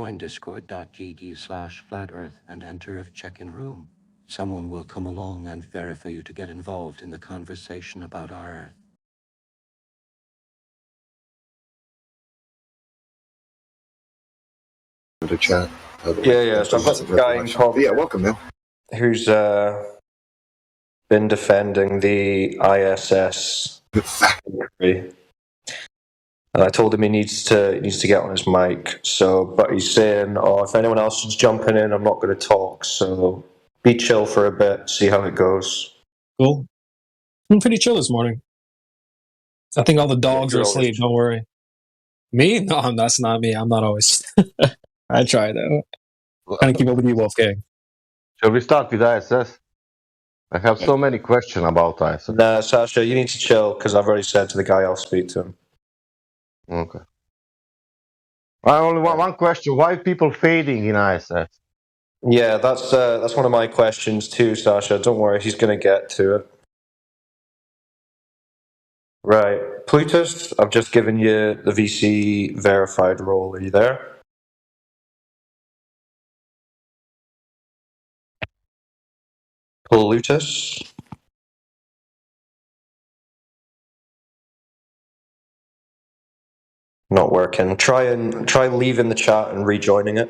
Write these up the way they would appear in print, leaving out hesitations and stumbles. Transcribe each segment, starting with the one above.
join discord.gg/flatearth and enter a check-in room. Someone will come along and verify you to get involved in the conversation about our Earth. The chat. Yeah. So I've got the guy in comment. Yeah, welcome, man. Who's been defending the ISS. And I told him he needs to get on his mic. So, but he's saying, if anyone else is jumping in, I'm not going to talk. So, be chill for a bit, see how it goes. Cool. I'm pretty chill this morning. I think all the dogs are asleep. Don't worry. Me? No, that's not me. I'm not always. I try though. Kind of keep up with you, Wolfgang. Shall we start with ISS? I have so many questions about ISS. Nah, Sasha, you need to chill because I've already said to the guy I'll speak to him. Okay. I only want one question. Why people fading in ISS? Yeah, that's one of my questions too, Sasha. Don't worry, he's going to get to it. Right. Plutus, I've just given you the VC verified role. Are you there? Plutus? Not working. Try leaving the chat and rejoining it.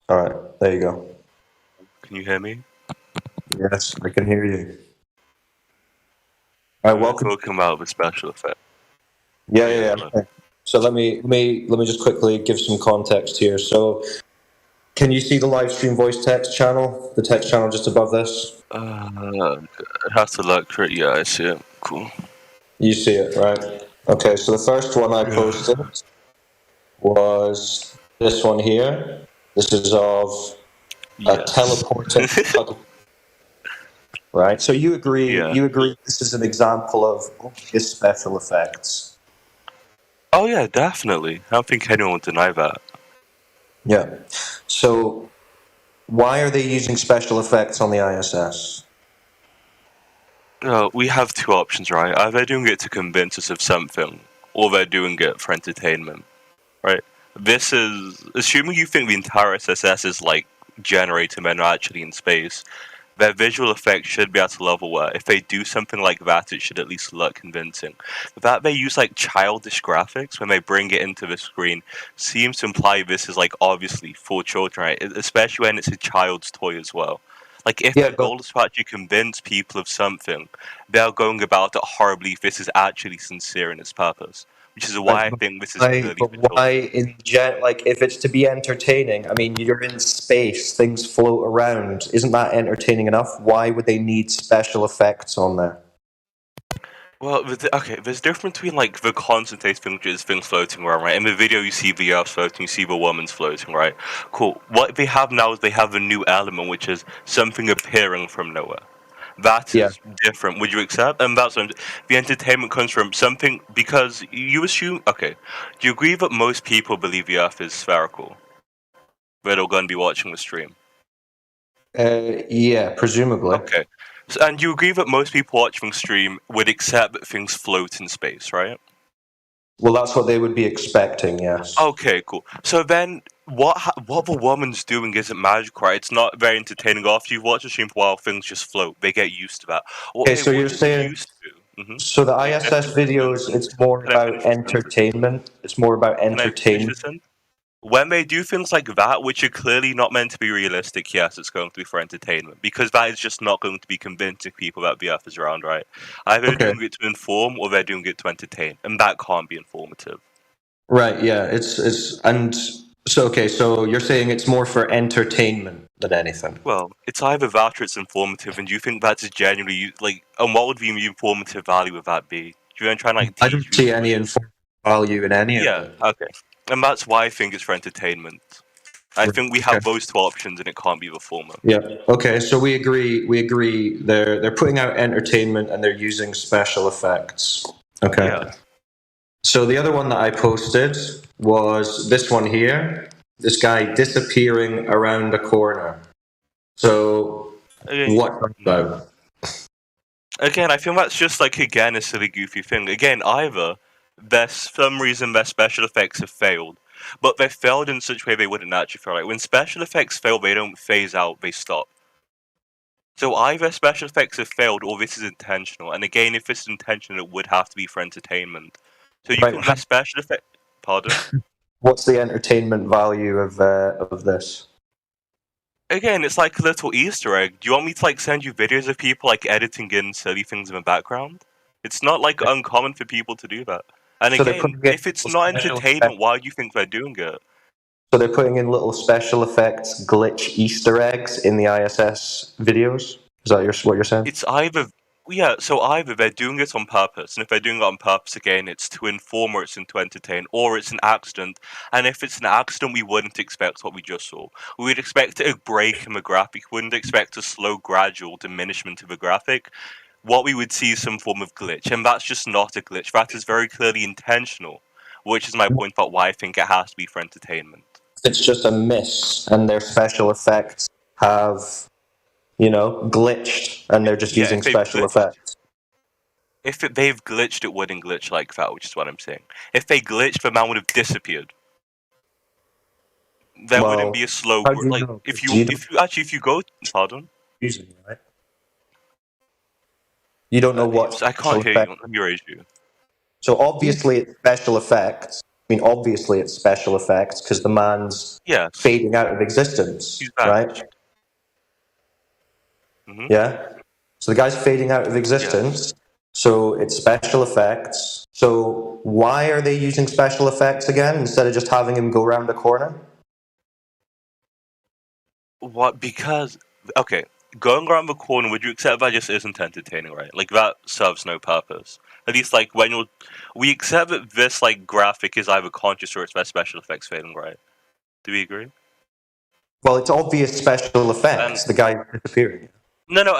Alright, there you go. Can you hear me? Yes, I can hear you. Alright, welcome. Talking about the special effect. Yeah. Okay. So let me just quickly give some context here. So can you see the live stream voice text channel? The text channel just above this? I have to look for it. Yeah, I see it. Cool. You see it, right? Okay, so the first one I posted was this one here. This is of a teleporting puddle. Right, so you agree this is an example of obvious special effects? Oh yeah, definitely. I don't think anyone would deny that. Yeah. So why are they using special effects on the ISS? We have two options, right? Either they're doing it to convince us of something, or they're doing it for entertainment, right? This is assuming you think the entire SSS is like generated when they're actually in space. Their visual effects should be at a level where if they do something like that, it should at least look convincing. But that they use like childish graphics when they bring it into the screen seems to imply this is like obviously for children, right? Especially when it's a child's toy as well. Like if their goal is to actually convince people of something, they're going about it horribly if this is actually sincere in its purpose. Which is why I think this is clearly for children. Like if it's to be entertaining, I mean, you're in space, things float around. Isn't that entertaining enough? Why would they need special effects on there? Well, there's a difference between like the concentrated thing, which is things floating around, right? In the video, you see the Earth floating, you see the woman's floating, right? Cool. What they have now is they have a new element, which is something appearing from nowhere. That is different. Would you accept? And that's the entertainment comes from something because you assume. Okay, do you agree that most people believe the Earth is spherical? They're all going to be watching the stream. Yeah, presumably. Okay. So, and you agree that most people watching the stream would accept that things float in space, right? Well, that's what they would be expecting, yes. Okay, cool. So then, what the woman's doing isn't magic, right? It's not very entertaining. After you've watched the stream for a while, things just float. They get used to that. Okay, so you're saying... So the ISS videos, it's more about entertainment? It's more about entertainment? When they do things like that, which are clearly not meant to be realistic, yes, it's going to be for entertainment. Because that is just not going to be convincing people that the Earth is round, right? Either they're doing it to inform or they're doing it to entertain. And that can't be informative. Right, yeah. So you're saying it's more for entertainment than anything? Well, it's either that or it's informative, and do you think that's genuinely, like, and what would the informative value of that be? Do you want to try and, like, I don't see any informative value in any of it. Yeah, okay. And that's why I think it's for entertainment. I think we have those two options, and it can't be the former. Yeah. Okay. So we agree. They're putting out entertainment and they're using special effects. Okay. Yeah. So the other one that I posted was this one here. This guy disappearing around a corner. So what's that about? Again, I feel that's just like again a silly, goofy thing. Again, either some reason their special effects have failed, but they failed in such a way they wouldn't actually fail. Like when special effects fail, they don't phase out; they stop. So either special effects have failed, or this is intentional. And again, if this is intentional, it would have to be for entertainment. So you think that special effect? Pardon? What's the entertainment value of this? Again, it's like a little Easter egg. Do you want me to like send you videos of people like editing in silly things in the background? It's not like uncommon for people to do that. And So again, if it's not entertainment, why do you think they're doing it? So they're putting in little special effects glitch Easter eggs in the ISS videos? Is that what you're saying? It's either either they're doing it on purpose, and if they're doing it on purpose, again, it's to inform or it's to entertain, or it's an accident. And if it's an accident, we wouldn't expect what we just saw. We would expect a break in the graphic. We wouldn't expect a slow, gradual diminishment of the graphic. What we would see is some form of glitch, and that's just not a glitch. That is very clearly intentional, which is my point about why I think it has to be for entertainment. It's just a miss, and their special effects have, glitched, and they're just using special effects. If they've glitched, it wouldn't glitch like that, which is what I'm saying. If they glitched, the man would have disappeared. There wouldn't be a slow. Like if you go, pardon. Excuse me, right? You don't know what. I can't hear you. Let me raise you. So obviously it's special effects. I mean, obviously it's special effects because the man's fading out of existence, right? Mm-hmm. Yeah. So the guy's fading out of existence. Yes. So it's special effects. So why are they using special effects again instead of just having him go around the corner? What? Because going around the corner, would you accept that just isn't entertaining, right? Like that serves no purpose. At least, like when we accept that this like graphic is either conscious or it's their special effects failing, right? Do we agree? Well, it's obvious special effects. The guy disappearing. No,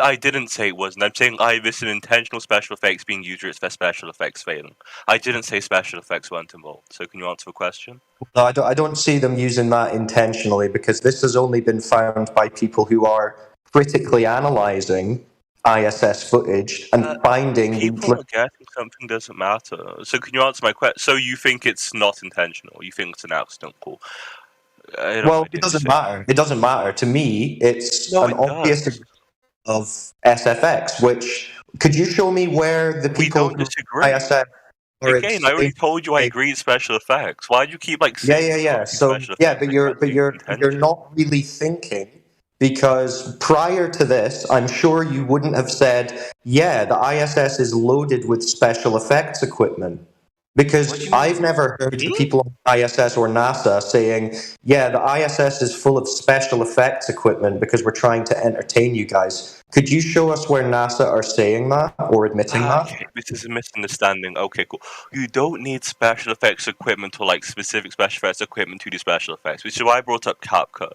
I didn't say it wasn't. I'm saying either it's an intentional special effects being used or it's their special effects failing. I didn't say special effects weren't involved. So can you answer the question? No, I don't see them using that intentionally because this has only been found by people who are critically analysing ISS footage and finding... People are getting something doesn't matter. So can you answer my question? So you think it's not intentional? You think it's an accident call? Well, it doesn't matter. It doesn't matter. To me, it's an obvious of SFX, which... Could you show me where the people... We don't disagree. ISS... Again, I already told you I agree with special effects. Why do you keep like saying So but you're not really thinking, because prior to this, I'm sure you wouldn't have said, yeah, the ISS is loaded with special effects equipment. Because I've never heard the people on ISS or NASA saying, yeah, the ISS is full of special effects equipment because we're trying to entertain you guys. Could you show us where NASA are saying that or admitting that? This is a misunderstanding. Okay, cool. You don't need special effects equipment or like specific special effects equipment to do special effects, which is why I brought up CapCut.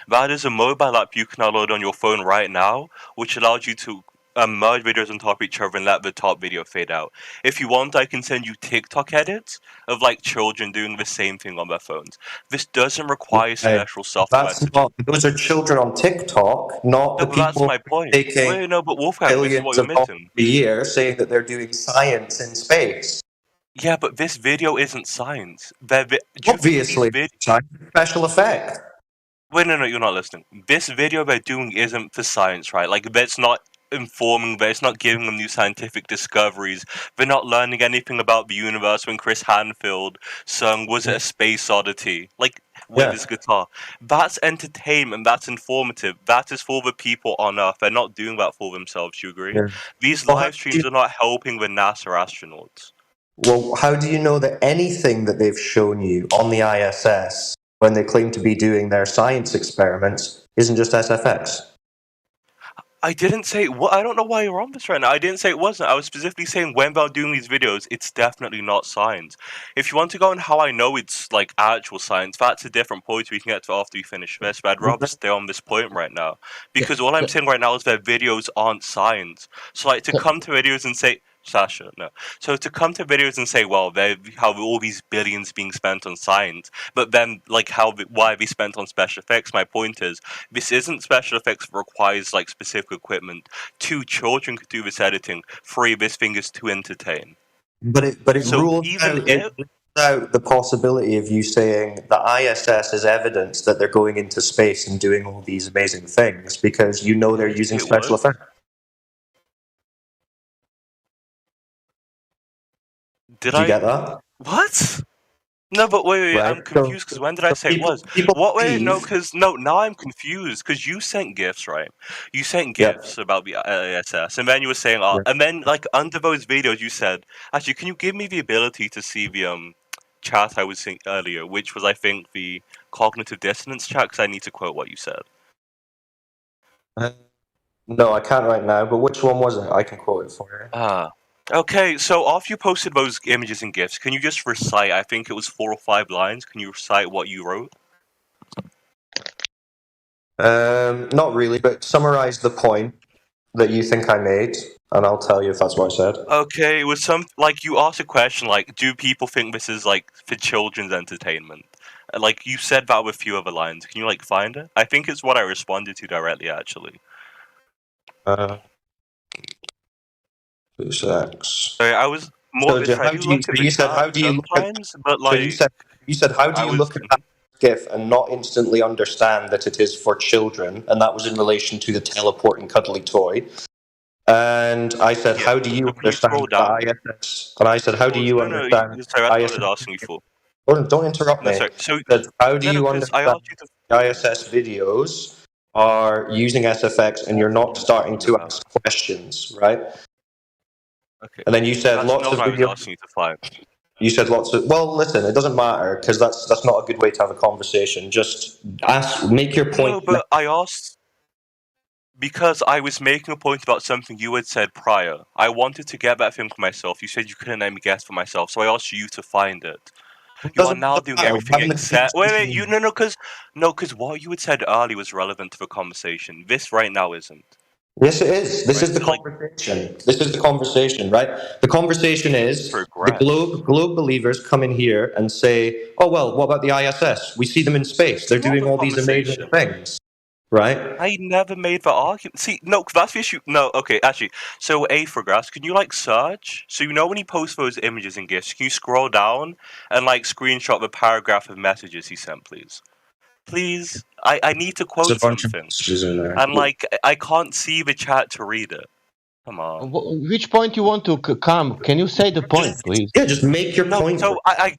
That is a mobile app you can download on your phone right now, which allows you to merge videos on top of each other and let the top video fade out. If you want, I can send you TikTok edits of like children doing the same thing on their phones. This doesn't require special software. Those are children on TikTok, not the people. That's my point. Wait, no, but Wolfgang, this is what you're missing. A year saying that they're doing science in space. Yeah, but this video isn't science. Obviously, special effect. Wait, no, you're not listening. This video they're doing isn't for science, right? Like, that's not informing them, it's not giving them new scientific discoveries. They're not learning anything about the universe when Chris Hadfield sung Was It a Space Oddity? Like, with his guitar. That's entertainment, that's informative. That is for the people on Earth. They're not doing that for themselves, you agree? Yeah. These live streams are not helping the NASA astronauts. Well, how do you know that anything that they've shown you on the ISS when they claim to be doing their science experiments isn't just SFX? I didn't say I don't know why you're on this right now. I didn't say it wasn't. I was specifically saying when they're doing these videos, it's definitely not science. If you want to go on how I know it's like actual science, that's a different point we can get to after we finish this. But I'd rather stay on this point right now because all I'm saying right now is their videos aren't science. So like to come to videos and say. Sasha, no. So to come to videos and say, well, how all these billions being spent on science, but then like why they spent on special effects? My point is, this isn't special effects that requires like specific equipment. 2, children could do this editing. 3, this thing is to entertain. But it So rules even out, it rules out the possibility of you saying the ISS is evidence that they're going into space and doing all these amazing things because you know they're using special effects. Did you get that? What? No, but wait, Right. I'm confused because when did I say it was? What? Wait, no, because no, now I'm confused because you sent gifs, right? You sent gifs about the ISS, and then you were saying, and then like under those videos, you said, actually, can you give me the ability to see the chat I was saying earlier, which was I think the cognitive dissonance chat, because I need to quote what you said. No, I can't right now. But which one was it? I can quote it for you. Okay, so after you posted those images and GIFs, can you just recite, I think it was 4 or 5 lines, can you recite what you wrote? Not really, but summarize the point that you think I made, and I'll tell you if that's what I said. Okay, it was like, you asked a question, like, do people think this is, like, for children's entertainment? Like, you said that with a few other lines. Can you, like, find it? I think it's what I responded to directly, actually. 2 secs. Sorry, I was more this, I do look at the chat sometimes, but, like... So you said, how do you look at that GIF and not instantly understand that it is for children, and that was in relation to the teleporting cuddly toy. And I said, how do you understand the ISS? And I said, how do you understand ISS? Sorry, that's what I was asking you for. Don't interrupt me. No, sorry. So, how do you understand the ISS videos are using SFX and you're not starting to ask questions, right? Okay. And then you said lots of videos. I was asking you to find. You said lots of. Well, listen, it doesn't matter because that's not a good way to have a conversation. Just make your point. No, but I asked because I was making a point about something you had said prior. I wanted to get that thing for myself. You said you couldn't let me guess for myself, so I asked you to find it. You are now doing everything except. Wait, because what you had said earlier was relevant to the conversation. This right now isn't. Yes, it is. This is the conversation. This is the conversation, right? The conversation is the globe believers come in here and say, "Oh well, what about the ISS? We see them in space. They're doing all these amazing things." Right? I never made that argument. See, no, that's the issue. No, okay, actually. So, Aphragrass, can you, like, search? So, you know when he posts those images and GIFs, can you scroll down and, like, screenshot the paragraph of messages he sent, please? Please? I need to quote something. And, like, I can't see the chat to read it. Come on. Which point you want to come? Can you say the point, please? Yeah, just make your point. So I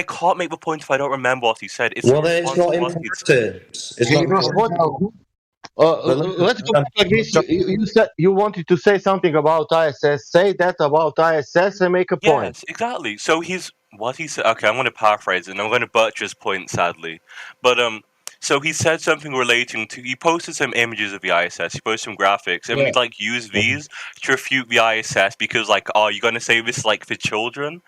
can't make the point if I don't remember what he said. It's well, then it's not important. It's not important. Let's go back like this. You said you wanted to say something about ISS. Say that about ISS and make a point. Yes, exactly. So what he said. Okay, I'm going to paraphrase it, and I'm going to butcher his point, sadly. But so he said something relating to. He posted some images of the ISS. He posted some graphics, and we'd like use these to refute the ISS because, like, oh, you're going to say this like for children,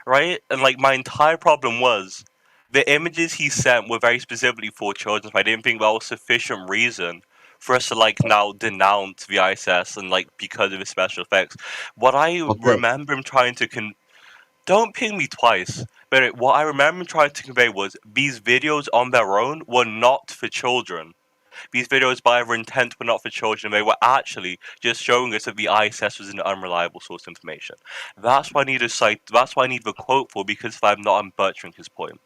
right? And like my entire problem was the images he sent were very specifically for children. So I didn't think that was sufficient reason for us to like now denounce the ISS and like because of the special effects. What I remember him trying to don't ping me twice, but what I remember him trying to convey was these videos on their own were not for children. These videos by their intent were not for children. They were actually just showing us that the ISS was an unreliable source of information. That's why I need a cite. That's why I need the quote for, because if I'm not, I'm butchering his point.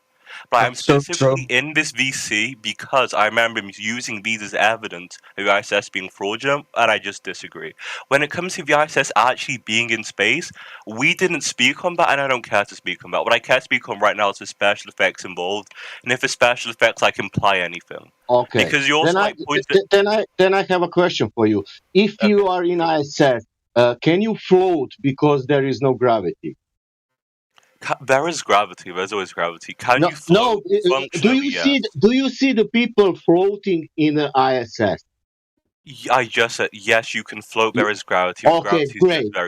But I'm specifically in this VC because I remember him using these as evidence of the ISS being fraudulent, and I just disagree. When it comes to the ISS actually being in space, we didn't speak on that, and I don't care to speak on that. What I care to speak on right now is the special effects involved, and if the special effects like imply anything. Okay. Because you also then I have a question for you. If you are in ISS, can you float because there is no gravity? There is gravity. There's always gravity. Can you float? No. Do you see the people floating in the ISS? I just said yes. You can float. There is gravity. Okay,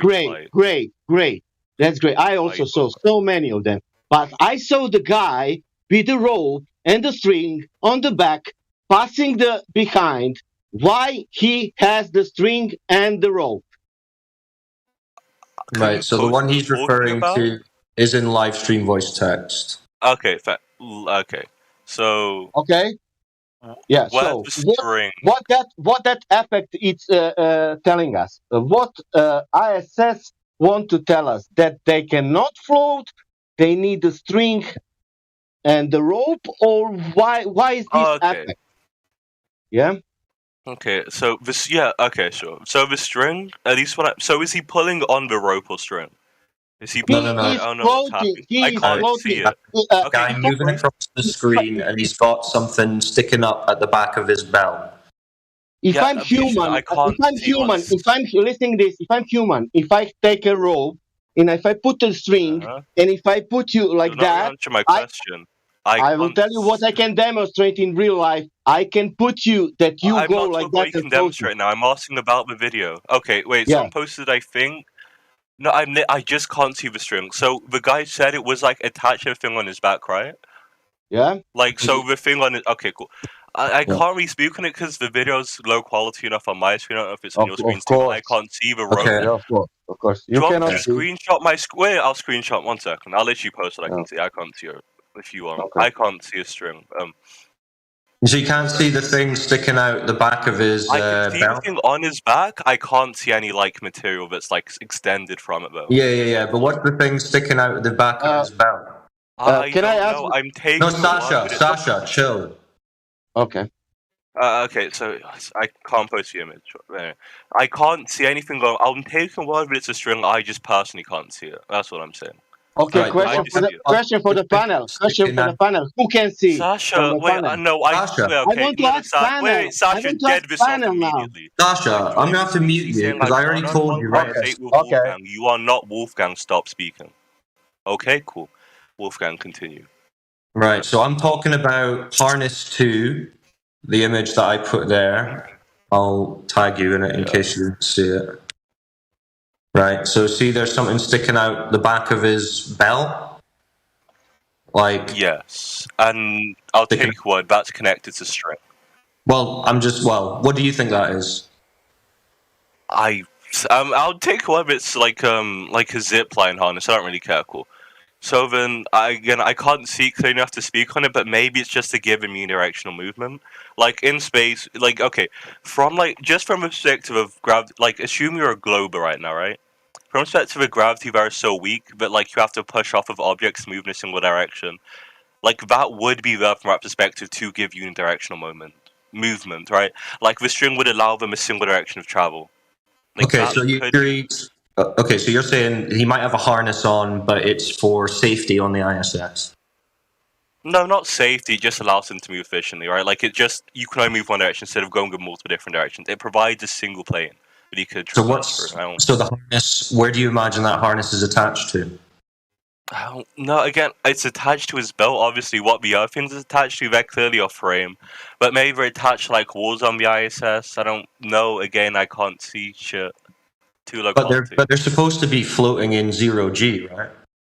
great. That's great. I also saw so many of them, but I saw the guy with the rope and the string on the back, passing the behind. Why he has the string and the rope? Right. So the one he's referring to is in live stream voice text. Okay. Okay. So. Okay. Yeah. So what that effect it's telling us? What ISS want to tell us that they cannot float, they need the string and the rope, or why is this happening? Yeah. Okay, so this, okay, sure. So the string, at least so is he pulling on the rope or string? Is he pulling? He is I don't know what's floating. happening. I can't see it. Guy moving across the screen, and he's got something sticking up at the back of his belt. If I'm human, if I'm listening this, if I'm human, if I take a rope and if I put a string and if I put you like that, answer my question. I will tell you what I can demonstrate in real life. I can put you that you I'm go not like talking what that. you can demonstrate now. I'm asking about the video. Okay, wait. Yeah. Someone posted, I think. No, I just can't see the string. So the guy said it was like attached to a thing on his back, right? Yeah. Like, so the thing on it. Okay, cool. I can't really speak on it because the video's low quality enough on my screen. I don't know if it's on your screen too. I can't see the rope. Okay. Of course. You want me to screenshot my screen? I'll screenshot 1 second. I'll let you post it. I can see. I can't see it if you want. Okay. I can't see a string. So you can't see the thing sticking out the back of his I can see belt? the thing on his back. I can't see any like material that's like extended from it though. Yeah. But what's the thing sticking out the back of his belt? Can I ask? I'm taking. No, Sasha, chill. Okay. Okay, so I can't post the image. I can't see anything going. I'm taking word that it's a string. I just personally can't see it. That's what I'm saying. Okay, Right, question for the panel. Who can see? Sasha, wait, no, Sasha. Okay, I want to ask panel. Wait, Sasha, dead this off immediately. Sasha, I'm gonna have to mute you because I already told you, right? Wolfgang. You are not Wolfgang. Stop speaking. Okay, cool. Wolfgang, continue. Right, so I'm talking about Harness 2, the image that I put there. I'll tag you in it in case you didn't see it. Right, so see there's something sticking out the back of his belt? Like... Yes, and I'll take one, that's connected to string. Well, what do you think that is? I'll take one, it's like a zip line harness, I don't really care, cool. So then, I can't see clearly enough to speak on it, but maybe it's just to give him unidirectional movement. Like, in space, like, okay, just from a perspective of gravity, like, assume you're a globe right now, right? From a perspective of gravity, they're so weak, but, like, you have to push off of objects, move in a single direction. Like, that would be there from that perspective to give unidirectional movement, right? Like, the string would allow them a single direction of travel. Like, okay, so you agree... Okay, so you're saying he might have a harness on, but it's for safety on the ISS. No, not safety. It just allows him to move efficiently, right? Like you can only move one direction instead of going in multiple different directions. It provides a single plane that he could. So so the harness? Where do you imagine that harness is attached to? No, again, it's attached to his belt. Obviously, what the other things is attached to, they're clearly off frame. But maybe they're attached to, like walls on the ISS. I don't know. Again, I can't see shit. Too low quality. But they're supposed to be floating in 0G, right?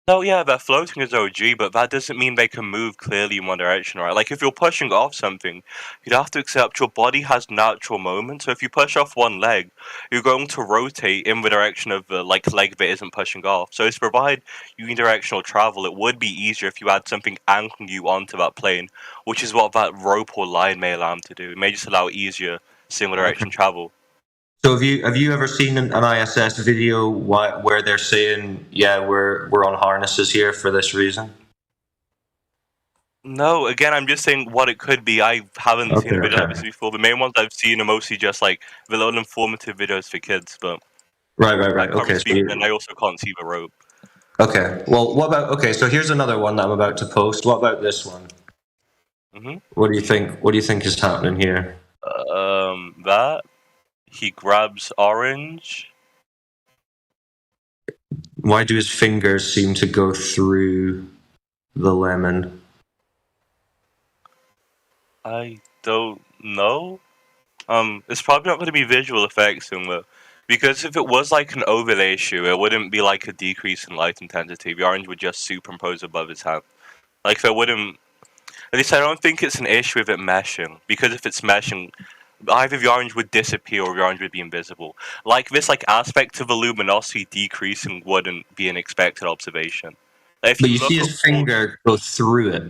No, yeah, they're floating as OG, but that doesn't mean they can move clearly in one direction, right? Like, if you're pushing off something, you'd have to accept your body has natural moment. So if you push off one leg, you're going to rotate in the direction of the, leg that isn't pushing off. So to provide unidirectional travel, it would be easier if you had something anchoring you onto that plane, which is what that rope or line may allow them to do. It may just allow easier single direction travel. So have you ever seen an ISS video where they're saying, yeah, we're on harnesses here for this reason? No, again, I'm just saying what it could be. I haven't seen a video like this before. The main ones I've seen are mostly just like the little informative videos for kids, but right. Okay. And I also can't see the rope. Okay. Well, so here's another one that I'm about to post. What about this one? What do you think? What do you think is happening here? That. He grabs orange. Why do his fingers seem to go through the lemon? I don't know. It's probably not going to be visual effects in the, because if it was like an overlay issue, it wouldn't be like a decrease in light intensity. The orange would just superimpose above his hand. Like, there wouldn't. At least I don't think it's an issue with it meshing, because if it's meshing, either the orange would disappear or the orange would be invisible. Like, this aspect of the luminosity decreasing wouldn't be an expected observation. But you see his finger go through it.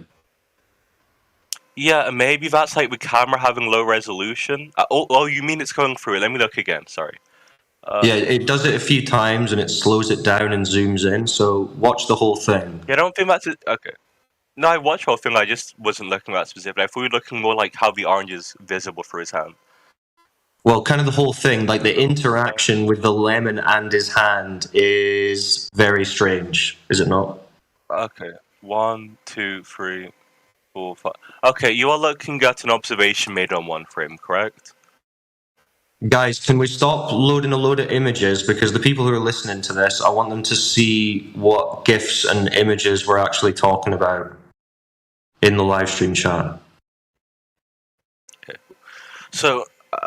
Yeah, maybe that's like the camera having low resolution. Oh, you mean it's going through it? Let me look again, sorry. Yeah, it does it a few times and it slows it down and zooms in. So watch the whole thing. Yeah, I don't think that's it. Okay. No, I watched the whole thing. I just wasn't looking at that specifically. I thought you were looking more like how the orange is visible through his hand. Well, kind of the whole thing, like the interaction with the lemon and his hand is very strange, is it not? Okay. 1, 2, 3, 4, 5. Okay, you are looking at an observation made on one frame, correct? Guys, can we stop loading a load of images? Because the people who are listening to this, I want them to see what GIFs and images we're actually talking about in the live stream chat. Okay. So,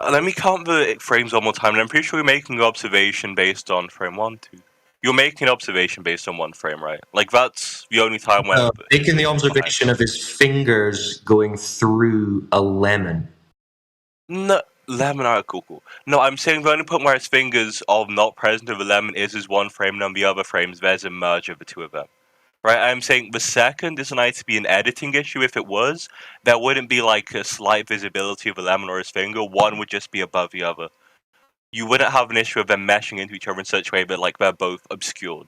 let me count the frames one more time, and I'm pretty sure you're making an observation based on frame 1, 2. You're making an observation based on one frame, right? Like, that's the only time when... making the observation of his fingers going through a lemon. No, lemon, alright, cool. No, I'm saying the only point where his fingers are not present of the lemon is one frame, and on the other frames there's a merge of the two of them. Right, I'm saying the second is not to be an editing issue. If it was, there wouldn't be like a slight visibility of the lemon or his finger. One would just be above the other. You wouldn't have an issue of them meshing into each other in such a way that like they're both obscured.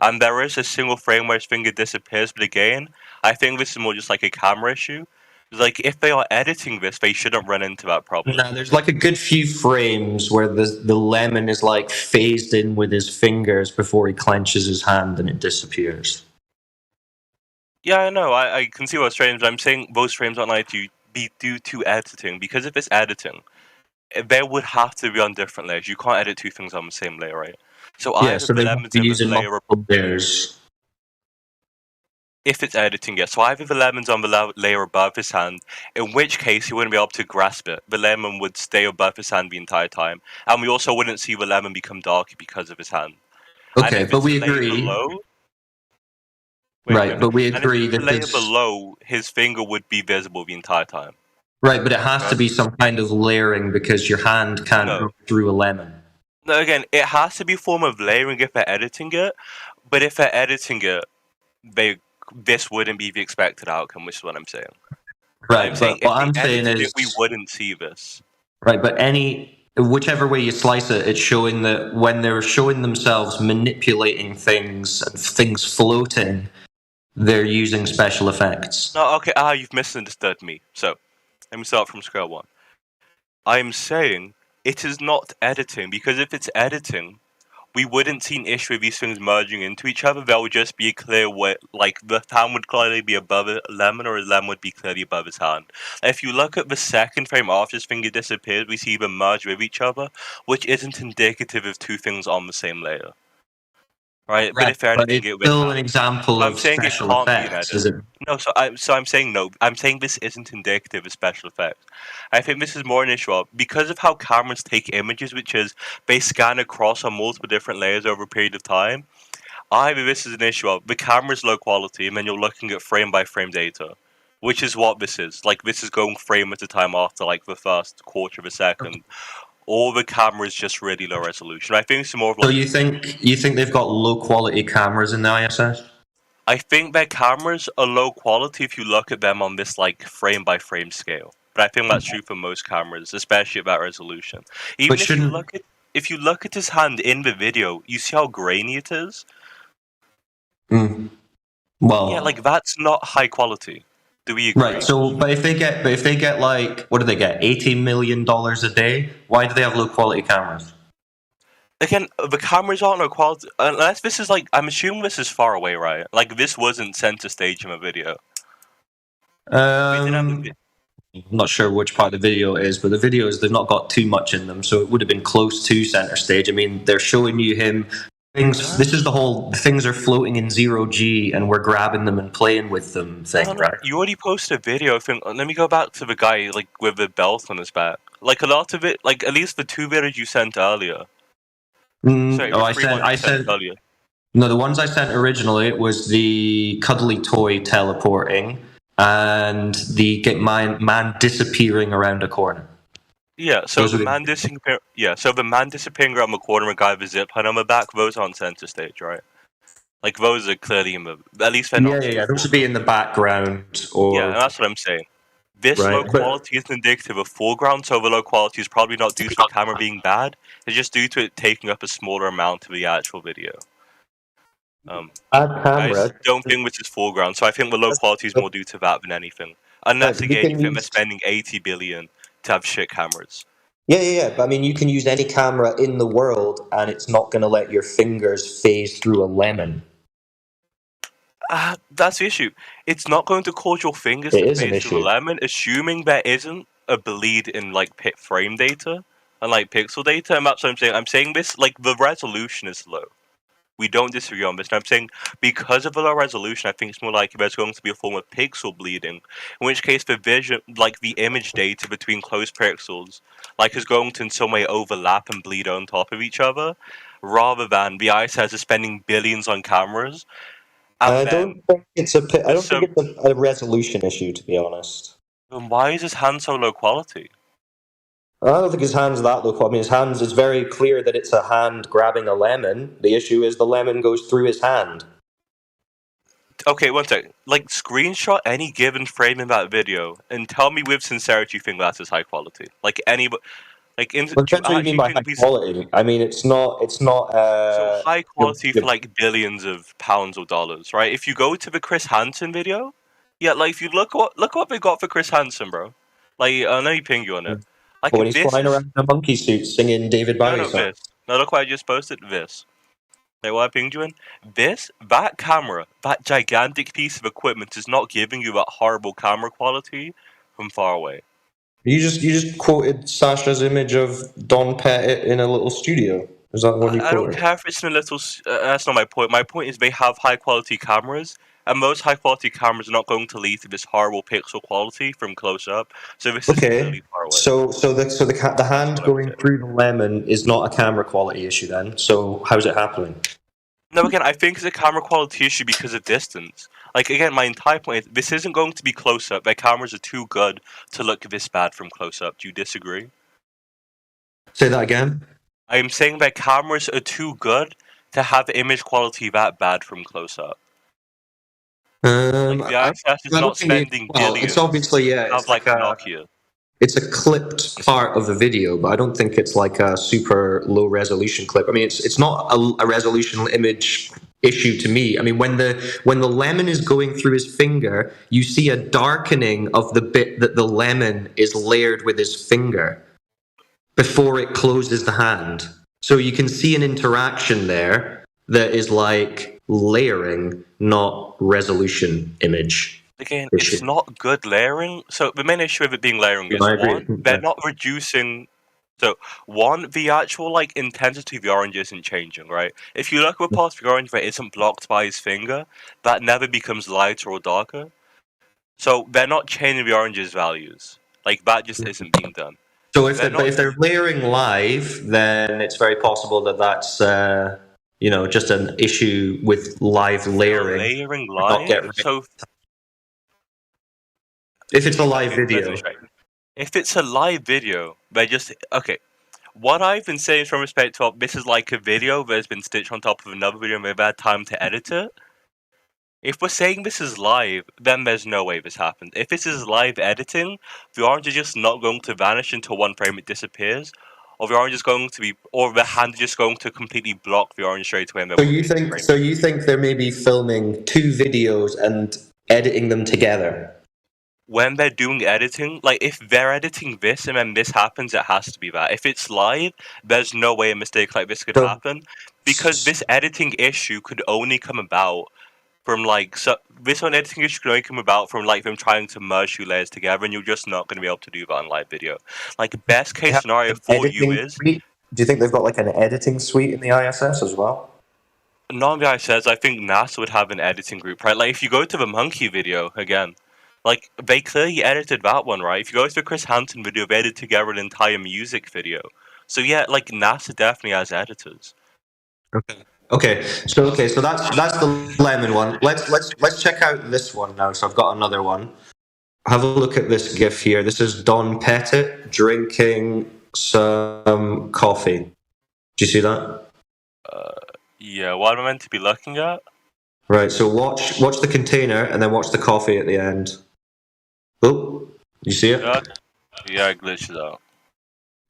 And there is a single frame where his finger disappears, but again, I think this is more just like a camera issue. Like, if they are editing this, they shouldn't run into that problem. No, there's like a good few frames where the lemon is like phased in with his fingers before he clenches his hand and it disappears. Yeah, I know. I can see what's strange, but I'm saying those frames aren't like to be due to editing, because if it's editing, they would have to be on different layers. You can't edit two things on the same layer, right? So yeah, so they would be using multiple layers. If it's editing, yes. So either the lemon's on the layer above his hand, in which case he wouldn't be able to grasp it. The lemon would stay above his hand the entire time, and we also wouldn't see the lemon become darker because of his hand. Okay, but we agree. Right, but we agree that the layer below his finger would be visible the entire time. Right, but it has to be some kind of layering because your hand can't go through a lemon. No, again, it has to be a form of layering if they're editing it, but if they're editing it, this wouldn't be the expected outcome, which is what I'm saying. Right, but what I'm saying is we wouldn't see this. Right, but whichever way you slice it, it's showing that when they're showing themselves manipulating things and things floating, they're using special effects. No, okay, you've misunderstood me. So, let me start from square one. I'm saying it is not editing, because if it's editing, we wouldn't see an issue with these things merging into each other. There would just be a clear way, like the hand would clearly be above a lemon, or a lemon would be clearly above his hand. If you look at the second frame after his finger disappeared, we see them merge with each other, which isn't indicative of two things on the same layer. Right, but if editing it's still an example of special effects, is it? No, so I'm saying no. I'm saying this isn't indicative of special effects. I think this is more an issue of, because of how cameras take images, which is they scan across on multiple different layers over a period of time. Either this is an issue of the camera's low quality, and then you're looking at frame by frame data, which is what this is. Like, this is going frame at a time after like the first quarter of a second. Or the camera is just really low resolution. I think it's more of like... So you think they've got low quality cameras in the ISS? I think their cameras are low quality if you look at them on this like frame by frame scale. But I think that's true for most cameras, especially at that resolution. Even if you look at his hand in the video, you see how grainy it is. Well, yeah, like that's not high quality. Do we agree? Right. So, but if they get like, what do they get? $80 million a day. Why do they have low quality cameras? Again, the cameras aren't low quality unless this is like. I'm assuming this is far away, right? Like this wasn't center stage in a video. I'm not sure which part of the video it is, but the videos, they've not got too much in them, so it would have been close to center stage. I mean, they're showing you him. This is the whole things are floating in 0G and we're grabbing them and playing with them thing, right? You already posted a video thing. Let me go back to the guy like with the belt on his back. Like a lot of it, like at least the two videos you sent earlier. Sorry, I sent earlier. No, the ones I sent originally was the cuddly toy teleporting and the man disappearing around a corner. Yeah, so the man disappearing. Yeah, so the man disappearing around the corner and guy with a zip line on the back. Those aren't center stage, right? Like those are clearly in the. At least they're not. Yeah. Those should be in the background, or yeah, that's what I'm saying. This Right, low but- quality is indicative of foreground, so the low quality is probably not due to the camera being bad. It's just due to it taking up a smaller amount of the actual video. Bad camera. I just don't think this is foreground, so I think the low quality is more due to that than anything. Unless, Right, but you again, can you think they're use- spending 80 billion to have shit cameras. Yeah. But I mean, you can use any camera in the world, and it's not going to let your fingers phase through a lemon. That's the issue. It's not going to cause your fingers It to is an phase through the issue. lemon, assuming there isn't a bleed in like frame data and like pixel data. And that's what I'm saying. I'm saying this like the resolution is low. We don't disagree on this. And I'm saying because of the low resolution, I think it's more likely there's going to be a form of pixel bleeding. In which case, the vision, like the image data between close pixels, like is going to in some way overlap and bleed on top of each other, rather than the ISS is spending billions on cameras. I don't think it's a resolution issue, to be honest. Then why is his hand so low quality? I don't think his hand's that low quality. I mean, his hands, it's very clear that it's a hand grabbing a lemon. The issue is the lemon goes through his hand. Okay, one second. Like, screenshot any given frame in that video and tell me with sincerity you think that is high quality. Like, any... Like, What do you mean by high quality? I mean, it's not... So, high quality for, like, billions of pounds or dollars, right? If you go to the Chris Hansen video, yeah, like, if you look what they got for Chris Hansen, bro. Like, I know you ping you on it. Like, when he's flying around in a monkey suit singing David Bowie songs. this. No, look what I just posted. This. Like, what I pinged you in? That camera, that gigantic piece of equipment is not giving you that horrible camera quality from far away. You just quoted Sasha's image of Don Pettit in a little studio. Is that what you quoted? I don't care if it's in a little... that's not my point. My point is they have high-quality cameras, and most high-quality cameras are not going to lead to this horrible pixel quality from close-up. So this is really far away. So the hand going through the lemon is not a camera quality issue then? So how's it happening? No, again, I think it's a camera quality issue because of distance. Like, again, my entire point is this isn't going to be close-up. Their cameras are too good to look this bad from close-up. Do you disagree? Say that again? I'm saying their cameras are too good to have image quality that bad from close-up. Like, the ISS is not spending billions. It's obviously, It's like Nokia. It's a clipped part of the video, but I don't think it's like a super low resolution clip. I mean, it's not a resolution image issue to me. I mean, when the lemon is going through his finger, you see a darkening of the bit that the lemon is layered with his finger before it closes the hand. So you can see an interaction there that is like layering, not resolution image. Again, it's not good layering. So the main issue with it being layering is one, they're not reducing. So one, the actual like intensity of the orange isn't changing, right? If you look at a part of the orange that isn't blocked by his finger, that never becomes lighter or darker. So they're not changing the orange's values. Like that just isn't being done. So if they're layering live, then it's very possible that that's just an issue with live layering. Layering live. So if it's a live video. If it's a live video, they're just... Okay, what I've been saying from respect to this is like a video that has been stitched on top of another video and they've had time to edit it. If we're saying this is live, then there's no way this happened. If this is live editing, the orange is just not going to vanish until one frame it disappears. Or the orange is going to be... Or the hand is just going to completely block the orange straight away. So you think they're maybe filming two videos and editing them together? When they're doing editing, like if they're editing this and then this happens, it has to be that. If it's live, there's no way a mistake like this could happen, because this editing issue could only come about from like editing issue could only come about from like them trying to merge two layers together, and you're just not going to be able to do that on live video. Like best case scenario for you is. Do you think they've got like an editing suite in the ISS as well? Not in the ISS. I think NASA would have an editing group, right? Like if you go to the monkey video again. Like, they clearly edited that one, right? If you go to the Chris Hansen video, they edited together an entire music video. So yeah, like, NASA definitely has editors. Okay, so that's the lemon one. Let's check out this one now. So I've got another one. Have a look at this GIF here. This is Don Pettit drinking some coffee. Do you see that? Yeah, what am I meant to be looking at? Right, so watch the container and then watch the coffee at the end. Oh, You see it? Yeah, it glitches out.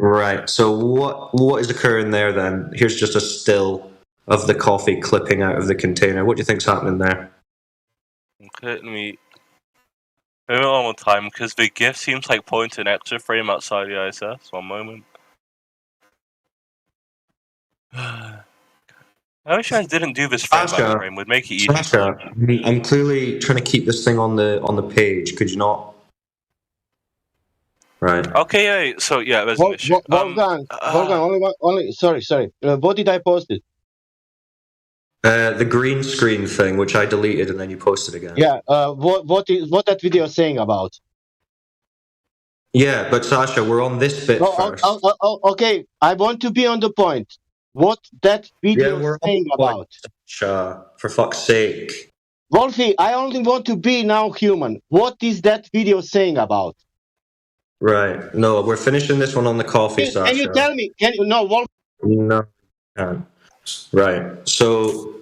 Right. So what is occurring there then? Here's just a still of the coffee clipping out of the container. What do you think's happening there? Okay, let me one more time, because the GIF seems like pointing an extra frame outside the ISS. 1 moment. I wish I didn't do this frame by frame. Would make it easier. Sasha, I'm clearly trying to keep this thing on the page. Could you not? Right. Okay, yeah. So yeah, there's an issue. Wolfgang, sorry. What did I post it? The green screen thing, which I deleted and then you posted again. Yeah. What that video saying about? Yeah, but Sasha, we're on this bit first. Okay, I want to be on the point. What that video saying about? Sasha, for fuck's sake. Wolfie, I only want to be now human. What is that video saying about? Right. No, we're finishing this one on the coffee, Sasha. Can you tell me? Wolf? No, I can't. Right. So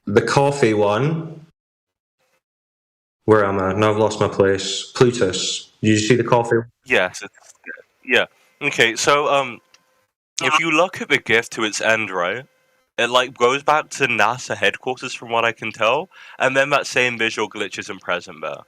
the coffee one. Where am I? Now I've lost my place. Plutus. Did you see the coffee? Yes. Yeah. Okay. So if you look at the GIF to its end, right, it like goes back to NASA headquarters, from what I can tell, and then that same visual glitch isn't present there.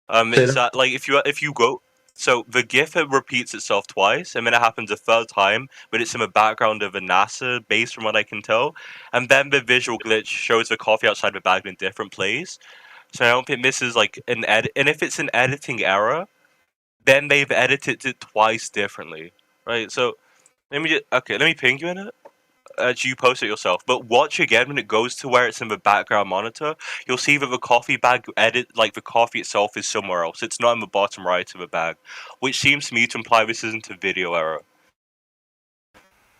It's that like if you go. So the GIF repeats itself twice, and then it happens a third time, but it's in the background of a NASA base, from what I can tell. And then the visual glitch shows the coffee outside the bag in a different place. So I don't think this is like an edit. And if it's an editing error, then they've edited it twice differently, right? So let me ping you in it. You post it yourself, but watch again when it goes to where it's in the background monitor. You'll see that the coffee bag the coffee itself is somewhere else. It's not in the bottom right of the bag, which seems to me to imply this isn't a video error.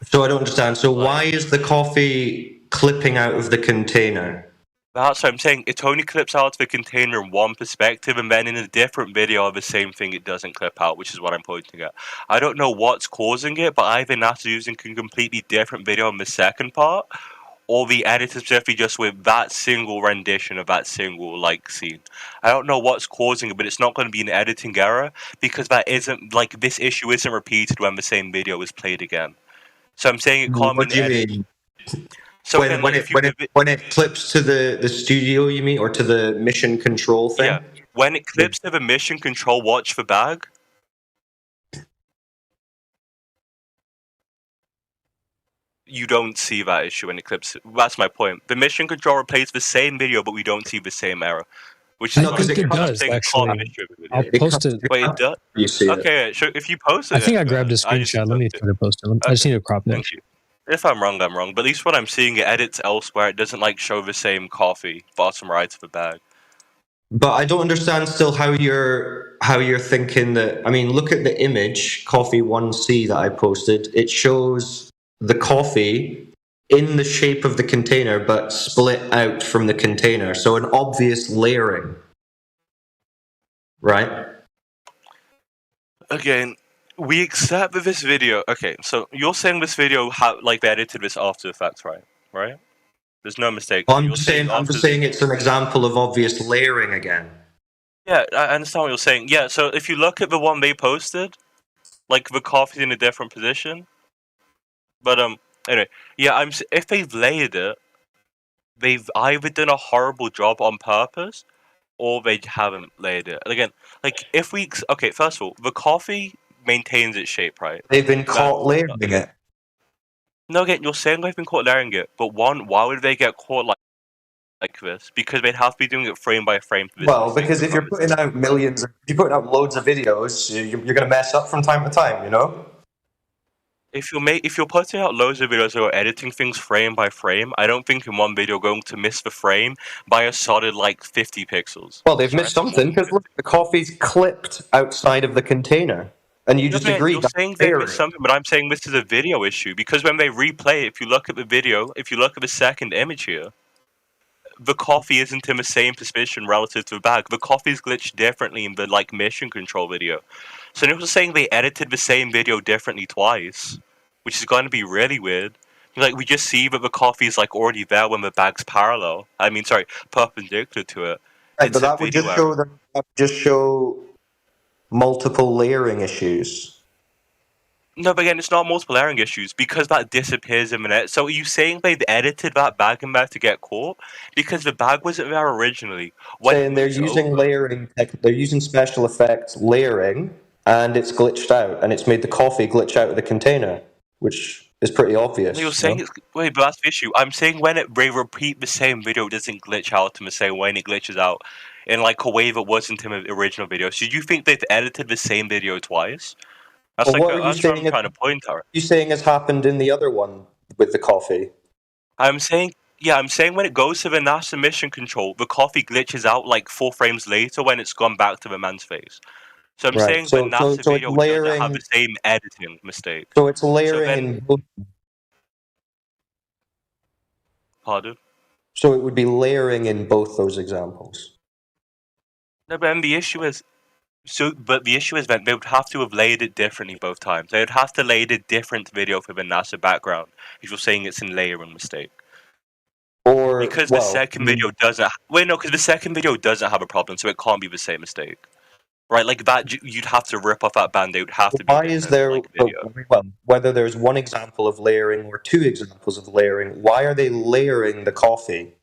So I don't understand. So why is the coffee clipping out of the container? That's what I'm saying. It only clips out of the container in one perspective, and then in a different video of the same thing, it doesn't clip out, which is what I'm pointing at. I don't know what's causing it, but either NASA's using a completely different video in the second part, or the editor specifically just with that single rendition of that single scene. I don't know what's causing it, but it's not going to be an editing error, because that isn't this issue isn't repeated when the same video is played again. So I'm saying it can't be an edit. Mean? So when it clips to the studio, you mean, or to the mission control thing? Yeah, when it clips to the mission control, watch the bag. You don't see that issue when it clips. That's my point. The mission control replays the same video, but we don't see the same error. Which is I think it does, actually. I'll post it. Wait, it does? You see okay, so if you post it... I think I grabbed a screenshot. Let me try to post it. I just need to crop it. Thank you. If I'm wrong, I'm wrong. But at least what I'm seeing, it edits elsewhere. It doesn't show the same coffee bottom right of the bag. But I don't understand still how you're thinking that. I mean, look at the image, coffee 1C that I posted. It shows the coffee in the shape of the container, but split out from the container. So an obvious layering, right? Again, we accept that this video. Okay, so you're saying this video they edited this after the fact, right? Right? There's no mistake. I'm just saying it's an example of obvious layering again. Yeah, I understand what you're saying. Yeah, so if you look at the one they posted, the coffee's in a different position. But anyway, yeah, if they've layered it, they've either done a horrible job on purpose, or they haven't layered it. Again, first of all, the coffee maintains its shape, right? They've been caught layering it. No, again, you're saying they've been caught layering it, but why would they get caught like this? Because they'd have to be doing it frame by frame. Well, because if you're putting out loads of videos, you're going to mess up from time to time, you know? If you're putting out loads of videos or editing things frame by frame, I don't think in one video you're going to miss the frame by a solid 50 pixels. Well, they've missed something, because look, the coffee's clipped outside of the container. And you just agreed. You're saying they missed something, but I'm saying this is a video issue, because when they replay it, if you look at the video, if you look at the second image here, the coffee isn't in the same position relative to the bag. The coffee's glitched differently in the mission control video. So you're saying they edited the same video differently twice, which is going to be really weird. We just see that the coffee's already there when the bag's perpendicular to it. Right, but that would just show multiple layering issues. No, but again, it's not multiple layering issues because that disappears in a minute. So are you saying they've edited that bag in there to get caught? Because the bag wasn't there originally. When Saying they're using layering, they're using special effects layering, and it's glitched out, and it's made the coffee glitch out of the container, which is pretty obvious. You're saying it's wait, but that's the issue. I'm saying when they repeat the same video, it doesn't glitch out in the same way, and it glitches out in like a way that wasn't in the original video. So do you think they've edited the same video twice? That's well, that's what I'm trying to point out. You saying has happened in the other one with the coffee? I'm saying when it goes to the NASA mission control, the coffee glitches out like 4 frames later when it's gone back to the man's face. So I'm saying the NASA video doesn't have the same editing mistake. So it's layering in both. Pardon? So it would be layering in both those examples. No, but then the issue is that they would have to have layered it differently both times. They would have to lay a different video for the NASA background if you're saying it's in layering mistake. Or because the second video doesn't. Because the second video doesn't have a problem, so it can't be the same mistake. Right, like that, you'd have to rip off that band. It would have to be. Why is there? Well, whether there's one example of layering or 2 examples of layering, why are they layering the coffee?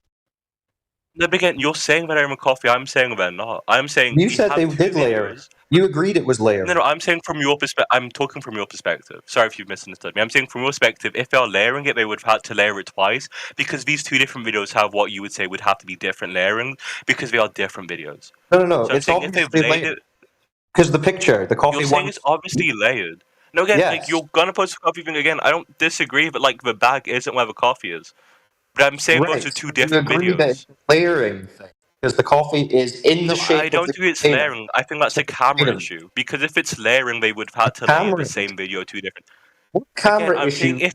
No, but again, you're saying they're layering coffee. I'm saying they're not. I'm saying you said they did layer. You agreed it was layered. No, I'm saying from your perspective. I'm talking from your perspective. Sorry if you've misunderstood me. I'm saying from your perspective, if they're layering it, they would have had to layer it twice because these 2 different videos have what you would say would have to be different layering because they are different videos. No. So it's obviously layered. Because the picture, the coffee. You're saying it's obviously layered. No, again, like you're gonna post the coffee thing again. I don't disagree, but like the bag isn't where the coffee is. But I'm saying those are 2 different videos. That it's layering thing. Because the coffee is in the shape. I don't think it's layering. I think that's a camera issue. Because if it's layering, they would have had to layer the same video 2 different. What camera issue?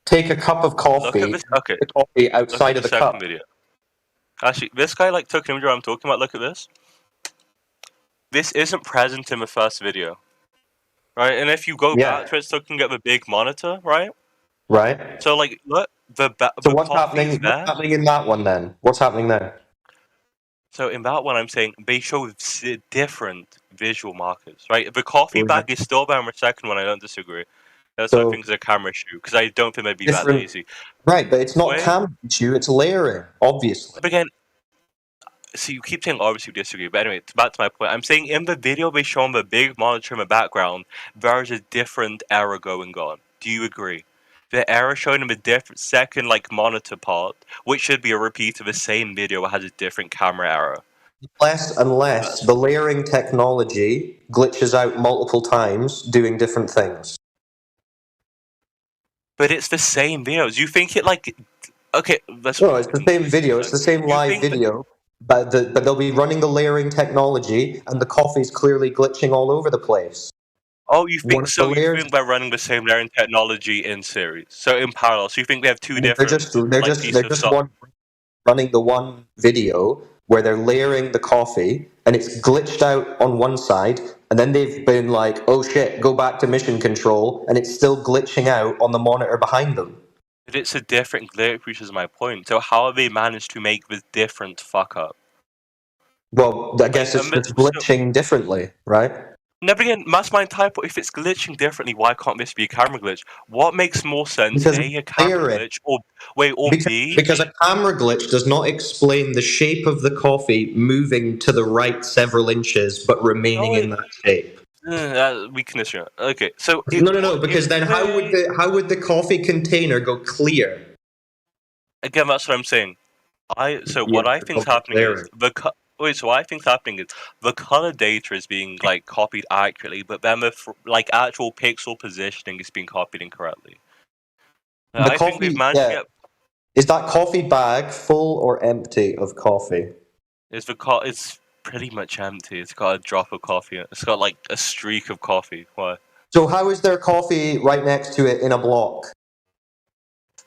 Take a cup of coffee. Look at this. The coffee outside of the cup. Video. Actually, this guy like took an image of what I'm talking about. Look at this. This isn't present in the first video, right? And if you go back to it, it's looking at the big monitor, right? Right. So like, look, so what's happening? What's happening in that one then? What's happening there? So in that one, I'm saying they show different visual markers, right? The coffee bag is still there in the second one. I don't disagree. That's why I think it's a camera issue because I don't think they'd be that lazy. Right, but it's not a camera issue. It's layering, obviously. But again. So you keep saying obviously you disagree, but anyway, back to my point. I'm saying in the video they show the big monitor in the background, there's a different error going on. Do you agree? The error shown in the different second monitor part, which should be a repeat of the same video, has a different camera error. Unless the layering technology glitches out multiple times doing different things. But it's the same videos. You think it okay, let's No, it's the same video, it's the same live video. But they'll be running the layering technology, and the coffee's clearly glitching all over the place. Oh, you think so? You think they're running the same layering technology in series, so in parallel. So you think they have 2 different? They're just running the one video where they're layering the coffee, and it's glitched out on one side, and then they've been like, "Oh shit, go back to mission control," and it's still glitching out on the monitor behind them. But it's a different glitch, which is my point. So how have they managed to make this different fuck up? Well, I guess it's glitching differently, right? No, but again, that's my entire point. If it's glitching differently, why can't this be a camera glitch? What makes more sense? Because A camera glitch, or B? Because a camera glitch does not explain the shape of the coffee moving to the right several inches, but remaining in that shape. We can assume. Okay, so no. Because then how would the coffee container go clear? Again, that's what I'm saying. What I think is happening is the color data is being copied accurately, but then the actual pixel positioning is being copied incorrectly. I think we've managed to get. Is that coffee bag full or empty of coffee? It's pretty much empty. It's got a drop of coffee. It's got a streak of coffee. Why? So how is there coffee right next to it in a block?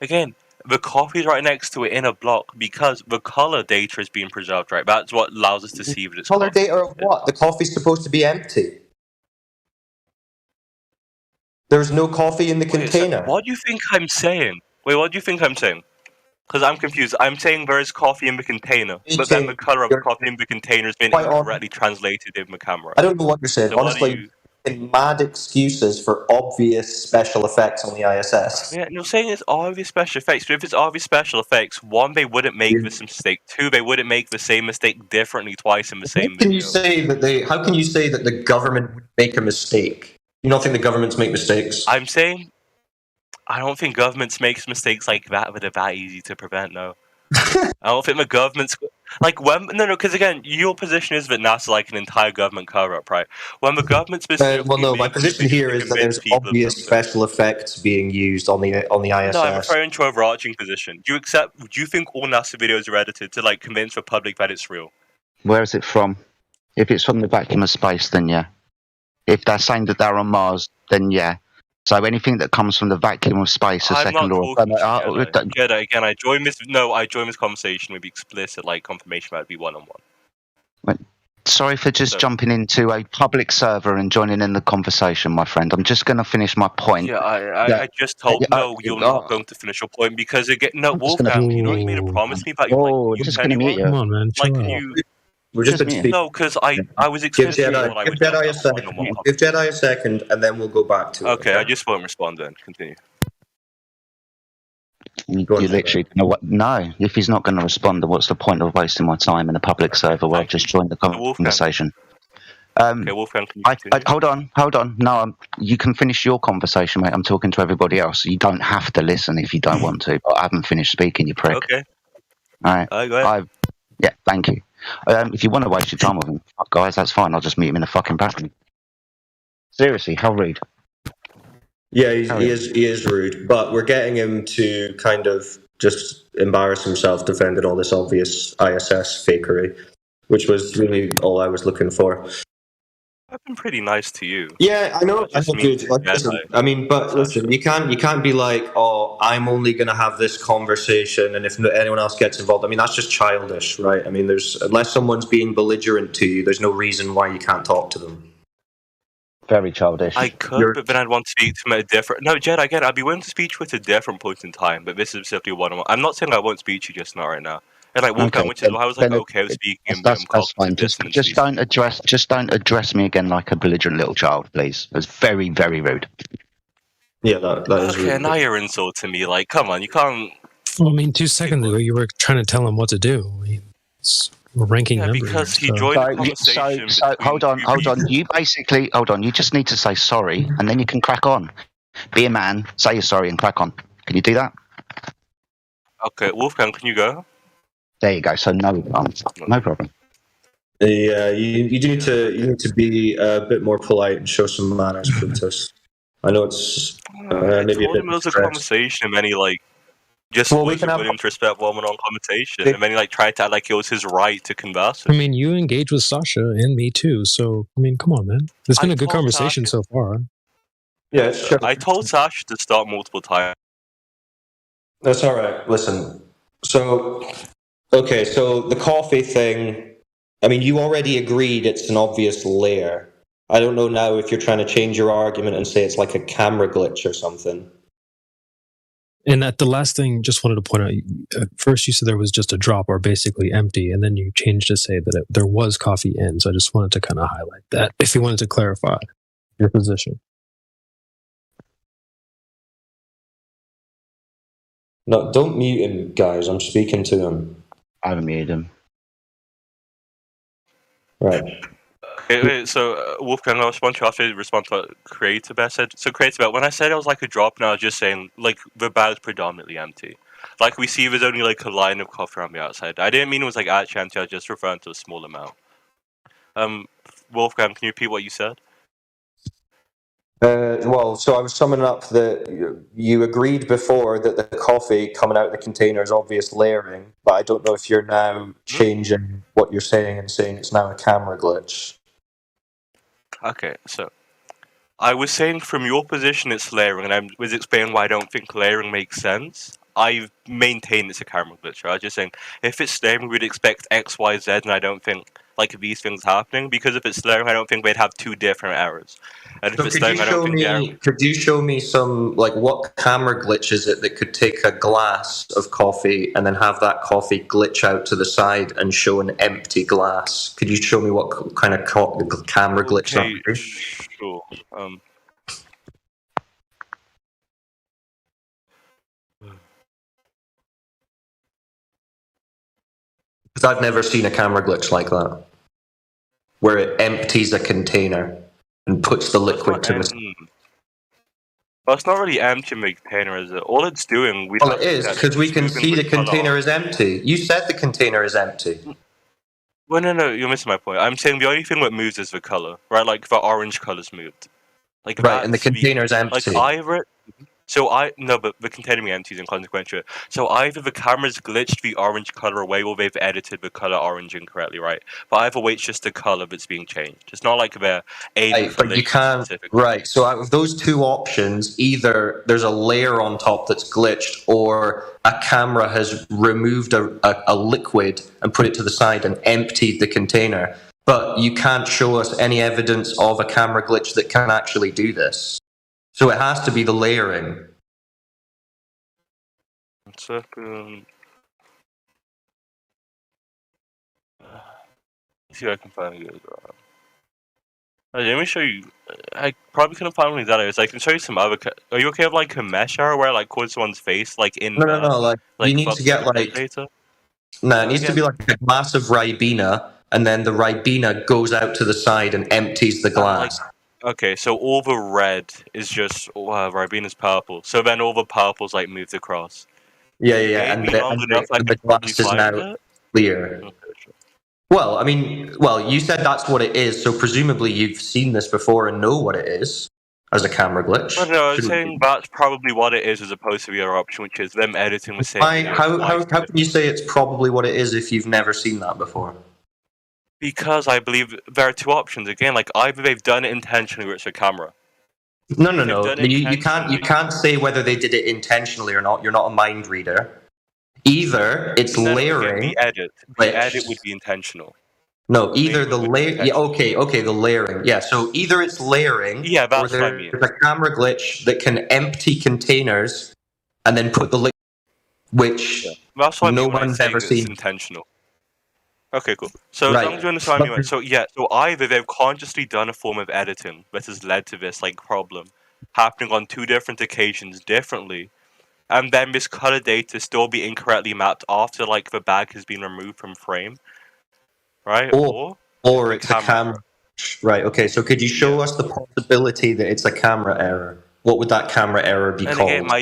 Again, the coffee's right next to it in a block because the color data is being preserved, right? That's what allows us to see that it's color data of what? The coffee's supposed to be empty. There's no coffee in the container. So what do you think I'm saying? Wait, what do you think I'm saying? Because I'm confused. I'm saying there is coffee in the container, but then the color of the coffee in the container has been incorrectly translated in the camera. I don't know what you're saying. So Honestly, mad excuses for obvious special effects on the ISS. Yeah, you're saying it's obvious special effects, but if it's obvious special effects, one, they wouldn't make this mistake. Two, they wouldn't make the same mistake differently twice in the same video. How can you say that the government would make a mistake? You don't think the governments make mistakes? I'm saying, I don't think governments make mistakes like that that are that easy to prevent, no. I don't think the government's... Like, because again, your position is that NASA's like an entire government cover-up, right? When the government's... my position here is that there's obvious special effects being used on the ISS. No, I'm referring to overarching position. Do you think all NASA videos are edited to, like, convince the public that it's real? Where is it from? If it's from the vacuum of space, then yeah. If they're saying that they're on Mars, then yeah. So anything that comes from the vacuum of space, a second law. Jedi, again, I join this conversation with explicit like confirmation that it'd be one-on-one. Sorry for just jumping into a public server and joining in the conversation, my friend. I'm just going to finish my point. Yeah, I just told you're not going to finish your point because again, Wolfgang, you know you made a promise to me about your just going to mute you. Come on, man. Like you. We're just no, because I was expecting give Jedi a second, and then we'll go back to it. Okay, I just won't respond then. Continue. You literally know what? No, if he's not going to respond, then what's the point of wasting my time in a public server where I've just joined the conversation? Okay, Wolfgang, can you hold on. No, you can finish your conversation, mate. I'm talking to everybody else. You don't have to listen if you don't want to. But I haven't finished speaking, you prick. Okay. All right. Go ahead. Yeah, thank you. If you want to waste your time with him, guys, that's fine. I'll just meet him in the fucking bathroom. Seriously, how rude. Yeah, he is rude, but we're getting him to kind of just embarrass himself defending all this obvious ISS fakery, which was really all I was looking for. I've been pretty nice to you. Yeah, I know. Listen, you can't be like, oh, I'm only going to have this conversation, and if anyone else gets involved, I mean, that's just childish, right? I mean, unless someone's being belligerent to you, there's no reason why you can't talk to them. Very childish. I could, but then I'd want to speak to him at a different... No, Jed, again, I'd be willing to speak to you at a different point in time, but this is simply one-on-one. I'm not saying I won't speak to you just not right now. And like Wolfgang, I was like, okay, with speaking. That's fine. Just don't address me again like a belligerent little child, please. It was very, very rude. Yeah, that is rude. Okay, now you're insulting me. Like, come on, you can't... Well, I mean, 2 seconds ago, you were trying to tell him what to do. I mean, we're ranking member because he joined the conversation. So hold on. You just need to say sorry, and then you can crack on. Be a man, say you're sorry, and crack on. Can you do that? Okay, Wolfgang, can you go? There you go. So no problem. Yeah, you need to be a bit more polite and show some manners, Plutus. I know it's maybe a bit. It was a conversation, and then he like just we can have introspect one-on-one conversation, and then he like tried to act like it was his right to converse. I mean, you engage with Sasha and me too, so I mean, come on, man. It's been a good conversation so far. Yeah, sure. I told Sasha to start multiple times. That's all right. Listen, so the coffee thing. I mean, you already agreed it's an obvious layer. I don't know now if you're trying to change your argument and say it's like a camera glitch or something. And at the last thing, just wanted to point out, at first you said there was just a drop or basically empty, and then you changed to say that there was coffee in. So I just wanted to kind of highlight that if you wanted to clarify your position. No, don't mute him, guys. I'm speaking to him. I haven't muted him. Right. Okay, so Wolfgang, I want to after respond to what Creative said. So Creative, when I said it was like a drop, now I was just saying like the bag's predominantly empty. Like we see, there's only like a line of coffee on the outside. I didn't mean it was like actually empty. I was just referring to a small amount. Wolfgang, can you repeat what you said? Well, so I was summing up that you agreed before that the coffee coming out of the container is obvious layering, but I don't know if you're now changing what you're saying and saying it's now a camera glitch. Okay, so I was saying from your position it's layering, and I was explaining why I don't think layering makes sense. I've maintained it's a camera glitch. Right? I was just saying if it's layering, we'd expect X, Y, Z, and I don't think like these things happening, because if it's slowing, I don't think we'd have two different errors. And if So it's slowing, I don't think could you show me some, like, what camera glitch is it that could take a glass of coffee and then have that coffee glitch out to the side and show an empty glass? Could you show me what kind of camera glitch that would be? Sure. Because I've never seen a camera glitch like that, where it empties a container and puts the liquid to the... Well, it's not really emptying the container, is it? All it's doing... Well, it is, because we can see the container is empty. You said the container is empty. Well, no, you're missing my point. I'm saying the only thing that moves is the color, right? Like, the orange color's moved. Like, right, and the container is empty. Like, either... No, but the container being empty is inconsequential. So either the camera's glitched the orange color away or they've edited the color orange incorrectly, right? But either way, it's just the color that's being changed. It's not like they're aiming for but you can't... Right, so out of those two options, either there's a layer on top that's glitched, or a camera has removed a liquid and put it to the side and emptied the container. But you can't show us any evidence of a camera glitch that can actually do this. So it has to be the layering. 1 second. Let's see if I can find it. Let me show you. I probably couldn't find one of these others. I can show you some other. Are you okay with like a mesh error where like causes someone's face like in? No. Like you need to get like. Data? No, it needs to be like a glass of Ribena, and then the Ribena goes out to the side and empties the glass. Okay, so all the red is just Ribena's purple. So then all the purple's like moved across. Yeah, and the glass is now clear. Okay, sure. Well, I mean, you said that's what it is, so presumably you've seen this before and know what it is as a camera glitch. Well, no, I was saying that's probably what it is as opposed to the other option, which is them editing the same. How can you say it's probably what it is if you've never seen that before? Because I believe there are two options. Again, like either they've done it intentionally or it's a camera. No. You can't say whether they did it intentionally or not. You're not a mind reader. Either it's layering. The edit would be intentional. No, either the layer. Yeah, okay, the layering. Yeah, so either it's layering. Yeah, that's or there's a camera glitch that can empty containers and then put the liquid, which that's what no one's ever seen. Intentional. Okay, cool. So as long as you understand me, so either they've consciously done a form of editing that has led to this like problem happening on two different occasions differently, and then this color data still be incorrectly mapped after like the bag has been removed from frame, right? Or it's a camera. Right. Okay. So could you show us the possibility that it's a camera error? What would that camera error be called? Again, my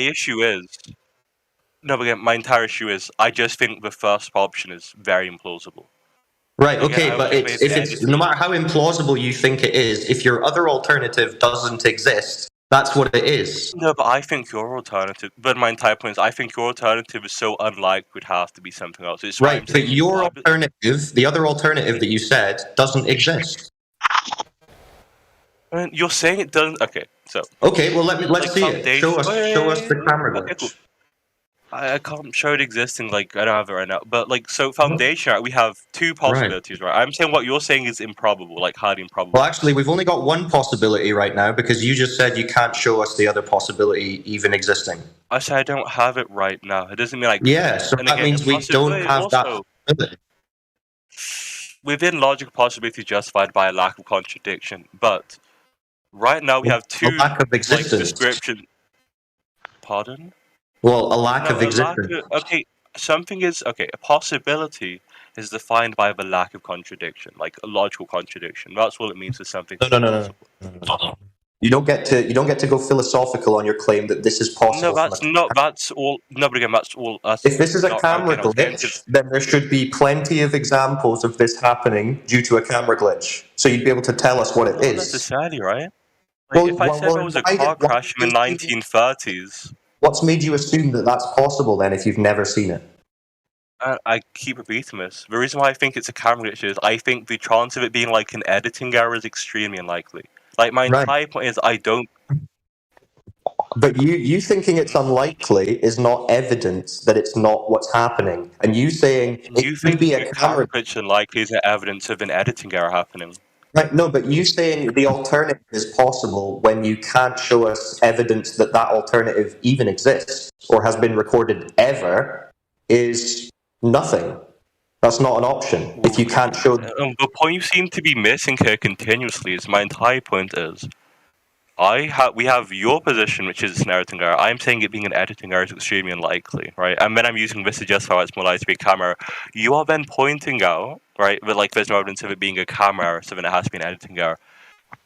entire issue is I just think the first option is very implausible. Right, okay, but if it's no matter how implausible you think it is, if your other alternative doesn't exist, that's what it is. No, but I think your alternative. But my entire point is, I think your alternative is so unlikely it would have to be something else. It's right, but your alternative, the other alternative that you said, doesn't exist. And you're saying it doesn't. Okay, so. Okay, well let's see it. Show us the camera glitch. Okay, cool. I can't show it existing, like, I don't have it right now. But, like, so Foundation, right, we have two possibilities, right? I'm saying what you're saying is improbable, like, highly improbable. Well, actually, we've only got one possibility right now, because you just said you can't show us the other possibility even existing. I said I don't have it right now. It doesn't mean, like... Yeah, so that means we don't have that possibility. Within logic, possibility justified by a lack of contradiction, but right now we have two... A lack of existence. Like, description... Pardon? Well, a lack of existence. A possibility is defined by the lack of contradiction, like a logical contradiction. That's what it means for something. No. You don't get to go philosophical on your claim that this is possible. No, that's all. No, but again, that's all. If this is a camera glitch, then there should be plenty of examples of this happening due to a camera glitch. So you'd be able to tell us what it is. Not necessarily, right? Like, if I said there was a car crash in the 1930s. What's made you assume that that's possible then if you've never seen it? I keep repeating this. The reason why I think it's a camera glitch is I think the chance of it being like an editing error is extremely unlikely. Like my entire point is I don't. But you thinking it's unlikely is not evidence that it's not what's happening. And you saying it You could think be a a camera camera. glitch unlikely is evidence of an editing error happening? Right, no, but you saying the alternative is possible when you can't show us evidence that that alternative even exists or has been recorded ever is nothing. That's not an option. If you can't show... The point you seem to be missing here continuously is my entire point is we have your position, which is an editing error. I'm saying it being an editing error is extremely unlikely, right? And then I'm using this to just how it's more likely to be a camera. You are then pointing out, right, that like there's no evidence of it being a camera error, so then it has to be an editing error.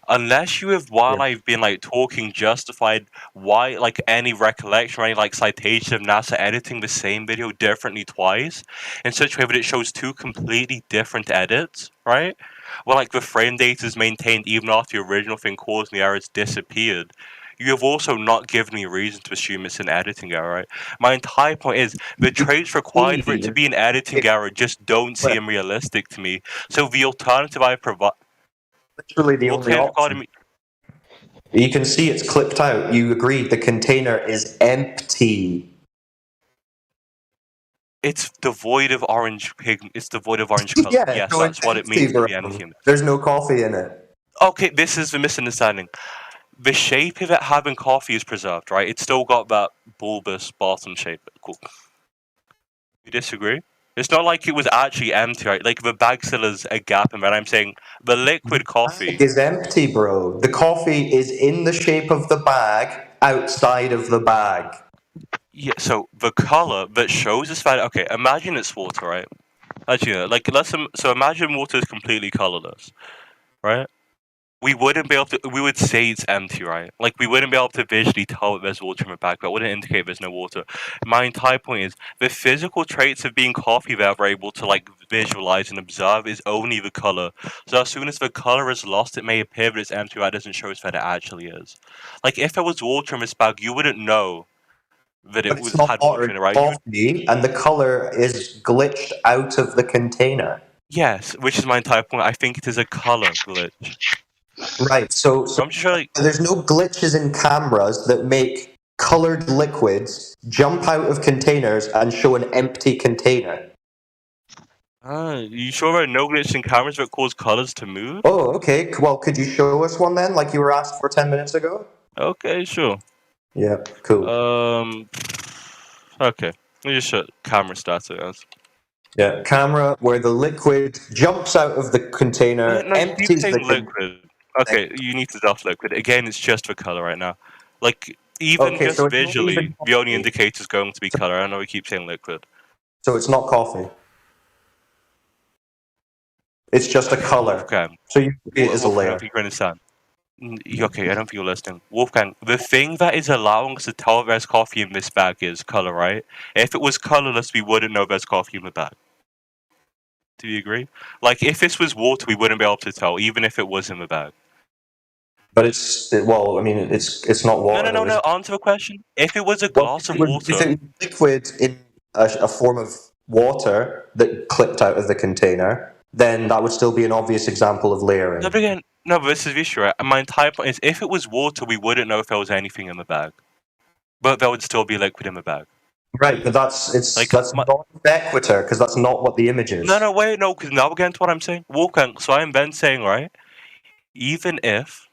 Unless you have, while I've been like talking, justified why, like any recollection or any like citation of NASA editing the same video differently twice, in such a way that it shows two completely different edits, right? Well, like the frame data is maintained even after the original thing causing the errors disappeared. You have also not given me a reason to assume it's an editing error, right? My entire point is the traits required for it to be an editing error just don't seem realistic to me. So the alternative I provide. Literally the only option. You can see it's clipped out. You agreed the container is empty. It's devoid of orange pigment. It's devoid of orange color. Yeah, yes, so that's what it means to be bro. empty. There's no coffee in it. Okay, this is the misunderstanding. The shape of it having coffee is preserved, right? It's still got that bulbous bottom shape. Cool. You disagree? It's not like it was actually empty, right? Like the bag still has a gap in it. I'm saying the liquid coffee is empty, bro. The coffee is in the shape of the bag, outside of the bag. Yeah, so the color that shows this value. Okay, imagine it's water, right? Actually, like so imagine water is completely colorless, right? We wouldn't be able to. We would say it's empty, right? Like we wouldn't be able to visually tell that there's water in the bag, but it wouldn't indicate there's no water. My entire point is the physical traits of being coffee that we're able to like visualize and observe is only the color. So as soon as the color is lost, it may appear that it's empty. That doesn't show us that it actually is. Like if there was water in this bag, you wouldn't know that it was had water in it, right? Coffee, and the color is glitched out of the container. Yes, which is my entire point. I think it is a color glitch. Right. So I'm sure like, there's no glitches in cameras that make colored liquids jump out of containers and show an empty container. You sure there are no glitches in cameras that cause colors to move? Oh, okay. Well, could you show us one then, like you were asked for 10 minutes ago? Okay, sure. Yeah, cool. Okay. Let me just show camera status. Yeah, camera where the liquid jumps out of the container, No, empties the liquid. Okay, you need to dot liquid. Again, it's just for color right now. Like, even just so visually, the only indicator is going to be color. I know we keep saying liquid. So it's not coffee. It's just a color. Wolfgang. So you it is a layer. I don't think you understand. Okay, I don't think you're listening. Wolfgang, the thing that is allowing us to tell there's coffee in this bag is color, right? If it was colorless, we wouldn't know there's coffee in the bag. Do you agree? Like, if this was water, we wouldn't be able to tell, even if it was in the bag. But it's not water. No. Answer the question. If it was a glass of water, if it was liquid in a form of water that clipped out of the container, then that would still be an obvious example of layering. No, but this is the issue, right? My entire point is, if it was water, we wouldn't know if there was anything in the bag, but there would still be liquid in the bag. Right, but that's non-sequitur because that's not what the image is. No, wait, no, because now we're getting to what I'm saying. Wolfgang, so I'm then saying, right, even if...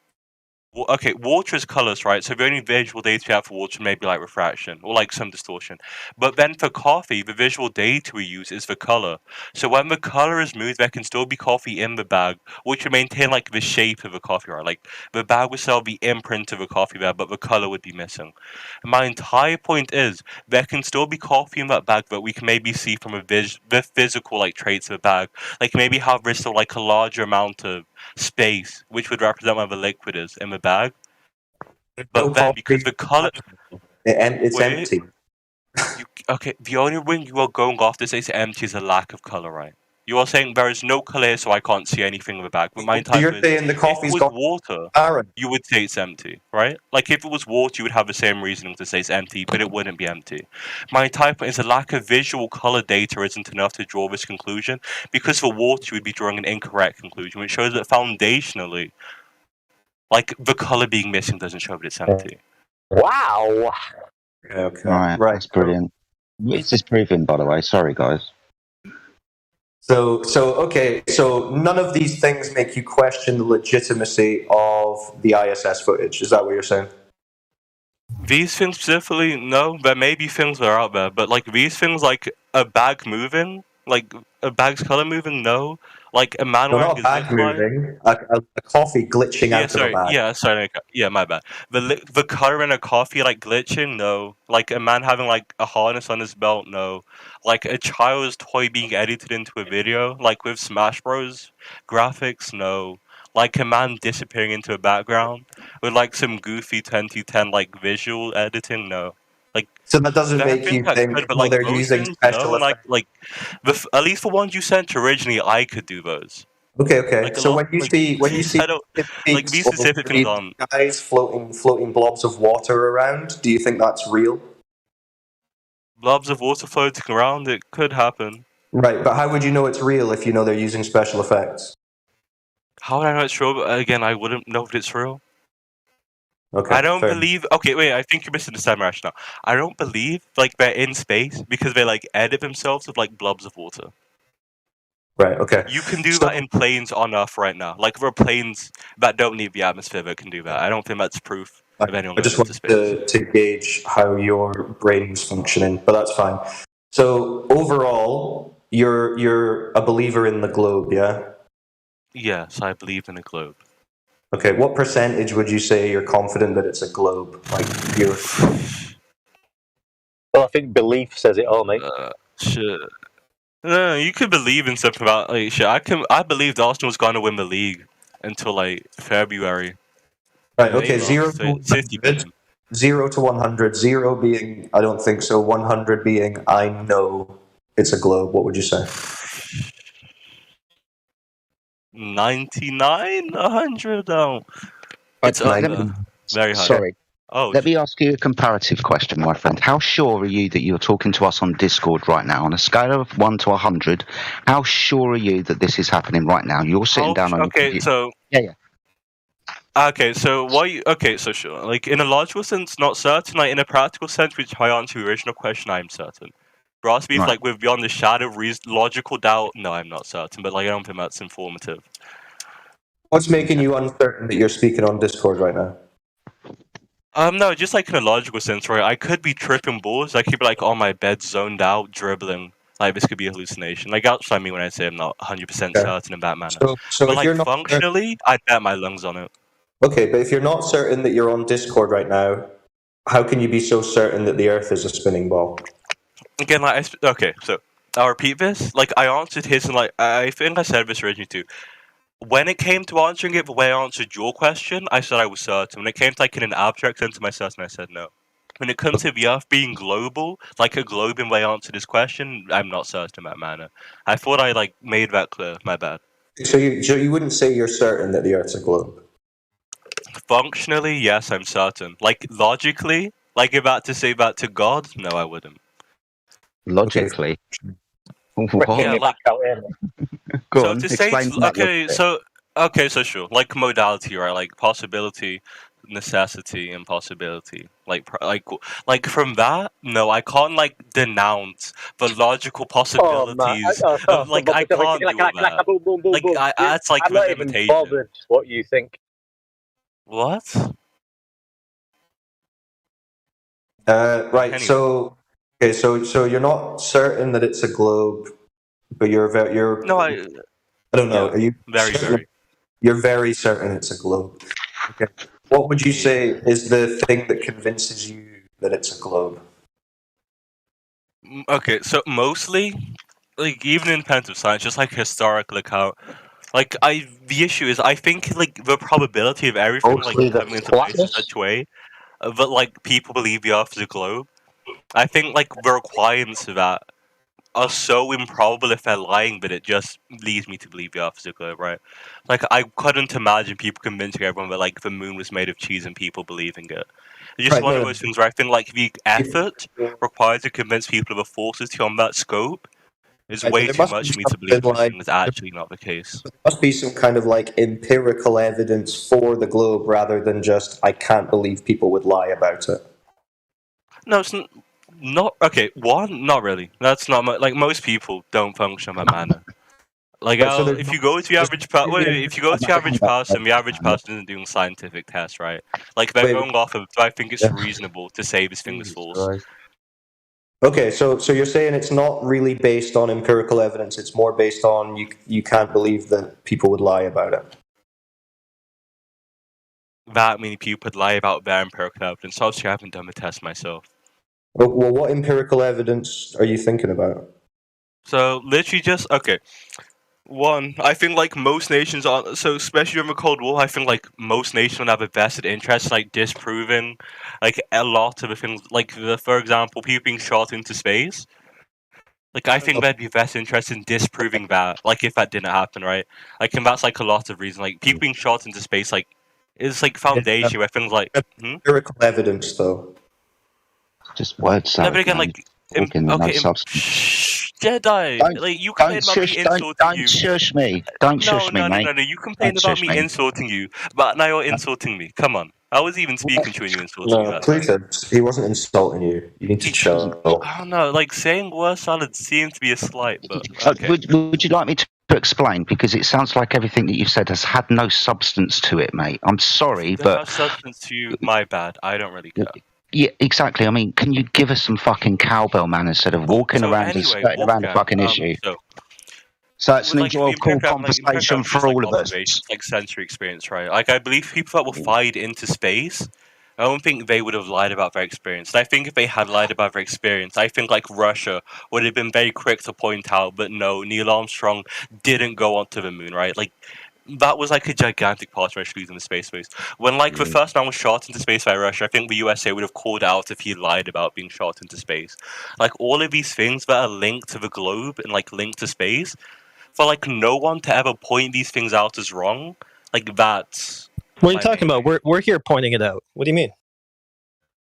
Okay, water is colorless, right? So the only visual data we have for water may be like refraction or like some distortion. But then for coffee, the visual data we use is the color. So when the color is moved, there can still be coffee in the bag, which would maintain like the shape of a coffee, right? Like the bag would still be imprint of a coffee bag, but the color would be missing. And my entire point is there can still be coffee in that bag, but we can maybe see from the physical like traits of the bag, like maybe have there's still like a larger amount of space, which would represent where the liquid is in the bag. But then, because the color... It's empty. Okay, the only thing you are going off to say it's empty is a lack of color, right? You are saying there is no color here, so I can't see anything in the bag. But my entire you're saying the coffee's got water, Aaron. you would say it's empty, right? Like if it was water, you would have the same reasoning to say it's empty, but it wouldn't be empty. My entire point is the lack of visual color data isn't enough to draw this conclusion, because for water, you would be drawing an incorrect conclusion, which shows that foundationally, like the color being missing doesn't show that it's empty. Wow. Okay. Right, that's brilliant. Where's this proving, by the way? Sorry, guys. So none of these things make you question the legitimacy of the ISS footage. Is that what you're saying? These things specifically, no. There may be things that are out there, but like these things, like a bag moving, like a bag's color moving, no. Like a man No, wearing not a a bag zip line. moving. A coffee glitching Yeah, out of a sorry. bag. Yeah, my bad. The color in a coffee like glitching, no. Like a man having like a harness on his belt, no. Like a child's toy being edited into a video, like with Smash Bros. Graphics, no. Like a man disappearing into a background with like some goofy 2010 like visual editing, no. Like So that doesn't there are make things you that think, could, but well, like they're most using things, special no. And effects. like at least the ones you sent originally, I could do those. Okay. Like So lot, when you see I don't like these or specific things on. guys floating blobs of water around, do you think that's real? Blobs of water floating around, it could happen. Right, but how would you know it's real if you know they're using special effects? How would I know it's real? But again, I wouldn't know if it's real. Okay, I don't fair. believe. Okay, wait. I think you're misunderstanding my rationale. I don't believe like they're in space because they like edit themselves with like blobs of water. Right. Okay. You can do So- that in planes on Earth right now. Like there are planes that don't need the atmosphere that can do that. I don't think that's proof of anyone I going just into wanted space. to gauge how your brain's functioning, but that's fine. So overall, you're a believer in the globe, yeah? Yes, I believe in a globe. Okay, what percentage would you say you're confident that it's a globe? Like you're Well, I think belief says it all, mate. Shit. No, you could believe in something about like shit. I believed Arsenal was going to win the league until like February. right. They Okay, lost. 0 to 50 beat 100. them. 0 to 100. 0 being I don't think so. 100 being I know it's a globe. What would you say? 99, 100. Oh, it's Let under. me- Very high. Sorry. Oh, Let me ask you a comparative question, my friend. How sure are you that you're talking to us on Discord right now? On a scale of 1 to 100, how sure are you that this is happening right now? You're sitting down on your okay, computer. so Yeah. okay, so why? Okay, so sure. Like in a logical sense, not certain. Like in a practical sense, which I answer the original question, I'm certain. Brassby's Right. like with beyond the shadow of logical doubt. No, I'm not certain. But like I don't think that's informative. What's making you uncertain that you're speaking on Discord right now? No, just like in a logical sense, right? I could be tripping balls. I could be like on my bed, zoned out, dribbling. Like this could be a hallucination. Like that's what I mean when I say I'm not 100% certain in that manner. So But if like you're not functionally, I bet my lungs on it. okay, but if you're not certain that you're on Discord right now, how can you be so certain that the Earth is a spinning ball? Again, like okay, so I'll repeat this. Like I answered his, and like I think I said this originally too. When it came to answering it the way I answered your question, I said I was certain. When it came to like in an abstract sense, am I certain? I said no. When it comes to the Earth being global, like a globe in way I answered this question, I'm not certain in that manner. I thought I like made that clear. My bad. So you wouldn't say you're certain that the Earth's a globe? Functionally, yes, I'm certain. Like logically, like about to say that to God, no, I wouldn't. Logically. Ripping Yeah, me like- back out here. Go so on, to say, explain that okay, logic. so sure, like modality, right? Like possibility, necessity, impossibility. Like from that, no, I can't like denounce the logical possibilities. Like I can't do that. Boom, boom, boom, Like boom. that's like I'm the not even limitation. bothered what you think. What? Right. Anyway. So okay. So you're not certain that it's a globe, but you're No, I don't know. yeah, Are you very, certain- very. You're very certain it's a globe. Okay. What would you say is the thing that convinces you that it's a globe? Okay, so mostly, like even in terms of science, just like historical account, like the issue is I think like the probability of everything Mostly like the coming into place in flatness? such a way that like people believe the Earth is a globe. I think like the requirements of that are so improbable if they're lying that it just leads me to believe the Earth is a globe, right? Like I couldn't imagine people convincing everyone that like the moon was made of cheese and people believing it. It's just Right, one of no. those things where I think like the effort required to convince people of the forces beyond that scope It's Right, way there too must be much for me to believe something this like thing is actually not the case. there must be some kind of like empirical evidence for the globe rather than just I can't believe people would lie about it. No, it's not okay. One, not really. That's not like most people don't function in that manner. Like, Right, so if you go to the average if you go to the average person isn't doing scientific tests, right? Like they're wait, going off of, do I think it's yeah. reasonable to say this thing is false? Okay, so you're saying it's not really based on empirical evidence; it's more based on you can't believe that people would lie about it. That many people would lie about their empirical evidence. Obviously, I haven't done the test myself. Well, what empirical evidence are you thinking about? So literally, just okay. One, I think like most nations are so, especially during the Cold War. I think like most nations would have a vested interest, like disproving, like a lot of the things, like for example, people being shot into space. Like I think there'd be vested interest in disproving that, like if that didn't happen, right? Like, and that's like a lot of reasons. Like people being shot into space, like is like foundation where things like empirical evidence, though. Just word salad. No, but again, like Jedi, like you complain about me insulting you. Don't shush me. Don't shush me, mate. No. You complain about me insulting you, but now you're insulting me. Come on. I was even speaking to you and you insulted me. No, please, he wasn't insulting you. You need to chill. I don't know. Like saying word salad seems to be a slight, but okay. Would you like me to explain? Because it sounds like everything that you've said has had no substance to it, mate. I'm sorry, There's but no substance to you. My bad. I don't really care. Yeah, exactly. I mean, can you give us some fucking cowbell manners instead of walking around and skirting around the fucking issue? So it's an enjoyable conversation for all of us. Like sensory experience, right? Like I believe people that will fly into space, I don't think they would have lied about their experience. And I think if they had lied about their experience, I think like Russia would have been very quick to point out, but no, Neil Armstrong didn't go onto the moon, right? Like that was like a gigantic part of Russia losing the space race. When like the first man was shot into space by Russia, I think the USA would have called out if he lied about being shot into space. Like all of these things that are linked to the globe and like linked to space, for like no one to ever point these things out as wrong, like that's. What are you talking about? We're here pointing it out. What do you mean?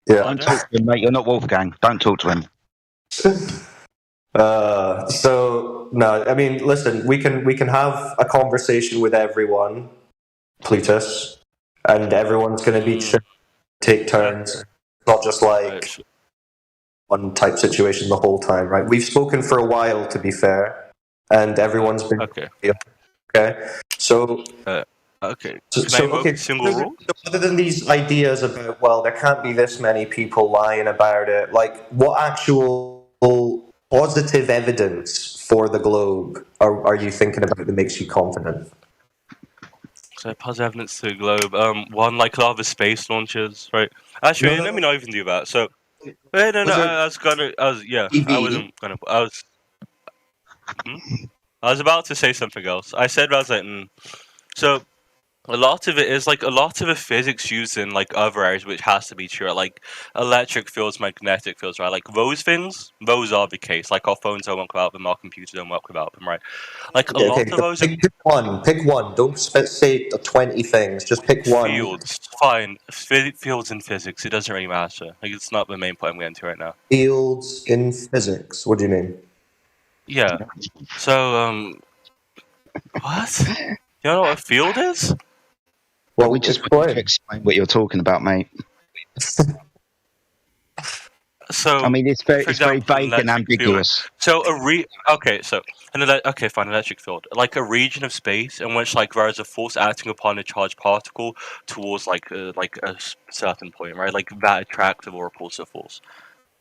Yeah, don't talk to him, mate. You're not Wolfgang. Don't talk to him. So no, I mean, listen, we can have a conversation with everyone, Plutus, and everyone's going to be take turns. It's not just like one type situation the whole time, right? We've spoken for a while, to be fair, and everyone's been okay. So okay. Single rule? Other than these ideas about, well, there can't be this many people lying about it, like what actual positive evidence for the globe are you thinking about that makes you confident? So positive evidence to the globe. One, like a lot of the space launches, right? Actually, let me not even do that. So, I was about to say something else. I was like, so. A lot of it is like a lot of the physics used in like other areas, which has to be true, like electric fields, magnetic fields, right? Like those things, those are the case. Like our phones don't work without them, our computers don't work without them, right? Like a lot of those. Pick one. Don't say 20 things. Just pick one. Fields, fine. Fields in physics. It doesn't really matter. Like it's not the main point I'm getting to right now. Fields in physics. What do you mean? Yeah. So what? You don't know what a field is? Well, we just want to explain what you're talking about, mate. So I mean, it's very vague and ambiguous. Field. So fine, electric field, like a region of space in which like there is a force acting upon a charged particle towards like a certain point, right? Like that attractive or repulsive force.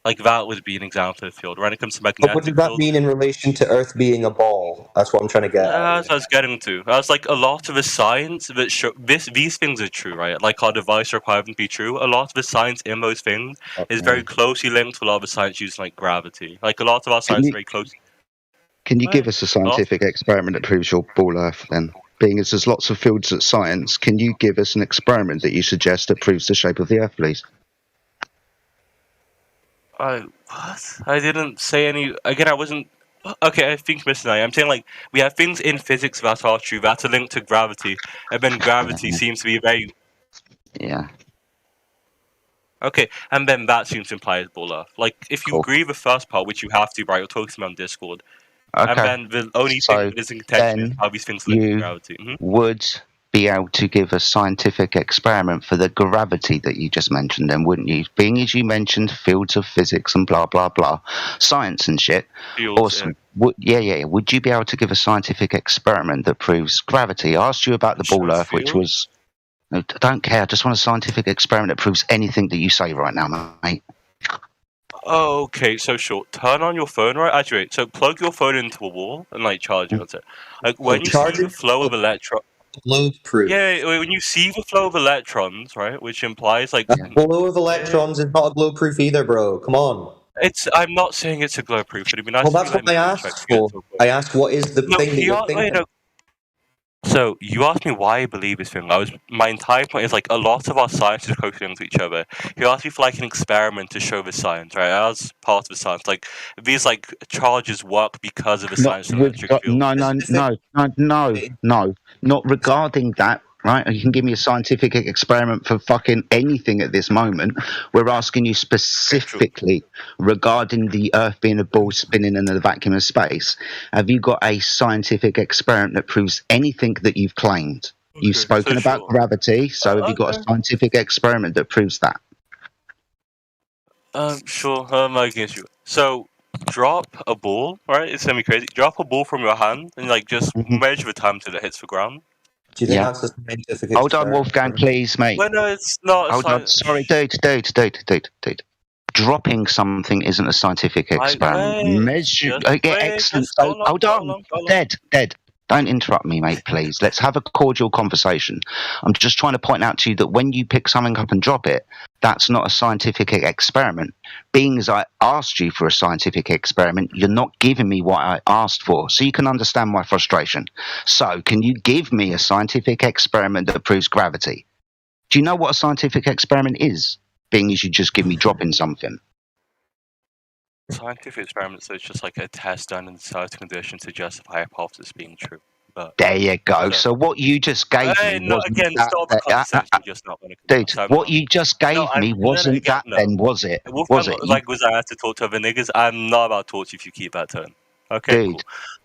Like that would be an example of the field. When it comes to magnetic, what does that mean in relation to Earth being a ball? That's what I'm trying to get at. That's what I was getting to. I was like, a lot of the science that these things are true, right? Like our device require them to be true. A lot of the science in those things is very closely linked to a lot of the science using like gravity. Like a lot of our science is very close. Can you give us a scientific experiment that proves your ball Earth then? Being as there's lots of fields at science, can you give us an experiment that you suggest that proves the shape of the Earth, please? What? I didn't say any. Again, I wasn't. Okay, I think missing. I'm saying like we have things in physics that are true that are linked to gravity, and then gravity seems to be very. Yeah. Okay, and then that seems to imply it's ball Earth. Like if you agree with the first part, which you have to, right? You're talking to me on Discord. And then the only thing that is in contention is how these things live in gravity. Would be able to give a scientific experiment for the gravity that you just mentioned, then wouldn't you? Being as you mentioned fields of physics and blah blah blah, science and shit. Awesome. Yeah. Would you be able to give a scientific experiment that proves gravity? I asked you about the ball Earth, which was. I don't care. I just want a scientific experiment that proves anything that you say right now, mate. Oh, okay, so sure. Turn on your phone, right? Actually, so plug your phone into a wall and like charge it. Like when you see the flow of electrons. Glow-proof. Yeah, when you see the flow of electrons, right, which implies like flow of electrons is not a glow-proof either, bro. Come on. I'm not saying it's a glow-proof. It'd be nice. Well, that's what I asked for. I asked what is the thing that you're thinking. So you asked me why I believe this thing. My entire point is like a lot of our science is closely linked to each other. You asked me for like an experiment to show the science, right? As part of the science, like these like charges work because of the science of the electric field. No, not regarding that. Right? You can give me a scientific experiment for fucking anything at this moment. We're asking you specifically regarding the Earth being a ball spinning in the vacuum of space. Have you got a scientific experiment that proves anything that you've claimed? Okay, you've spoken about gravity, so have you got a scientific experiment that proves that? Sure. I'm against you. So drop a ball, right? It's semi-crazy. Drop a ball from your hand and like just measure the time till it hits the ground. Do you think that's a scientific Hold on, Wolfgang, please, mate. Well, no, it's not. Hold on, sorry, dude. Dropping something isn't a scientific experiment. Excellent. Hold on. Dead. Don't interrupt me, mate, please. Let's have a cordial conversation. I'm just trying to point out to you that when you pick something up and drop it, that's not a scientific experiment. Being as I asked you for a scientific experiment, you're not giving me what I asked for, so you can understand my frustration. So, can you give me a scientific experiment that proves gravity? Do you know what a scientific experiment is? Being as you just give me dropping something. Scientific experiments is just like a test done in certain conditions to justify a hypothesis being true. But, there you go. So what you just gave me wasn't dude, what you just gave me wasn't that then, was it? Was it? Like, was I asked to talk to other niggas? I'm not about to talk to you if you keep that tone. Okay,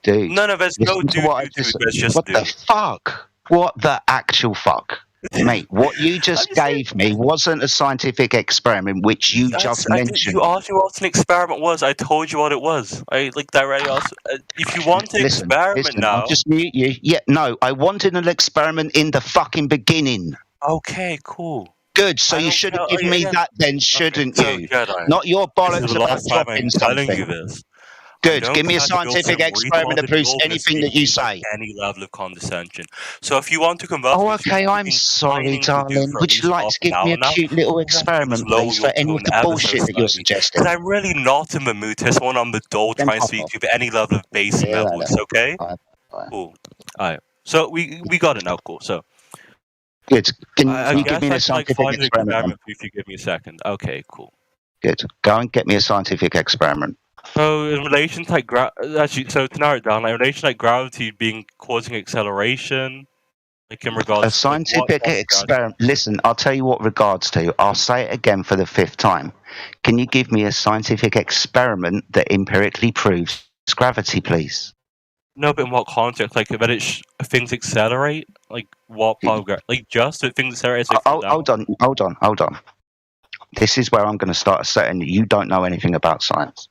dude. No, there's no dude. What the fuck? What the actual fuck? Mate, what you just gave me wasn't a scientific experiment, which you just mentioned. You asked me what an experiment was. I told you what it was. I like directly asked. If you want to experiment now, I'll just mute you. Yeah, no, I wanted an experiment in the fucking beginning. Okay, cool. Good. So you should have given me that then, shouldn't you? Not your bollocks about dropping something. Telling you this. Good. Give me a scientific experiment that proves anything that you say. Any level of condescension. So if you want to convert. Oh, okay. I'm sorry, darling. Would you like to give me a cute little experiment, please, for any of the bullshit that you're suggesting? Because I'm really not in the mood to someone on the dole trying to speak to you at any level of basic levels. Okay. Cool. Alright. So we got it now. Cool. So. Good. Can you give me a scientific experiment? If you give me a second. Okay. Cool. Good. Go and get me a scientific experiment. So in relation to like so to narrow it down, like in relation to like gravity causing acceleration, like in regards a scientific experiment. Listen, I'll tell you what regards to. I'll say it again for the 5th time. Can you give me a scientific experiment that empirically proves gravity, please? No, but in what context? Like that things accelerate? Like what part of gravity? Like just that things accelerate? Like hold on. This is where I'm going to start asserting that you don't know anything about science.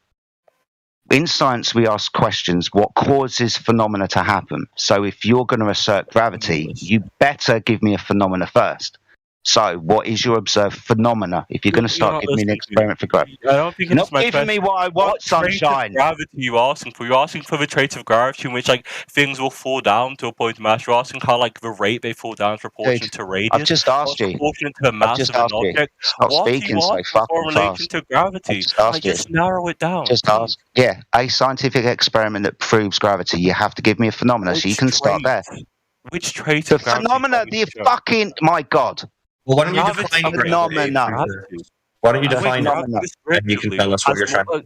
In science, we ask questions, what causes phenomena to happen? So if you're going to assert gravity, you better give me a phenomena first. So what is your observed phenomena? If you're going to start giving me an experiment for gravity. I don't think it's not giving me what I want, sunshine. What gravity are you asking for? You're asking for the trait of gravity in which like things will fall down to a point of mass. You're asking how like the rate they fall down is proportional to radius. I've just asked you. Proportional to the mass of an object. Stop speaking so fucking fast. To gravity? Just narrow it down. Just ask. Yeah, a scientific experiment that proves gravity. You have to give me a phenomena, so you can start there. Which trait the of gravity? Phenomena, the fucking my God. Well, why don't you define phenomena? Why don't you define that? And you can tell us what you're trying to.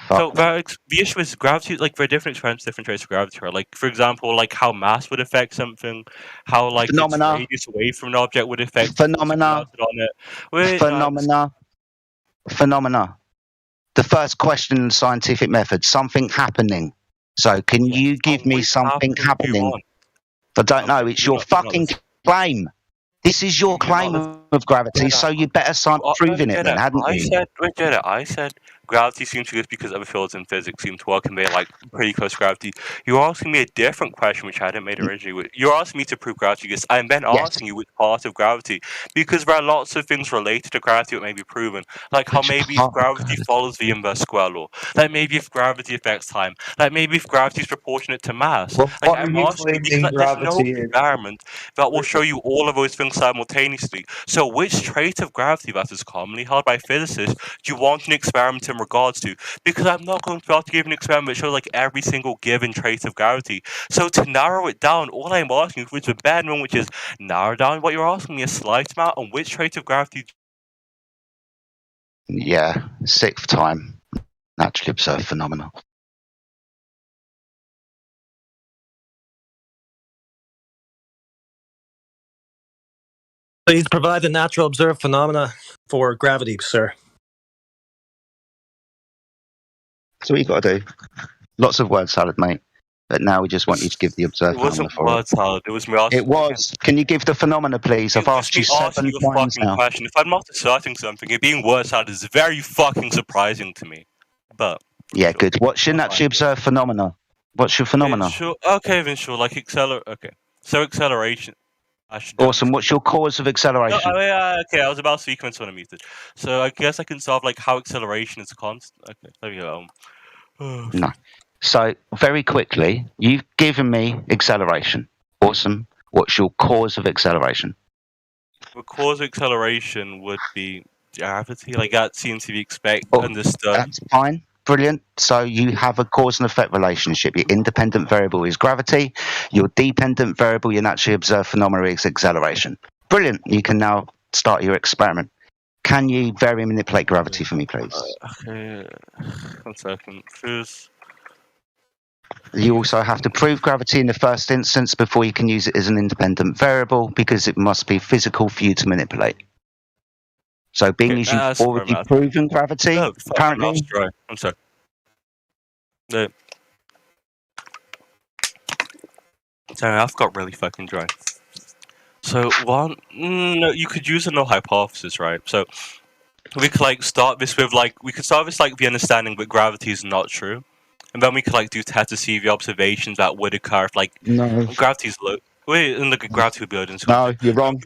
So the issue is gravity, like there are different traits of gravity, right? Like for example, like how mass would affect something, how like its radius away from an object would affect phenomena. Phenomena. The first question in the scientific method: something happening. So can you give me something happening? I don't know. It's your fucking claim. This is your claim of gravity, so you better start proving it then, hadn't you? I said gravity seems to exist because other fields in physics seem to work and they're like pretty close to gravity. You're asking me a different question, which I hadn't made originally. You're asking me to prove gravity exists. I'm then asking you which part of gravity, because there are lots of things related to gravity that may be proven, like how maybe if gravity follows the inverse square law, like maybe if gravity affects time, like maybe if gravity is proportionate to mass. Well, Like what I'm are you asking you because claiming like, there's no gravity is? experiment that will show you all of those things simultaneously. So which trait of gravity that is commonly held by physicists do you want an experiment in regards to? Because I'm not going to be able to give an experiment that shows like every single given trait of gravity. So to narrow it down, all I'm asking is the bare minimum, which is narrow down what you're asking me a slight amount on which trait of gravity. Yeah, sixth time. Naturally observed phenomena. Please provide the natural observed phenomena for gravity, sir. That's what you got to do. Lots of word salad, mate. But now we just want you to give the observed phenomena for word salad. It was me asking. It was. Can you give the phenomena, please? I've asked you 7 times now. Question. If I'm not asserting something, it being word salad is very fucking surprising to me. But yeah, good. What's your naturally observed phenomena? What's your phenomena? Okay, then sure. Like Okay. So acceleration. Awesome. What's your cause of acceleration? No, okay, I was about to sequence when I muted. So I guess I can solve like how acceleration is constant. Okay, there we go. No. So very quickly, you've given me acceleration. Awesome. What's your cause of acceleration? The cause of acceleration would be gravity. Like that seems to be understood. That's fine. Brilliant. So you have a cause and effect relationship. Your independent variable is gravity. Your dependent variable, your naturally observed phenomena, is acceleration. Brilliant. You can now start your experiment. Can you vary and manipulate gravity for me, please? Okay. 1 second. First. You also have to prove gravity in the first instance before you can use it as an independent variable, because it must be physical for you to manipulate. So being as you've already proven gravity, apparently... I'm sorry. No. Sorry, I've got really fucking dry. So no, you could use a null hypothesis, right? So we could like start this with like the understanding that gravity is not true, and then we could like do tests to see the observations that would occur if like gravity's low. Wait, and look at gravity would be low. No, you're wrong.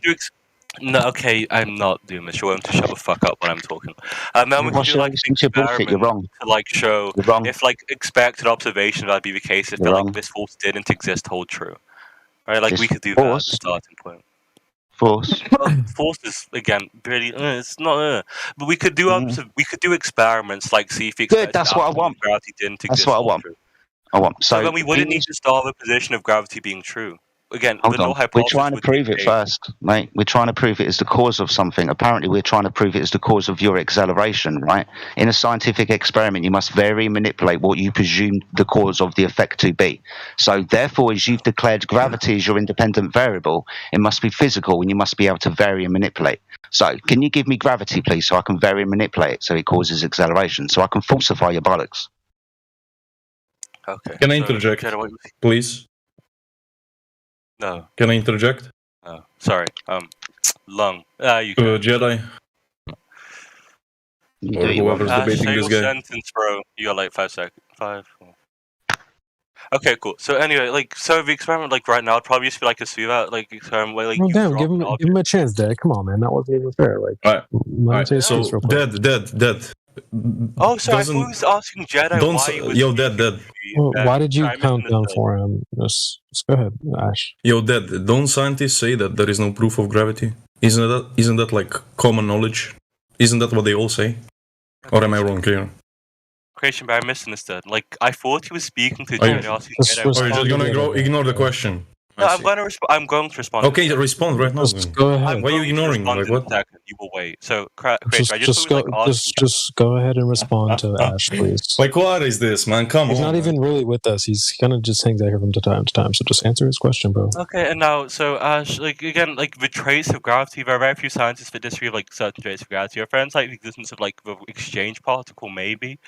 No, okay, I'm not doing this. You're going to shut the fuck up when I'm talking. Then we can do like an experiment you're wrong. to like show if like expected observation that'd be the case if like this force didn't exist hold true. Right, like we could do that as a starting point. Force. Force is again really. It's not. But we could do experiments like see if good. That's what I want. Gravity didn't exist. That's what I want. True. I want. So then we wouldn't need to start the position of gravity being true. Again, hold on. We're trying to prove it first, mate. We're trying to prove it as the cause of something. Apparently, we're trying to prove it as the cause of your acceleration, right? In a scientific experiment, you must vary and manipulate what you presume the cause of the effect to be. So, therefore, as you've declared gravity as your independent variable, it must be physical, and you must be able to vary and manipulate. So, can you give me gravity, please, so I can vary and manipulate it so it causes acceleration, so I can falsify your bollocks? Okay. Can I interject, please? No. Can I interject? No. Sorry. Lung. You can. Jedi. Or whoever's debating this guy. Sentence, bro. You got like 5 seconds. 5. 4. Okay, cool. So anyway, like, so the experiment, like right now, it'd probably just be like a smooth out, like experiment where, like, oh, damn, give him a chance, Dad. Come on, man. That wasn't even fair. Like, alright. So dead. Oh, sorry. I thought he was asking Jedi why he was. Yo, dead. Well, why did you count down for him? Just go ahead, Ash. Yo, Dead. Don't scientists say that there is no proof of gravity? Isn't that like common knowledge? Isn't that what they all say? Or am I wrong here? Question, but I misunderstood. Like, I thought he was speaking to Jedi. Are you just gonna ignore the question? No, I'm going to respond. Okay, respond right now. Just go ahead. Why are you ignoring me? Like what? You will wait. So, Craig, Just go ahead and respond to Ash, please. Like what is this, man? Come on. He's not even really with us. He's kind of just hangs out here from time to time. So just answer his question, bro. Okay, and now, so Ash, like again, like the traits of gravity, there are very few scientists that disagree with like certain traits of gravity. Your friends like the existence of like the exchange particle, maybe,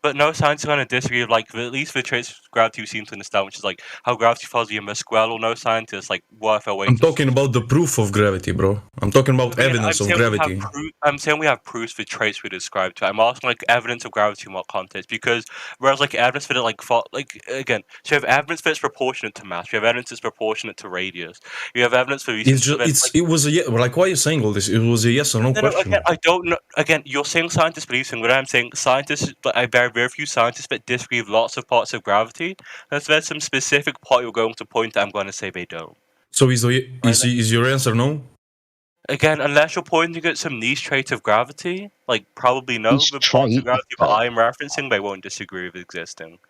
but no scientists are going to disagree with like at least the traits of gravity we seem to understand, which is like how gravity follows the inverse square. No scientists like worth their weight. I'm talking about the proof of gravity, bro. I'm talking about evidence of gravity. I'm saying we have proofs for traits we describe to. I'm asking like evidence of gravity in what context? Because whereas like evidence for it again, so you have evidence that it's proportionate to mass. You have evidence it's proportionate to radius. You have evidence for it was a like why are you saying all this? It was a yes or no question. Again, I don't know. Again, you're saying scientists believe something, but I'm saying scientists. But I very few scientists that disagree with lots of parts of gravity. And if there's some specific part you're going to point, I'm going to say they don't. So is your answer no? Again, unless you're pointing at some niche trait of gravity, like probably no. The parts of gravity that I'm referencing, they won't disagree with existing.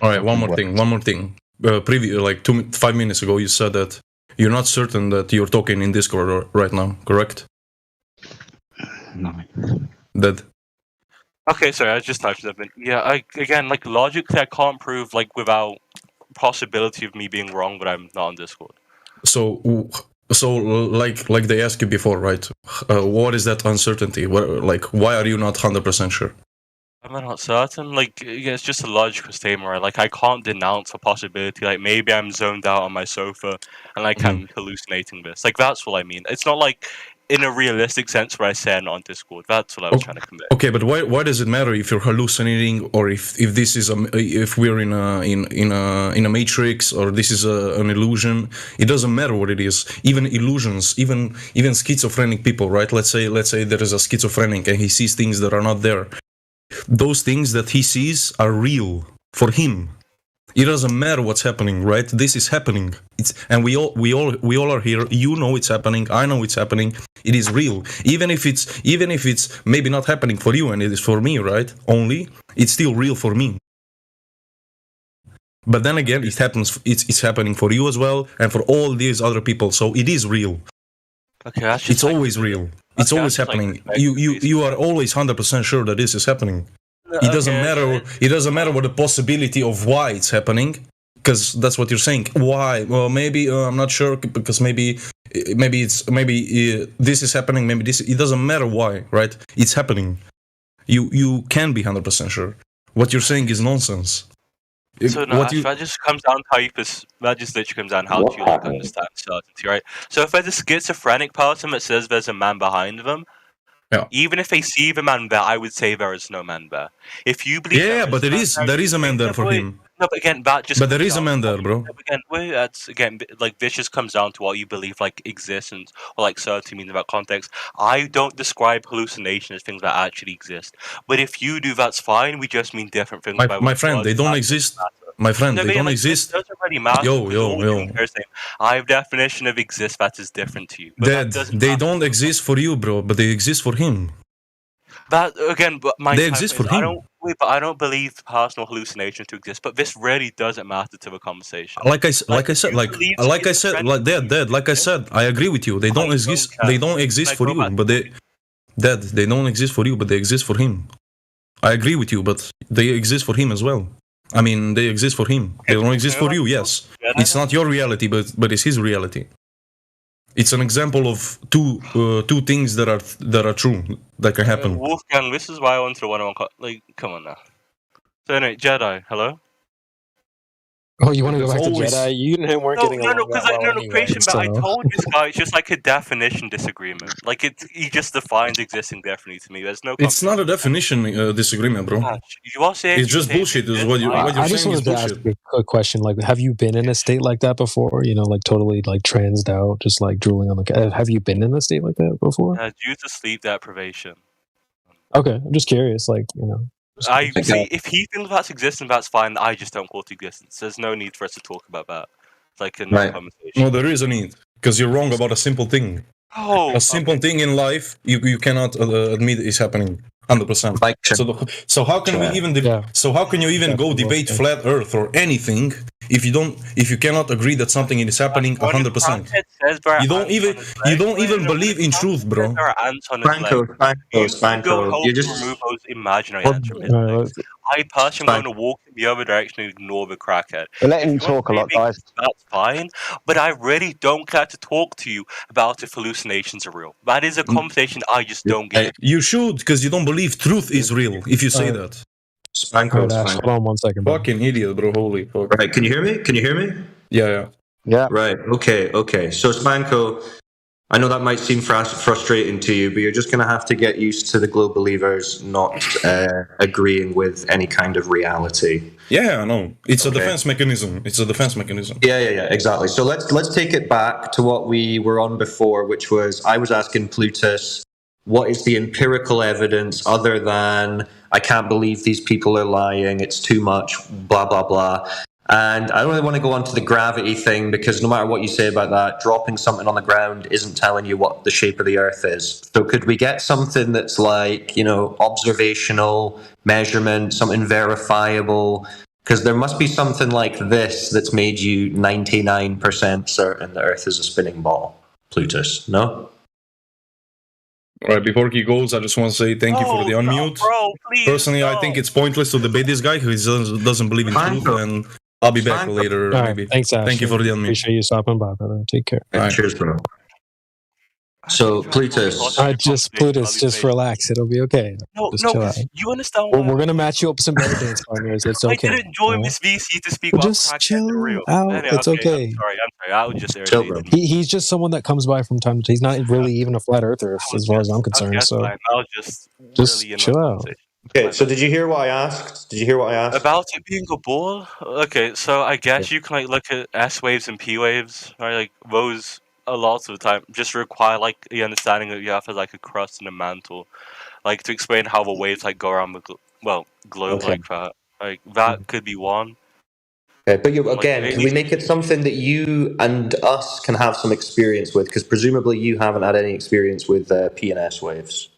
All right, one more thing. Like 5 minutes ago, you said that you're not certain that you're talking in Discord right now, correct? No. That. Okay, sorry, I just touched that. Yeah, again, like logically, I can't prove like without possibility of me being wrong, but I'm not on Discord. So like they asked you before, right? What is that uncertainty? Why are you not 100% sure? I'm not certain. Like, yeah, it's just a logical statement, right? Like, I can't denounce a possibility. Like, maybe I'm zoned out on my sofa and like I'm hallucinating this. Like, that's what I mean. It's not like in a realistic sense where I say I'm not on Discord. That's what I was trying to convey. Okay, but why does it matter if you're hallucinating or if this is if we're in a matrix or this is an illusion? It doesn't matter what it is. Even illusions, even schizophrenic people, right? Let's say there is a schizophrenic and he sees things that are not there. Those things that he sees are real for him. It doesn't matter what's happening, right? This is happening. And we all are here. You know it's happening. I know it's happening. It is real. Even if it's maybe not happening for you and it is for me, right? Only it's still real for me. But then again, it happens. It's happening for you as well and for all these other people. So it is real. Okay, that's just it's always real. It's always happening. You are always 100% sure that this is happening. It doesn't matter. It doesn't matter what the possibility of why it's happening, because that's what you're saying. Why? Well, maybe I'm not sure because maybe this is happening. Maybe this. It doesn't matter why, right? It's happening. You can be 100% sure. What you're saying is nonsense. So no, that just comes down to how that just literally comes down to how you like understand certainty, right? So if there's a schizophrenic person that says there's a man behind them, even if they see the man there, I would say there is no man there. If you believe, but there is a man there for him. No, but again, that just. But there is a man there, bro. Again, like this just comes down to what you believe, like existence or like certainty means about context. I don't describe hallucination as things that actually exist. But if you do, that's fine. We just mean different things. My friend, they don't exist. My friend, they don't exist. It doesn't really matter. Yo. I have definition of exist that is different to you. They don't exist for you, bro, but they exist for him. That again, but they exist for him. I don't believe personal hallucination to exist, but this really doesn't matter to the conversation. Like I said, I agree with you. They don't exist. They don't exist for you, but they don't exist for you, but they exist for him. I agree with you, but they exist for him as well. I mean, they exist for him. They don't exist for you. Yes, it's not your reality, but it's his reality. It's an example of two things that are true that can happen. Wolfgang, this is why I want to one-on-one. Like, come on now. So anyway, Jedi, hello. Oh, you want to go back to Jedi? You and him weren't getting along. No, Creation, but I told this guy it's just like a definition disagreement. Like he just defines existing differently to me. There's no. It's not a definition disagreement, bro. You are saying it's just bullshit. Is what you're saying. I just wanted to ask a question. Like, have you been in a state like that before? You know, like totally like transed out, just like drooling on the. Have you been in a state like that before? Due to sleep deprivation. Okay, I'm just curious. Like, you know. I see. If he thinks that's existence, that's fine. I just don't call it existence. There's no need for us to talk about that. Like in this conversation. No, there is a need because you're wrong about a simple thing. A simple thing in life you cannot admit is happening 100%. So how can we even? So how can you even go debate flat Earth or anything if you cannot agree that something is happening 100%. You don't even believe in truth, bro. Spanko, you just remove those imaginary answers. I personally am going to walk in the other direction and ignore the crackhead. Let him talk a lot, guys. That's fine, but I really don't care to talk to you about if hallucinations are real. That is a conversation I just don't get. You should, because you don't believe truth is real if you say that. Spanko, hold on 1 second. Bro. Fucking idiot, bro. Holy fuck. Right, can you hear me? Yeah. Right, okay. So, Spanko, I know that might seem frustrating to you, but you're just going to have to get used to the Globe Believers not agreeing with any kind of reality. Yeah, I know. It's a defense mechanism. Yeah, exactly. So let's take it back to what we were on before, which was I was asking Plutus, what is the empirical evidence other than I can't believe these people are lying, it's too much, blah, blah, blah. And I don't really want to go on to the gravity thing because no matter what you say about that, dropping something on the ground isn't telling you what the shape of the Earth is. So could we get something that's like, observational measurement, something verifiable? Because there must be something like this that's made you 99% certain the Earth is a spinning ball, Plutus, no? All right, before he goes, I just want to say thank you for the unmute. Personally, I think it's pointless to debate this guy who doesn't believe in truth, and I'll be back later. All maybe. Right, thanks, Ash. Thank you for the unmute. Appreciate you stopping by, brother. Take care. Right. Cheers, bro. So, Plutus. Plutus, just relax. It'll be okay. Just chill out. You understand we're going to match you up some better dance partners. It's okay. I didn't join Miss VC to speak about just chill out. Anyway, it's okay. I'm sorry. I was just irritated. He's just someone that comes by from time to time. He's not really even a flat earther as far as I'm concerned. So just chill out. Okay, so did you hear what I asked? About it being a ball? Okay, so I guess you can look at S waves and P waves, right? Like those a lot of the time just require the understanding that you have a crust and a mantle, to explain how the waves go around the globe like that. That could be one. Okay, but can we make it something that you and us can have some experience with? Because presumably you haven't had any experience with P and S waves.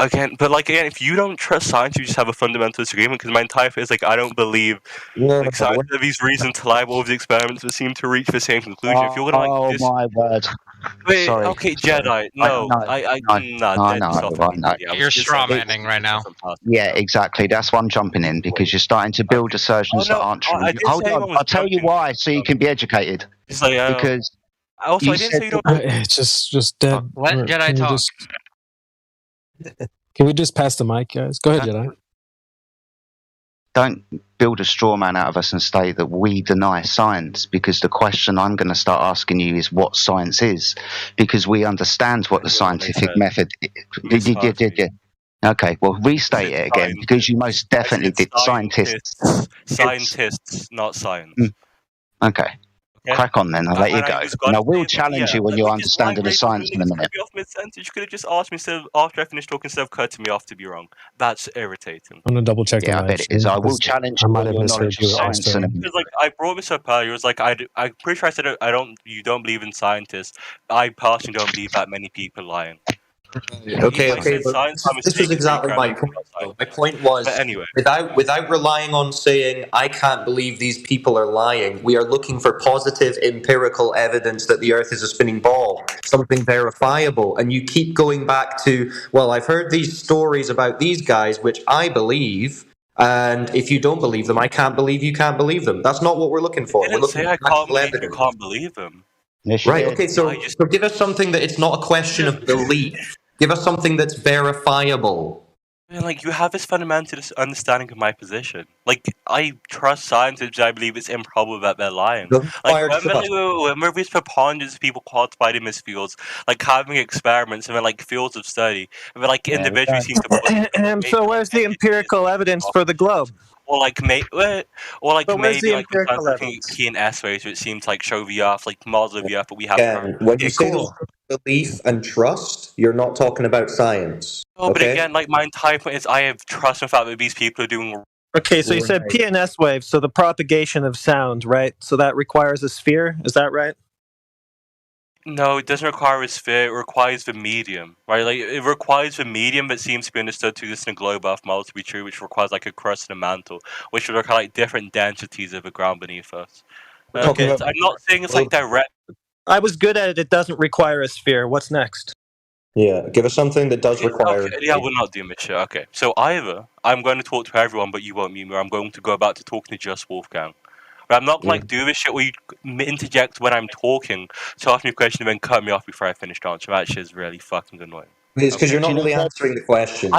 Again, if you don't trust science, you just have a fundamental disagreement. Because my entire thing is I don't believe science have these reasons to lie over the experiments that seem to reach the same conclusion. If you're gonna my word! Wait, Sorry. Okay, Jedi. No, You're strawmanning right now. Yeah, exactly. That's why I'm jumping in because you're starting to build assertions that aren't true. Hold on, I'll tell you why, so you can be educated. Because also, I didn't say you don't. It's just dead. Let Jedi talk. Can we just pass the mic, guys? Go ahead, Jedi. Don't build a straw man out of us and state that we deny science, because the question I'm going to start asking you is what science is, because we understand what the scientific method is. Okay, well, restate it again, because you most definitely did. Scientists, not science. Okay. Crack on then, I'll let you go. And I will challenge you when you're understanding the science in a minute. You could have just asked me after I finished talking instead of cutting me off to be wrong. That's irritating. I'm going to double check. Yeah, I bet it is. I will challenge you on your knowledge of science in a minute. I brought this up earlier. It was I'm pretty sure I said you don't believe in scientists. I personally don't believe that many people lying. Okay, but this is exactly my point. My point was, anyway, without relying on saying, I can't believe these people are lying, we are looking for positive empirical evidence that the Earth is a spinning ball, something verifiable. And you keep going back to, well, I've heard these stories about these guys, which I believe, and if you don't believe them, I can't believe you can't believe them. That's not what we're looking for. We're looking for actual evidence. You can't believe them. Right, okay, so give us something that it's not a question of belief. Give us something that's verifiable. You have this fundamental understanding of my position. I trust scientists. I believe it's improbable that they're lying. Remember these preponderance of people quantified in these fields, having experiments and then fields of study, and then individuals seem to. So where's the empirical evidence for the globe? Or maybe empirical evidence? P and S waves, which seems to show the Earth, model of the Earth, but we have. When you say belief and trust, you're not talking about science. No, but again, my entire point is I have trust in the fact that these people are doing. Okay, so you said P and S waves, so the propagation of sound, right? So that requires a sphere, is that right? No, it doesn't require a sphere. It requires the medium, right? Like it requires the medium that seems to be understood to exist in a globe Earth model to be true, which requires like a crust and a mantle, which would require like different densities of the ground beneath us. Okay. I'm not saying it's like direct. I was good at it. It doesn't require a sphere. What's next? Yeah, give us something that does require. Okay, yeah, we're not doing this shit. Okay, so either I'm going to talk to everyone, but you won't mute me, or I'm going to go back to talking to just Wolfgang. But I'm not like do this shit where you interject when I'm talking to ask me a question and then cut me off before I finish answering. That shit is really fucking annoying. It's because you're not really answering the questions.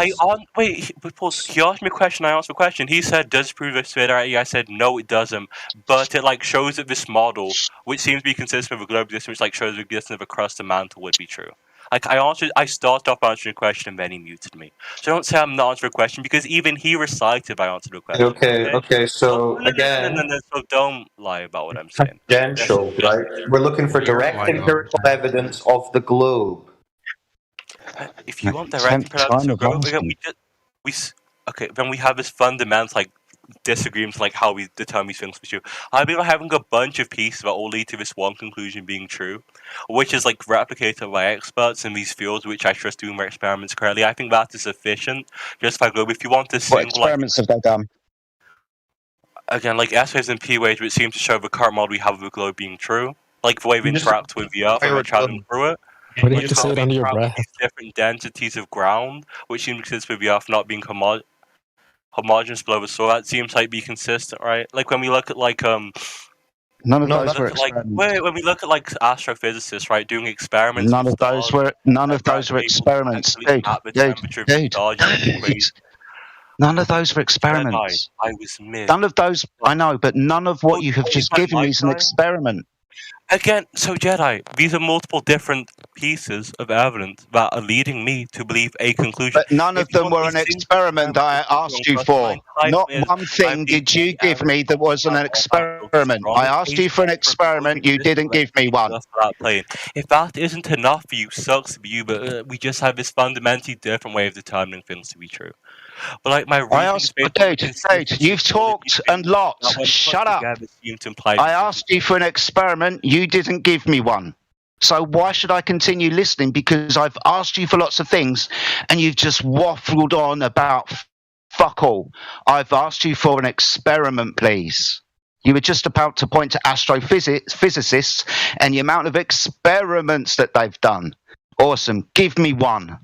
Wait, pause. He asked me a question, I answered a question. He said, does it prove this sphericity? I said, no, it doesn't. But it like shows that this model, which seems to be consistent with a globe existence, which like shows the existence of a crust and mantle would be true. Like I started off answering a question and then he muted me. So don't say I'm not answering a question because even he recited I answered a question. Okay, so again... So don't lie about what I'm saying. Tangential, right? We're looking for direct empirical evidence of the globe. If you want direct evidence of globe, then we have this fundamental like disagreements like how we determine these things to be true. I believe having a bunch of pieces that all lead to this one conclusion being true, which is like replicated by experts in these fields, which I trust doing their experiments correctly. I think that is sufficient. Just by globe, if you want to single, what experiments have they done? Again, like S waves and P waves, which seems to show the current model we have of the globe being true, like the way we interact with the Earth and we're traveling through it. What do you have to say it under your breath? Different densities of ground, which seems to exist with the Earth not being homogeneous below the soil. That seems like be consistent, right? Like when we look at like None of those were experiments. When we look at like astrophysicists, right, doing experiments. None of those were experiments, dude. None of those were experiments. I was missed. None of those, I know, but none of what you have just given me is an experiment. Again, so Jedi, these are multiple different pieces of evidence that are leading me to believe a conclusion. But none of them were an experiment that I asked you for. Not one thing did you give me that was an experiment. I asked you for an experiment, you didn't give me one. If that isn't enough for you, sucks for you, but we just have this fundamentally different way of determining things to be true. But like my dude, you've talked and lots. Shut up. I asked you for an experiment, you didn't give me one. So why should I continue listening? Because I've asked you for lots of things and you've just waffled on about fuck all. I've asked you for an experiment, please. You were just about to point to astrophysicists and the amount of experiments that they've done. Awesome. Give me one.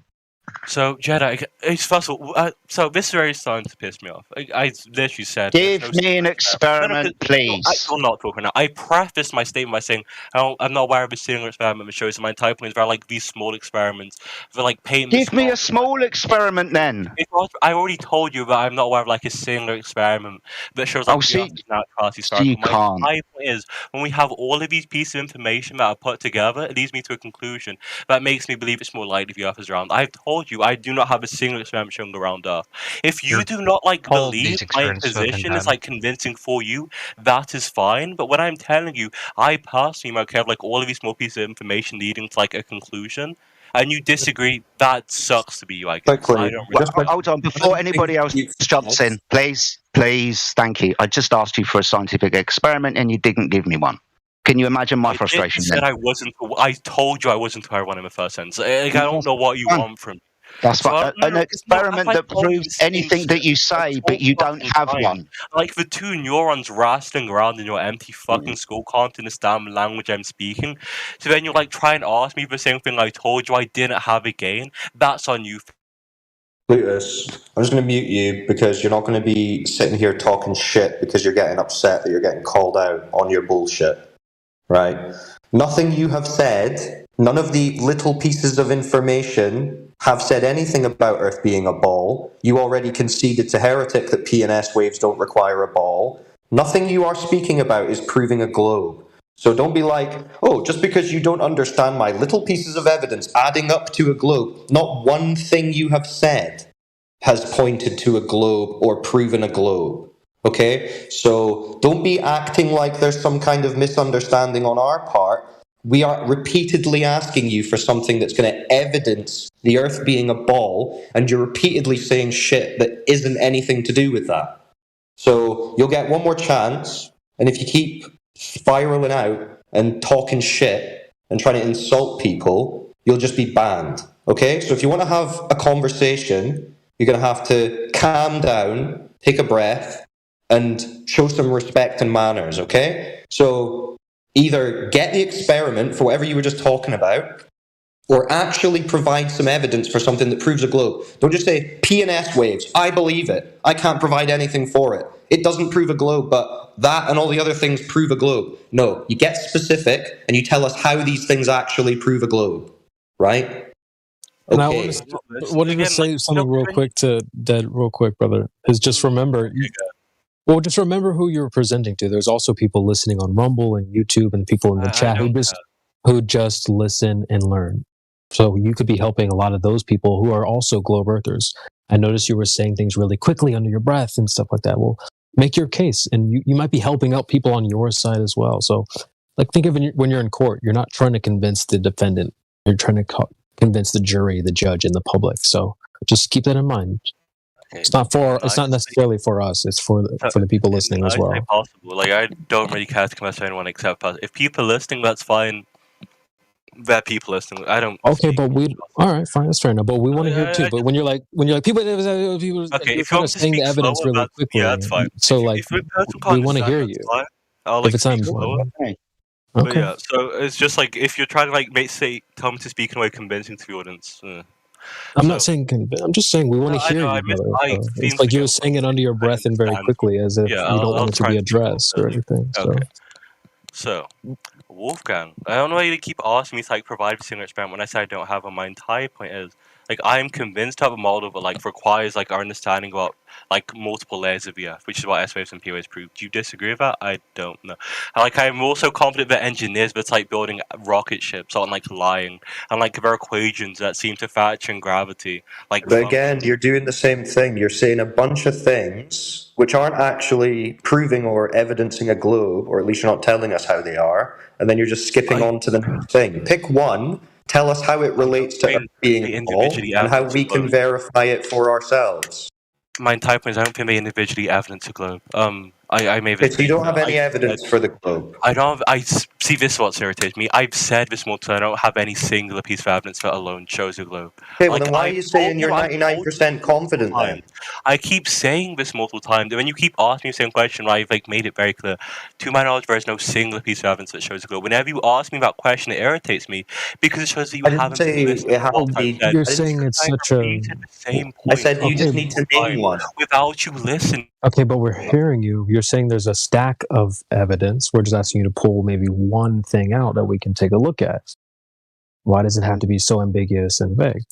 So, Jedi, first of all, so this is very starting to piss me off. I literally said... Give me an experiment, please. I'm not talking now. I prefaced my statement by saying, I'm not aware of a single experiment that shows that my entire point is about, like, these small experiments. For, like, Give me a small experiment, then. I already told you that I'm not aware of, like, a single experiment that shows, like, you can't. My point is, when we have all of these pieces of information that are put together, it leads me to a conclusion that makes me believe it's more likely the Earth is round. I've told you I do not have a single experiment showing around Earth. If you do not like believe my position is like convincing for you, that is fine. But what I'm telling you, I personally might have like all of these small pieces of information leading to like a conclusion, and you disagree. That sucks to be you, I guess. Hold on, before anybody else jumps in, please, thank you. I just asked you for a scientific experiment and you didn't give me one. Can you imagine my frustration? I told you I wasn't aware of one in the first sentence. I don't know what you want from me. That's fine. An experiment that proves anything that you say, but you don't have one. Like the two neurons wrestling around in your empty fucking skull can't understand the language I'm speaking. So then you like try and ask me the same thing I told you I didn't have again. That's on you. Lutus, I'm just going to mute you because you're not going to be sitting here talking shit because you're getting upset that you're getting called out on your bullshit. Right? Nothing you have said, none of the little pieces of information have said anything about Earth being a ball. You already conceded to Heretic that P and S waves don't require a ball. Nothing you are speaking about is proving a globe. So don't be like, oh, just because you don't understand my little pieces of evidence adding up to a globe, not one thing you have said has pointed to a globe or proven a globe. Okay? So don't be acting like there's some kind of misunderstanding on our part. We are repeatedly asking you for something that's going to evidence the Earth being a ball, and you're repeatedly saying shit that isn't anything to do with that. So you'll get one more chance, and if you keep spiraling out and talking shit, and trying to insult people, you'll just be banned. Okay? So if you want to have a conversation, you're going to have to calm down, take a breath, and show some respect and manners. Okay? So either get the experiment for whatever you were just talking about, or actually provide some evidence for something that proves a globe. Don't just say P&S waves. I believe it. I can't provide anything for it. It doesn't prove a globe, but that and all the other things prove a globe. No, you get specific and you tell us how these things actually prove a globe, right? And Okay. I wanted to say something real quick to Dead, real quick, brother. Is just remember, well, just remember who you're presenting to. There's also people listening on Rumble and YouTube, and people in the chat who just listen and learn. So you could be helping a lot of those people who are also globe earthers. I noticed you were saying things really quickly under your breath and stuff like that. Well, make your case, and you might be helping out people on your side as well. So, like, think of it when you're in court. You're not trying to convince the defendant. You're trying to convince the jury, the judge, and the public. So just keep that in mind. Okay. It's not necessarily for us. It's for the people listening as well. Possible. Like, I don't really care to convince anyone except us. If people are listening, that's fine. That people listening, I don't. Okay, but all right, fine, that's fair enough. But we want to hear too. But when you're like people, okay, if you want to saying the evidence really quickly, yeah, that's fine. So like, we want to hear you. I'll, like, if it's time for it. But yeah, so it's just like if you're trying to like tell me to speak in a way convincing to the audience. I'm not saying I'm just saying we want to hear you. It's like you were saying it under your breath and very quickly, as if you don't want it to be addressed or anything. So, Wolfgang, I don't know why you keep asking me to like provide a single experiment when I say I don't have one. My entire point is, like, I am convinced to have a model that like requires like our understanding about like multiple layers of the Earth, which is what S waves and P waves prove. Do you disagree with that? I don't know. Like, I'm also confident that engineers that's like building rocket ships aren't like lying, and like there are equations that seem to factor in gravity. Like, but again, you're doing the same thing. You're saying a bunch of things which aren't actually proving or evidencing a globe, or at least you're not telling us how they are, and then you're just skipping on to the next thing. Pick one. Tell us how it relates to Earth being small and how we can verify it for ourselves. My entire point is I don't think they individually evidence a globe. I may have. So you don't have any evidence for the globe. I don't. I see this is what irritates me. I've said this multiple times. I don't have any singular piece of evidence that alone shows a globe. Okay, well, then why are you saying you're 99% confident then? I keep saying this multiple times. When you keep asking me the same question, I've like made it very clear. To my knowledge, there is no singular piece of evidence that shows a globe. Whenever you ask me about a question, it irritates me because it shows that you haven't listened. You're saying it's such a. I said you just need to name one without you listening. Okay, but we're hearing you. You're saying there's a stack of evidence. We're just asking you to pull maybe one thing out that we can take a look at. Why does it have to be so ambiguous and vague?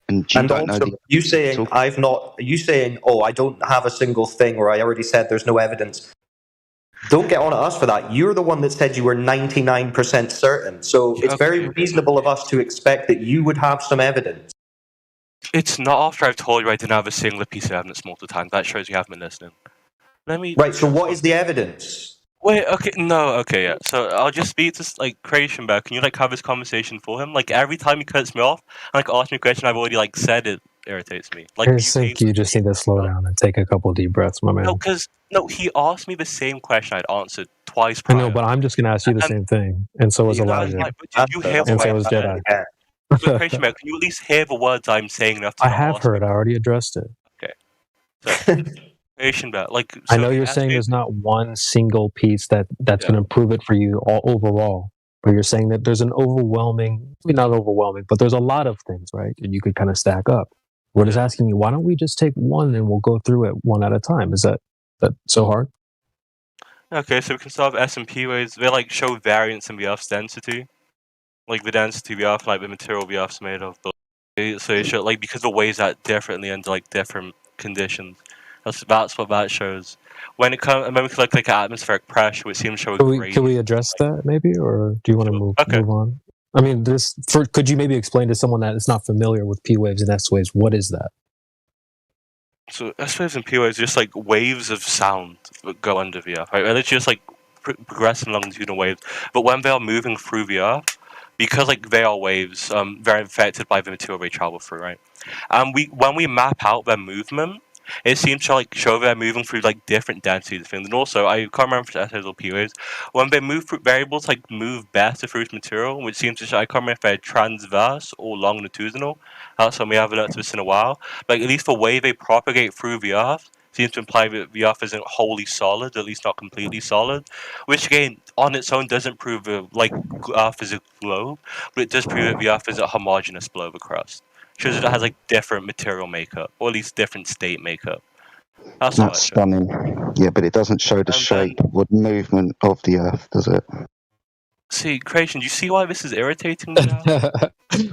And also, you saying oh, I don't have a single thing, or I already said there's no evidence. Don't get on at us for that. You're the one that said you were 99% certain. So it's very reasonable of us to expect that you would have some evidence. It's not after I've told you I didn't have a singular piece of evidence multiple times. That shows you haven't been listening. Right, so what is the evidence? Wait, okay, no, okay, yeah. So I'll just speak to, like, Creationberg. Can you, like, have this conversation for him? Like, every time he cuts me off and, like, asks me a question I've already, like, said it irritates me. Like, I think you just need to slow down and take a couple deep breaths, my man. No, he asked me the same question I'd answered twice prior. I know, but I'm just going to ask you the same thing. And so is Elijah. Did you hear and so is Jedi. So, Creationberg, can you at least hear the words I'm saying enough to I have heard. I already addressed it. Okay. So, Creationberg, like... So I know you're saying there's not one single piece that's going to prove it for you all overall. But you're saying that there's an overwhelming... not overwhelming, but there's a lot of things, right? And you could kind of stack up. We're just asking you, why don't we just take one and we'll go through it one at a time? Is that so hard? Okay, so we can start with S and P waves. They like show variance in the Earth's density, like the density of the Earth, like the material the Earth's made of. So they show like because the waves act differently under like different conditions. That's what that shows. When it comes, when we collect like atmospheric pressure, it seems to show a gradient. Can we address that maybe, or do you want to move on? I mean, could you maybe explain to someone that is not familiar with P waves and S waves, what is that? So S waves and P waves are just like waves of sound that go under the Earth, right? And it's just like progressive longitudinal waves. But when they are moving through the Earth, because like they are waves, they're affected by the material they travel through, right? And when we map out their movement, it seems to like show they're moving through like different densities of things. And also, I can't remember if it's or P waves, when they move through variables like move better through material, which seems to show, I can't remember if they're transverse or longitudinal. That's something we haven't learned this in a while. Like at least the way they propagate through the Earth seems to imply that the Earth isn't wholly solid, at least not completely solid, which again, on its own doesn't prove that like Earth is a globe, but it does prove that the Earth is a homogeneous globe of crust. Shows that it has like different material makeup, or at least different state makeup. That's stunning. Yeah, but it doesn't show the shape or the movement of the Earth, does it? See, Creation, do you see why this is irritating me now?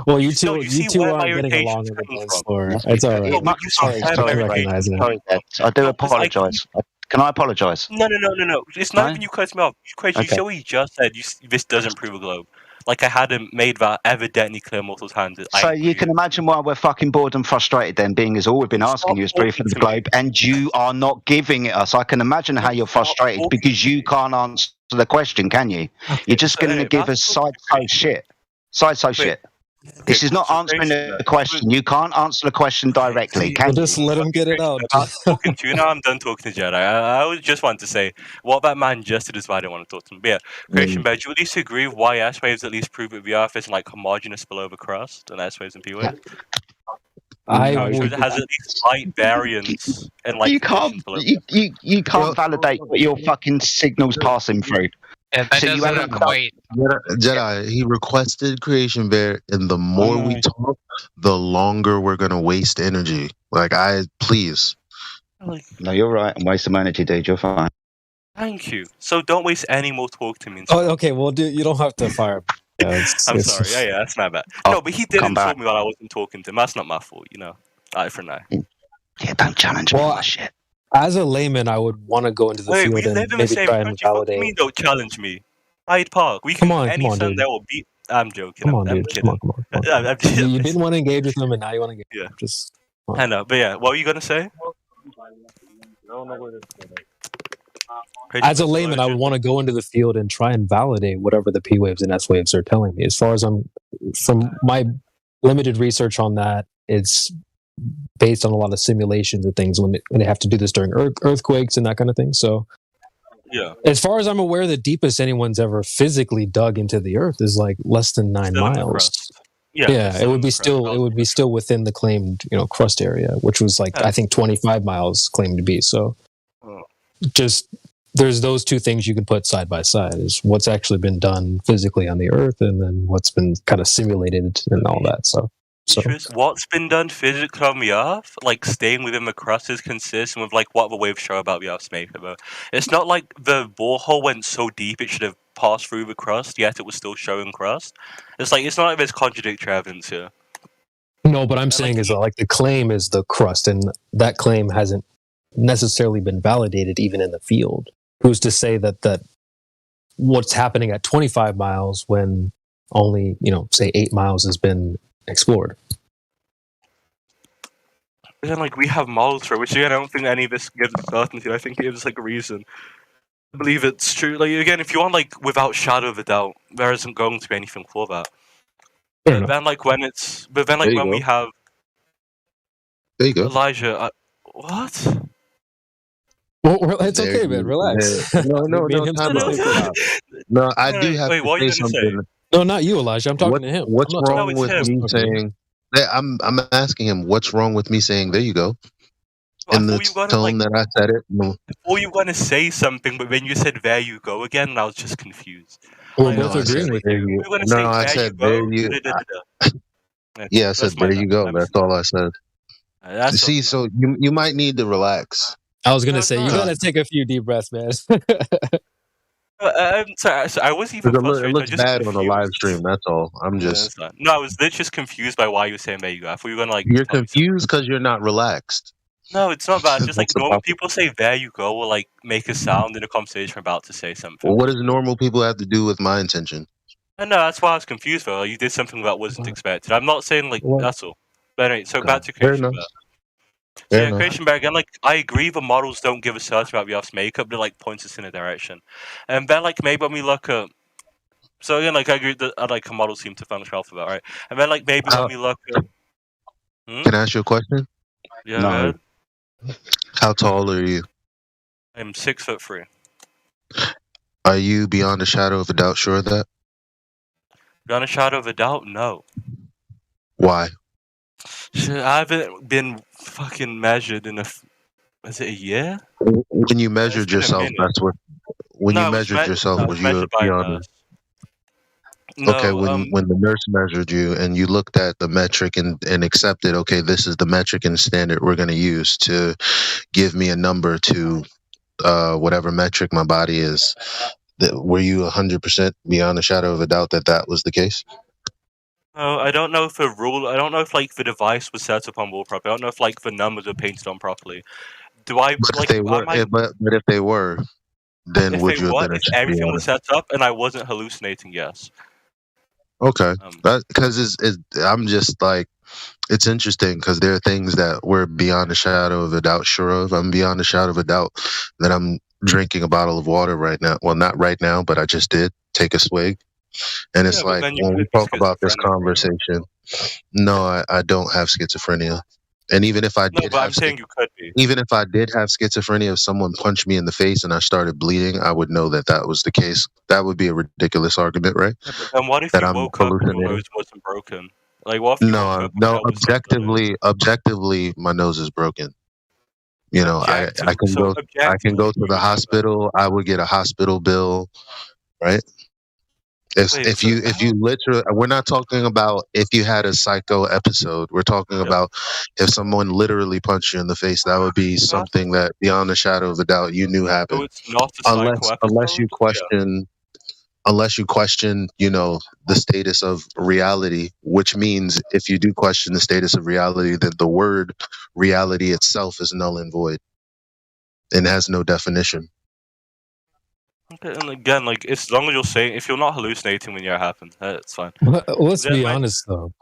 Well, you two aren't getting along in the dance floor. It's all right. I do apologise. Can I apologise? No. It's not even you cut me off. Creation, you see what you just said? This doesn't prove a globe. Like I hadn't made that evidently clear multiple times. So you can imagine why we're fucking bored and frustrated then, being as all we've been asking you is proof of the globe, and you are not giving it us. I can imagine how you're frustrated because you can't answer the question, can you? You're just going to give us sideshow shit. Sideshow shit. This is not answering the question. You can't answer the question directly, can you? Just let him get it out. I'm talking to you now. I'm done talking to Jedi. I just want to say what that man just did is why I don't want to talk to him. But yeah, Creation Bear, do you at least agree with why S waves at least prove that the Earth isn't like homogeneous below the crust and S waves and P waves? It has at least slight variance in like you can't validate what your fucking signal's passing through. Yeah, that doesn't equate. Jedi, he requested Creation Bear, and the more we talk, the longer we're gonna waste energy. Please. No, you're right. I'm wasting my energy, dude. You're fine. Thank you. So don't waste any more talk to me. Oh, okay. Well, dude, you don't have to fire. I'm sorry. Yeah, that's my bad. No, but he did insult me while I wasn't talking to him. That's not my fault, you know. For now. Yeah, don't challenge me on that shit. As a layman, I would want to go into the field and maybe try and validate. What do you mean don't challenge me? Hyde Park. We can come on, dude. There will be. I'm joking. Come on, dude. Kidding. Come on. You didn't want to engage with him, and now you want to engage. Yeah. I know, but yeah. What were you gonna say? As a layman, I would want to go into the field and try and validate whatever the P waves and S waves are telling me. As far as from my limited research on that, it's based on a lot of simulations and things when they have to do this during earthquakes and that kind of thing. So, yeah. As far as I'm aware, the deepest anyone's ever physically dug into the Earth is like less than 9 miles. Yeah, it would be still within the claimed crust area, which was like I think 25 miles claimed to be. So, just there's those two things you can put side by side: is what's actually been done physically on the Earth, and then what's been kind of simulated and all that. So what's been done physically on the Earth, like staying within the crust, is consistent with like what the waves show about the Earth's makeup. It's not like the borehole went so deep it should have passed through the crust, yet it was still showing crust. It's not like there's contradictory evidence here. No, but I'm saying is like the claim is the crust, and that claim hasn't necessarily been validated even in the field. Who's to say that what's happening at 25 miles when only say 8 miles has been explored? And then we have models for it, which again I don't think any of this gives certainty. I think it gives a reason. I believe it's true. Again, if you want without shadow of a doubt, there isn't going to be anything for that. But then when we have there you go. Elijah, what? Well, it's okay, man. Relax. No. No, I do have to say something. No, not you, Elijah. I'm talking to him. What's wrong with me saying? I'm asking him what's wrong with me saying. There you go. In the tone that I said it. No. Before you were going to say something, but when you said "there you go" again, and I was just confused. We're both agreeing with you. No, I said there you. Yeah, I said there you go. That's all I said. See, so you might need to relax. I was gonna say you gotta take a few deep breaths, man. Sorry, I was even frustrated. It looks bad on the live stream. That's all. I'm just. No, I was literally just confused by why you were saying "there you go." I thought you were gonna You're confused because you're not relaxed. No, it's not bad. Just normal people say "there you go" or make a sound in a conversation about to say something. Well, what does normal people have to do with my intention? No, that's why I was confused. Though you did something that wasn't expected. I'm not saying that's all. But anyway, so back to Creation Bear. So Creation Bear again. I agree. The models don't give us certain about the Earth's makeup. They point us in a direction. And then maybe when we look at. So again, I agree that a model seem to function well for that, right? And then maybe when we look at. Can I ask you a question? Yeah. How tall are you? I'm 6'3". Are you beyond a shadow of a doubt sure of that? Beyond a shadow of a doubt, no. Why? I haven't been fucking measured in is it a year? When you measured yourself, that's what. When you measured yourself, was you beyond? No, okay, when the nurse measured you and you looked at the metric and accepted, okay, this is the metric and standard we're going to use to give me a number to whatever metric my body is. Were you 100% beyond a shadow of a doubt that that was the case? No, I don't know if I don't know if like the device was set up on wall properly. I don't know if like the numbers were painted on properly. Do I? But like, if they were, but if they were, then would you have been? If everything was set up and I wasn't hallucinating, yes. Okay, because I'm just like, it's interesting because there are things that we're beyond a shadow of a doubt sure of. I'm beyond a shadow of a doubt that I'm drinking a bottle of water right now. Well, not right now, but I just did take a swig. And it's like when we talk about this conversation, no, I don't have schizophrenia. And even if I did, I'm saying you could be. Even if I did have schizophrenia, if someone punched me in the face and I started bleeding, I would know that that was the case. That would be a ridiculous argument, right? And what if that you I'm woke up and your nose wasn't broken? Like, what if you woke up and objectively, my nose is broken. You know, I can go to the hospital. I would get a hospital bill, right? If you literally, we're not talking about if you had a psycho episode. We're talking about if someone literally punched you in the face. That would be something that, beyond a shadow of a doubt, you knew happened. So it's not a psycho episode? Unless you question, you know, the status of reality, which means if you do question the status of reality, then the word reality itself is null and void and has no definition. Okay, and again, like, as long as you're saying, if you're not hallucinating when it happened, it's fine. Let's be honest, though.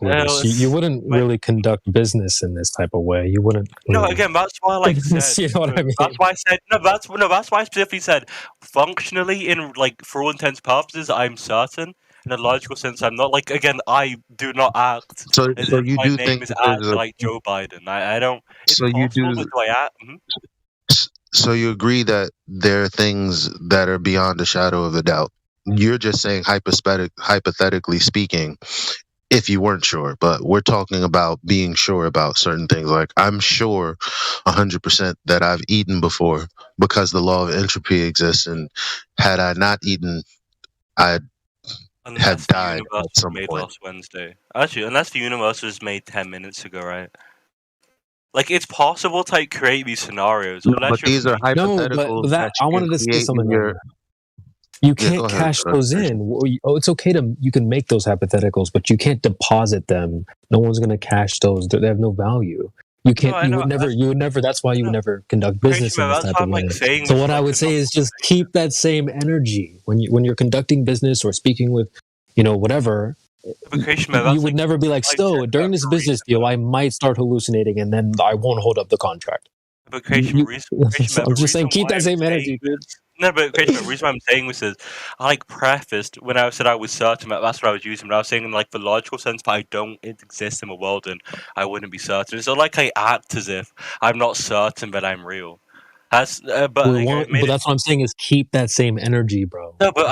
You wouldn't really conduct business in this type of way. You wouldn't. No, again, that's why I like said. You know what I mean? That's why I said That's why I specifically said functionally, in like for all intents and purposes, I'm certain. In a logical sense, I'm not. Like, again, I do not act. So you my do name think is like Joe Biden. I don't. It's so you possible, do. but do I act? So you agree that there are things that are beyond a shadow of a doubt. You're just saying hypothetically speaking, if you weren't sure, but we're talking about being sure about certain things. Like, I'm sure 100% that I've eaten before because the law of entropy exists, and had I not eaten, I'd have died at some point. Last Wednesday. Actually, unless the universe was made 10 minutes ago, right? Like, it's possible to like, create these scenarios. No, but these are hypotheticals. No, but I wanted to say something. You can't cash those in. It's okay you can make those hypotheticals, but you can't deposit them. No one's going to cash those. They have no value. You can't. You would never. That's why you would never conduct business in this type of way. So what I would say is just keep that same energy when you're conducting business or speaking with, whatever. You would never be like, so during this business deal, I might start hallucinating, and then I won't hold up the contract. But I'm just saying, keep that same energy, dude. No, but the reason why I'm saying this is, I like prefaced when I said I was certain, that's what I was using, but I was saying in like the logical sense, but I don't exist in a world and I wouldn't be certain. It's not like I act as if I'm not certain that I'm real. But that's what I'm saying is keep that same energy, bro. No, but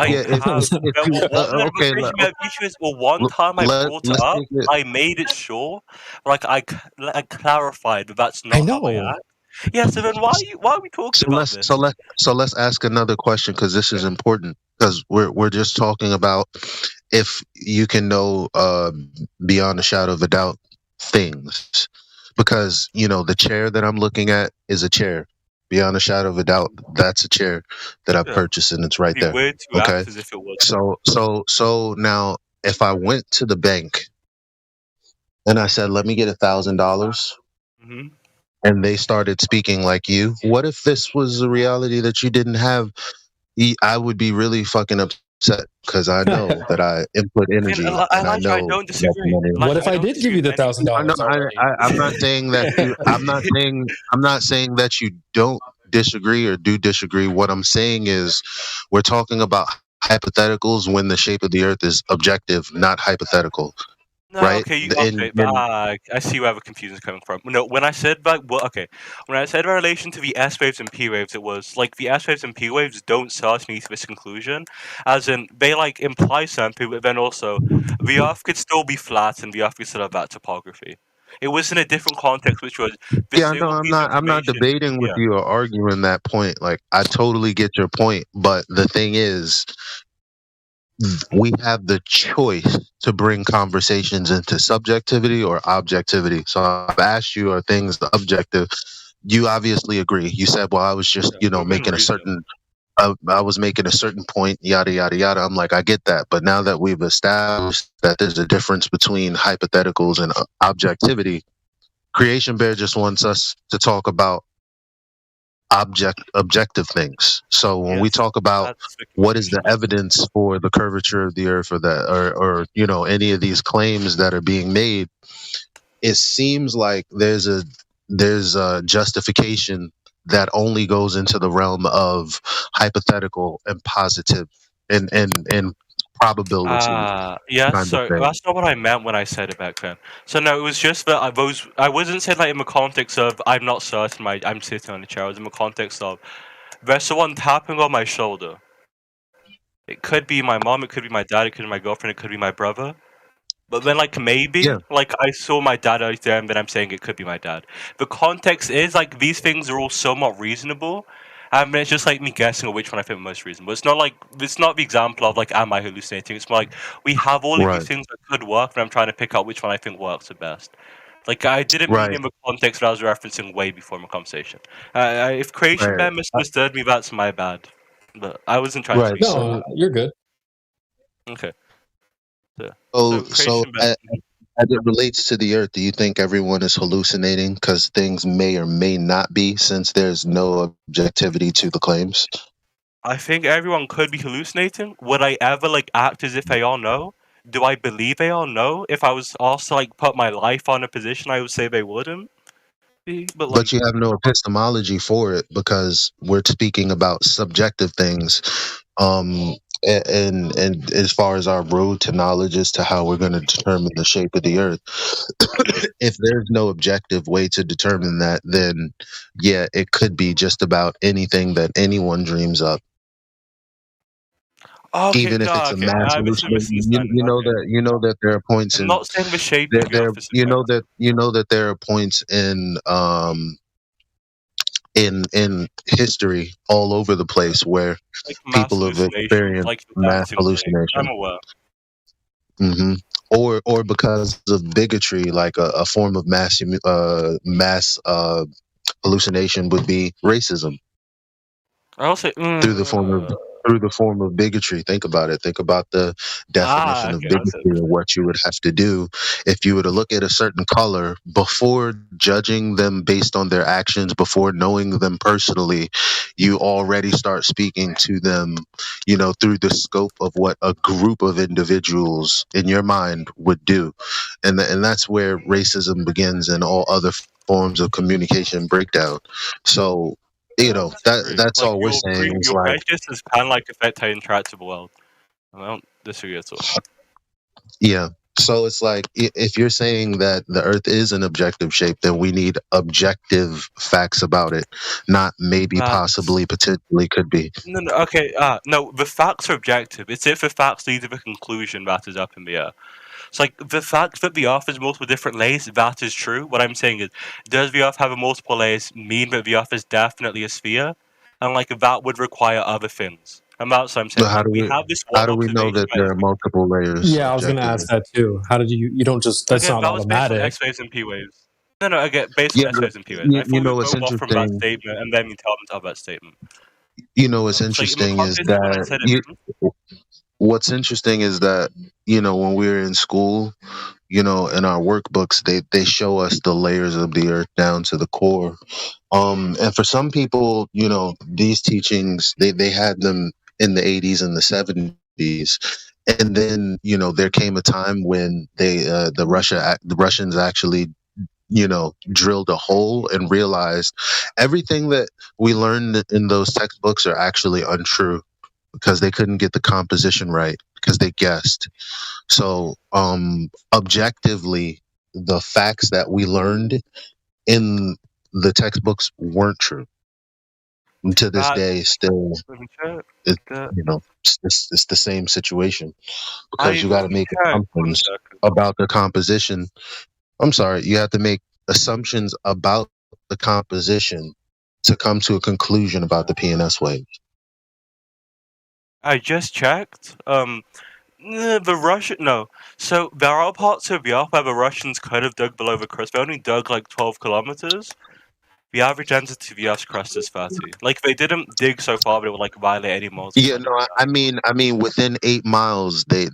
one time I brought it up, I made it sure, like I clarified that that's not how I act. Yeah, so then why are we talking about this? So let's ask another question, because this is important, because we're just talking about if you can know beyond a shadow of a doubt things, because the chair that I'm looking at is a chair. Beyond a shadow of a doubt, that's a chair that I purchased, and it's right there. Okay. So now, if I went to the bank and I said, "Let me get $1,000," and they started speaking like you, what if this was a reality that you didn't have? I would be really fucking upset, because I know that I input energy, and I know. I don't disagree. What if I did give you the $1,000? I'm not saying that. I'm not saying that you don't disagree or do disagree. What I'm saying is, we're talking about hypotheticals when the shape of the Earth is objective, not hypothetical. No, right? okay, I see where the confusion is coming from. No, when I said when I said in relation to the S waves and P waves, it was like the S waves and P waves don't certainly to this conclusion, as in they like imply something, but then also the Earth could still be flat and the Earth could still have that topography. It was in a different context, which was Yeah, no, I'm not debating with you or arguing that point. Like, I totally get your point, but the thing is, we have the choice to bring conversations into subjectivity or objectivity. So I've asked you, are things objective? You obviously agree. You said, well, I was just, making a certain, I was making a certain point, yada, yada, yada. I'm like, I get that. But now that we've established that there's a difference between hypotheticals and objectivity, Creation Bear just wants us to talk about objective things. So when we talk about what is the evidence for the curvature of the earth or that or any of these claims that are being made, it seems like there's a justification that only goes into the realm of hypothetical and positive and probability. So that's not what I meant when I said it back then. So no, it was just that I wasn't saying that in the context of I'm not certain I'm sitting on the chair. It was in the context of there's someone tapping on my shoulder. It could be my mom, it could be my dad, it could be my girlfriend, it could be my brother. But then maybe I saw my dad out there and then I'm saying it could be my dad. The context is these things are all somewhat reasonable. And it's just me guessing which one I think most reasonable. It's not the example of am I hallucinating? It's more we have all of these things that could work, and I'm trying to pick out which one I think works the best. I didn't mean in the context that I was referencing way before my conversation. If Creation Bear misunderstood me, that's my bad. But I wasn't trying to. No, you're good. Okay. So as it relates to the earth, do you think everyone is hallucinating because things may or may not be, since there's no objectivity to the claims? I think everyone could be hallucinating. Would I ever act as if they all know? Do I believe they all know? If I was also put my life on a position, I would say they wouldn't. But you have no epistemology for it, because we're speaking about subjective things. And as far as our road to knowledge as to how we're going to determine the shape of the earth, if there's no objective way to determine that, then yeah, it could be just about anything that anyone dreams up. Okay, even if it's a mass hallucination, you know that there are points I'm in not saying the shape there, of the there earth is you know that there are points in history all over the place where people have experienced mass hallucination. I'm aware. Mm-hmm. Or because of bigotry, like a form of mass hallucination would be racism. I'll say through the form of bigotry. Think about it. Think about the definition of bigotry and what you would have to do if you were to look at a certain color before judging them based on their actions, before knowing them personally. You already start speaking to them, through the scope of what a group of individuals in your mind would do, and that's where racism begins and all other forms of communication breakdown. So. That's all we're saying. Your prejudice is kind of affect how you interact with the world. I don't disagree at all. Yeah. So it's if you're saying that the Earth is an objective shape, then we need objective facts about it, not maybe, possibly, potentially, could be. No, okay. No, the facts are objective. It's if the facts lead to the conclusion that is up in the air. So the fact that the Earth has multiple different layers, that is true. What I'm saying is, does the Earth have a multiple layers mean that the Earth is definitely a sphere? And that would require other things. And that's what I'm saying. How do we know that there are multiple layers? Yeah, I was going to ask that too. How did you don't just, that's not automatic. X waves and P waves. No, I get based on X waves and P waves. I thought it's interesting. From that statement, and then you tell them of that statement. What's interesting is that what's interesting is that when we're in school, in our workbooks, they show us the layers of the earth down to the core. And for some people, these teachings, they had them in the 80s and the 70s. And then, there came a time when the Russians actually drilled a hole and realized everything that we learned in those textbooks are actually untrue, because they couldn't get the composition right. because they guessed. So, objectively, the facts that we learned in the textbooks weren't true. And to this day, still, it's the same situation, because you got to make assumptions about the composition. I'm sorry, you have to make assumptions about the composition to come to a conclusion about the PNS wave. I just checked. The Russian no. So there are parts of the Earth where the Russians could have dug below the crust. They only dug like 12 kilometers. The average density of the Earth's crust is 30. Like they didn't dig so far, but it would like violate any modes. Yeah, no, I mean, within 8 miles, they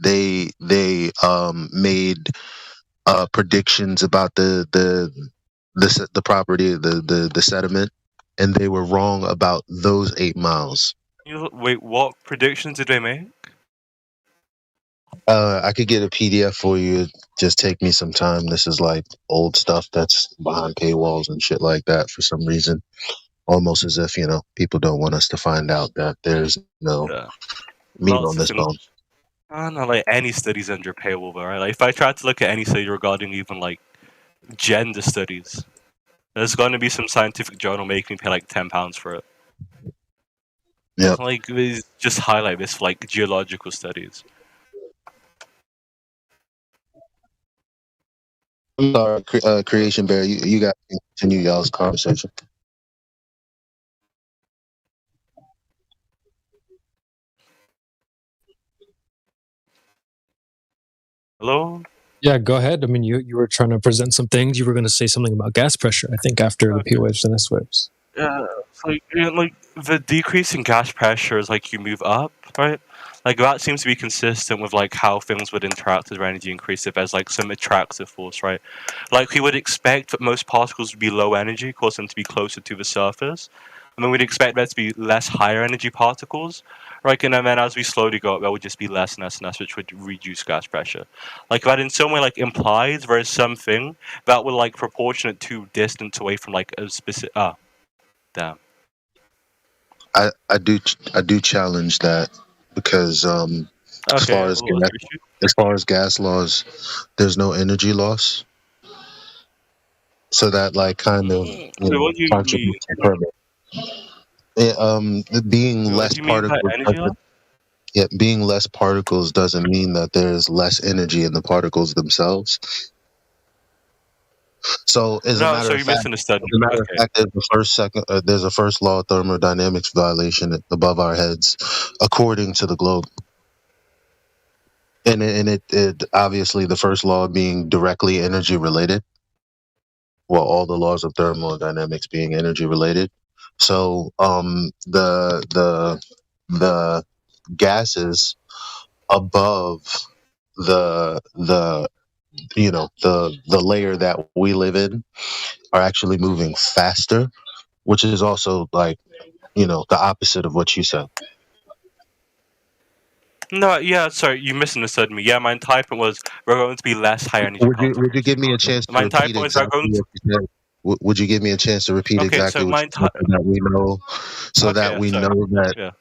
made predictions about the property, the sediment, and they were wrong about those 8 miles. Wait, what predictions did they make? I could get a PDF for you. Just take me some time. This is like old stuff that's behind paywalls and shit like that for some reason. Almost as if, people don't want us to find out that there's no meat on this bone. I don't know, like any studies under paywall, though, right? Like if I tried to look at any study regarding even like gender studies, there's going to be some scientific journal making me pay like £10 for it. Yeah. Like they just highlight this for like geological studies. I'm sorry, Creation Bear. You got to continue y'all's conversation. Hello? Yeah, go ahead. I mean, you were trying to present some things. You were going to say something about gas pressure, I think, after the P waves and S waves. Yeah, like the decrease in gas pressure is like you move up, right? Like that seems to be consistent with like how things would interact as energy increase if there's like some attractive force, right? Like we would expect that most particles would be low energy, cause them to be closer to the surface. And then we'd expect there to be less higher energy particles, right? And then as we slowly go up, there would just be less and less and less, which would reduce gas pressure. Like that in some way like implies there is something that would like proportionate to distance away from like a specific damn. I do challenge that, because as far as gas laws, there's no energy loss, so that like kind of contributes to being less particles. Yeah, being less particles doesn't mean that there's less energy in the particles themselves. So, as a matter of fact, there's a first law of thermodynamics violation above our heads, according to the globe. And it obviously the first law being directly energy related. Well, all the laws of thermodynamics being energy related. So, the gases above the layer that we live in are actually moving faster, which is also like, the opposite of what you said. No, yeah, sorry, you misunderstood me. Yeah, my entire point was we're going to be less high energy. Would you give me a chance to repeat exactly what you said? Would you give me a chance to repeat exactly what you said, so that we know, that? Yeah.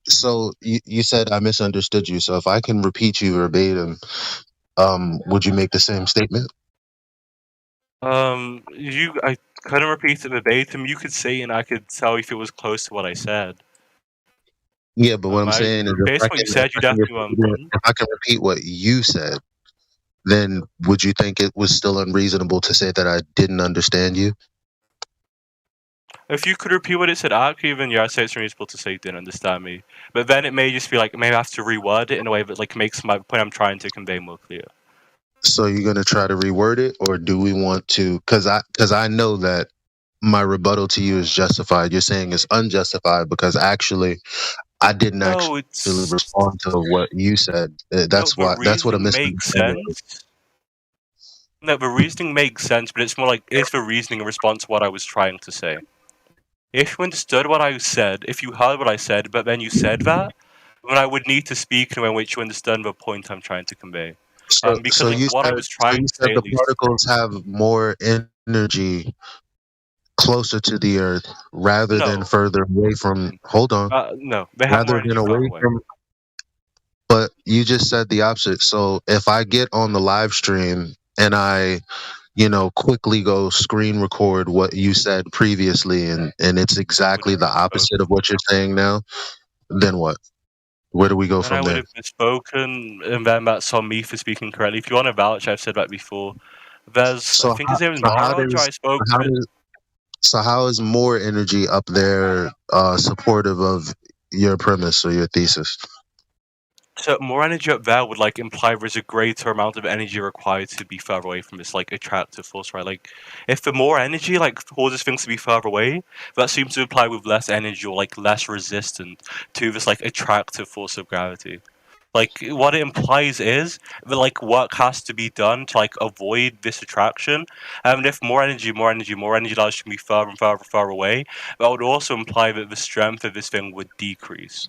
So you said I misunderstood you. So if I can repeat you verbatim, would you make the same statement? I couldn't repeat it verbatim. You could say, and I could tell if it was close to what I said. Yeah, but what I'm saying is, based on what you said, you definitely if I can repeat what you said, then would you think it was still unreasonable to say that I didn't understand you? If you could repeat what it said accurately, then yeah, I'd say it's reasonable to say you didn't understand me. But then it may just be like, maybe I have to reword it in a way that like makes my point I'm trying to convey more clear. So you're gonna try to reword it, or do we want to? Because I know that my rebuttal to you is justified. You're saying it's unjustified because actually I didn't actually respond to what you said. That's what a misunderstanding is. No, the reasoning makes sense, but it's more like, is the reasoning a response to what I was trying to say? If you understood what I said, if you heard what I said, but then you said that, then I would need to speak in a way in which you understand the point I'm trying to convey. Because I was trying to say, the particles have more energy closer to the Earth rather than further away from. Hold on. No, they have more energy far away. But you just said the opposite. So if I get on the live stream and I, quickly go screen record what you said previously, and it's exactly the opposite of what you're saying now, then what? Where do we go Then from I would there? have misspoken, and then that's on me for speaking correctly. If you want to vouch, I've said that before. There's, I think his name is Maraj, I spoke to it. So how is more energy up there supportive of your premise or your thesis? So more energy up there would like imply there's a greater amount of energy required to be further away from this like attractive force, right? Like if the more energy like causes things to be further away, that seems to imply with less energy or like less resistant to this like attractive force of gravity. Like what it implies is that like work has to be done to like avoid this attraction, and if more energy allows you to be further and further away, that would also imply that the strength of this thing would decrease.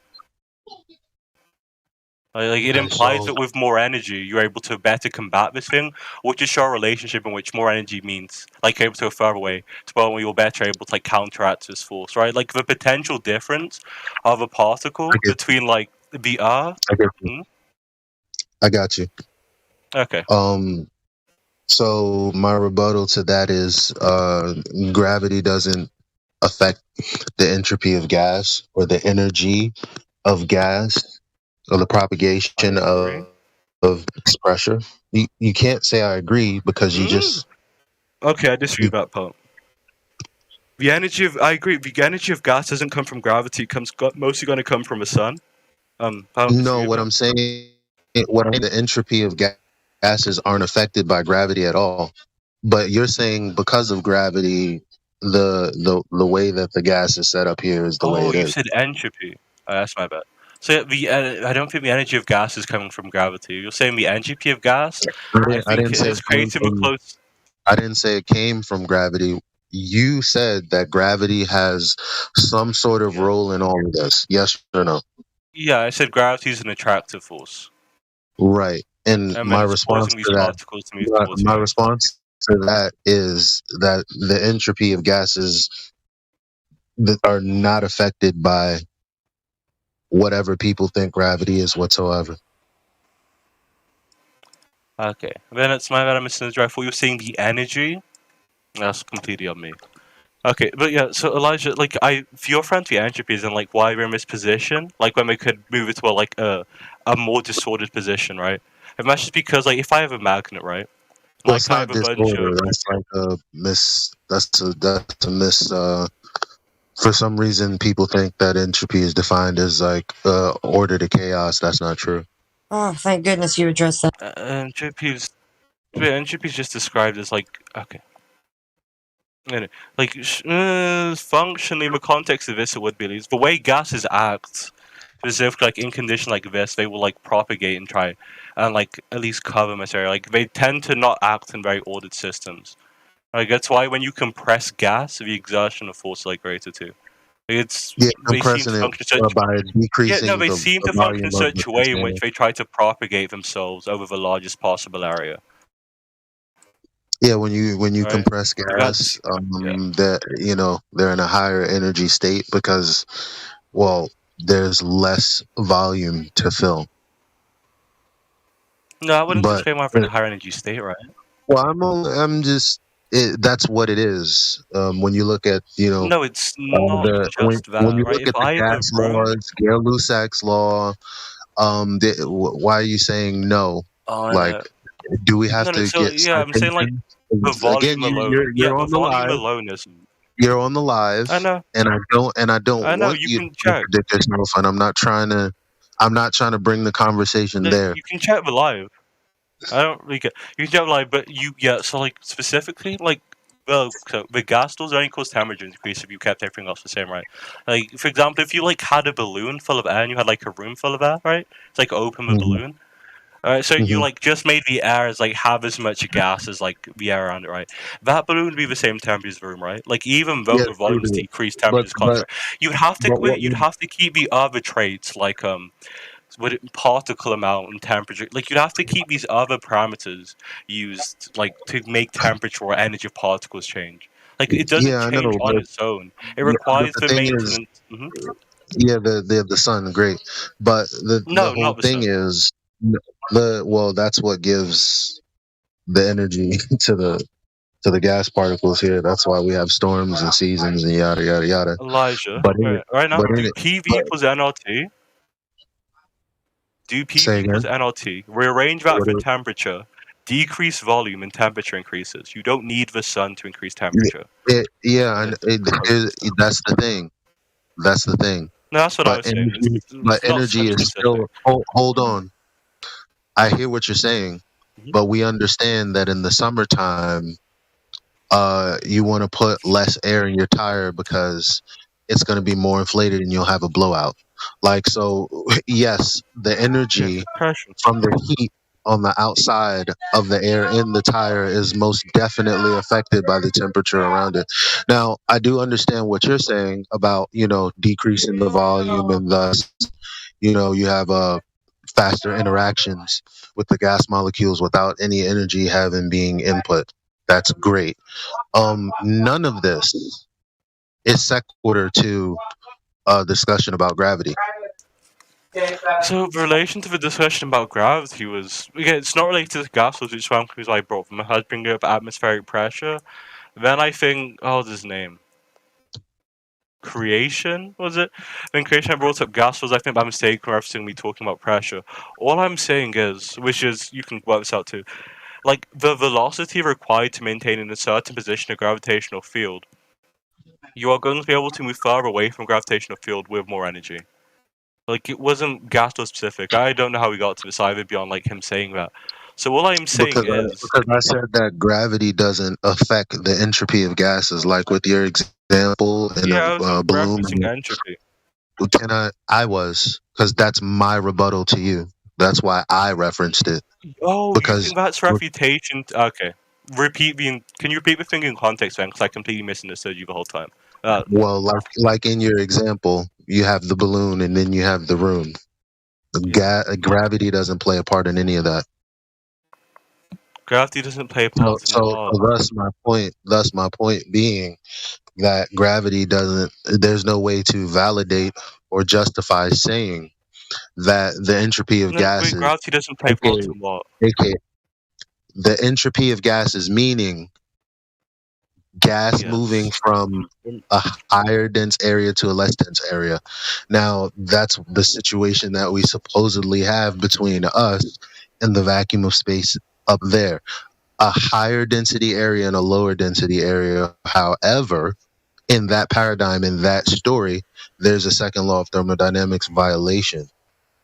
Like it implies that with more energy, you're able to better combat this thing, which is show a relationship in which more energy means like you're able to go further away, to point where you're better able to like counteract this force, right? Like the potential difference of a particle between like the Earth. I got you. Okay. So my rebuttal to that is gravity doesn't affect the entropy of gas or the energy of gas or the propagation of pressure. You can't say I agree because you just... Okay, I disagree with that part. The energy of I agree. The energy of gas doesn't come from gravity. It comes mostly going to come from the sun. No, what I'm saying, the entropy of gases aren't affected by gravity at all. But you're saying because of gravity, the way that the gas is set up here is the way it you is. said entropy. That's my bad. So I don't think the energy of gas is coming from gravity. You're saying the entropy of gas? I didn't say it's created close. I didn't say it came from gravity. You said that gravity has some sort of role in all of this. Yes or no? Yeah, I said gravity is an attractive force. Right. And my response to that, my response to that is that the entropy of gases that are not affected by whatever people think gravity is whatsoever. Okay, then it's my bad. I misunderstood. I thought you were saying the energy. That's completely on me. Okay, but yeah, so Elijah, like if you're referring to entropy and like why we're in this position, like when we could move it to a more disordered position, right? And that's just because like if I have a magnet, right? Well, like it's not disorder. That's like a miss. That's a miss. For some reason, people think that entropy is defined as like order to chaos. That's not true. Oh, thank goodness you addressed that. Entropy is just described as like okay. Like functionally, in the context of this, it would be the way gases act. Specifically, like in conditions like this, they will like propagate and try and like at least cover material. Like they tend to not act in very ordered systems. Like that's why when you compress gas, the exertion of force is like greater too. It's compressing it by decreasing. Yeah, no, they seem to function in such a way in which they try to propagate themselves over the largest possible area. Yeah, when you compress gas, that they're in a higher energy state because, well, there's less volume to fill. No, I wouldn't say more in a higher energy state, right? Well, that's what it is. When you look at no, it's not just that. When you right? look at the gas laws, Gay-Lussac's law, why are you saying no? Do we have to get? Yeah, I'm saying like the volume alone. You're on the live. You're on the live. I know. And I don't want you to contradict yourself. And I'm not trying to bring the conversation there. You can check the live. I don't really get. You can check the live, but so like specifically like. Well, so the gas laws only cause temperature increase if you kept everything else the same, right? Like, for example, if you like had a balloon full of air and you had like a room full of air, right? It's like open the balloon. Alright, so you like just made the air as like have as much gas as like the air around it, right? That balloon would be the same temperature as the room, right? Like even though the volumes decrease, temperatures constant. You'd have to keep the other traits like particle amount and temperature. Like you'd have to keep these other parameters used like to make temperature or energy of particles change. Like it doesn't change on its own. It requires the maintenance. Yeah, the sun, great. But the No, whole not the thing sun. is that's what gives the energy to the gas particles here. That's why we have storms and seasons and yada yada yada. Elijah, But in it, right now, but in do it, PV but equals NRT? Do PV say equals again. NRT? Rearrange that What for is- temperature. Decrease volume and temperature increases. You don't need the sun to increase temperature. Yeah, and that's the thing. That's the thing. No, that's what I was saying. But It's not energy such is specific. still. Hold on. I hear what you're saying, but we understand that in the summertime, you want to put less air in your tire because it's going to be more inflated and you'll have a blowout. Like so, yes, the energy Compression. from the heat on the outside of the air in the tire is most definitely affected by the temperature around it. Now, I do understand what you're saying about decreasing the volume and thus you have faster interactions with the gas molecules without any energy having being input. That's great. None of this is sequitur to a discussion about gravity. So, in relation to the discussion about gravity was, again, it's not related to the gas, which is because I brought from has bring up atmospheric pressure. Then I think, what's his name? Creation, was it? Then Creation I brought up gas was, I think, by mistake, referencing me talking about pressure. All I'm saying is, which is, you can work this out too, like, the velocity required to maintain in a certain position a gravitational field, you are going to be able to move far away from gravitational field with more energy. Like, it wasn't gas specific. I don't know how we got to this either beyond, like, him saying that. So all I'm saying Because I said that gravity doesn't affect the entropy of gases, like with your example in I was a balloon. referencing entropy. I was, because that's my rebuttal to you. That's why I referenced it. Oh, because you think that's refutation? Okay. Can you repeat the thing in context then? Because I completely misunderstood you the whole time. Well, like in your example, you have the balloon and then you have the room. Gravity doesn't play a part in any of that. Gravity doesn't play a part in So thus my point being that gravity doesn't. There's no way to validate or justify saying that the entropy of gases. Gravity doesn't play a part in what? The entropy of gases, meaning gas moving from a higher dense area to a less dense area. Now, that's the situation that we supposedly have between us and the vacuum of space up there. A higher density area and a lower density area. However, in that paradigm, in that story, there's a second law of thermodynamics violation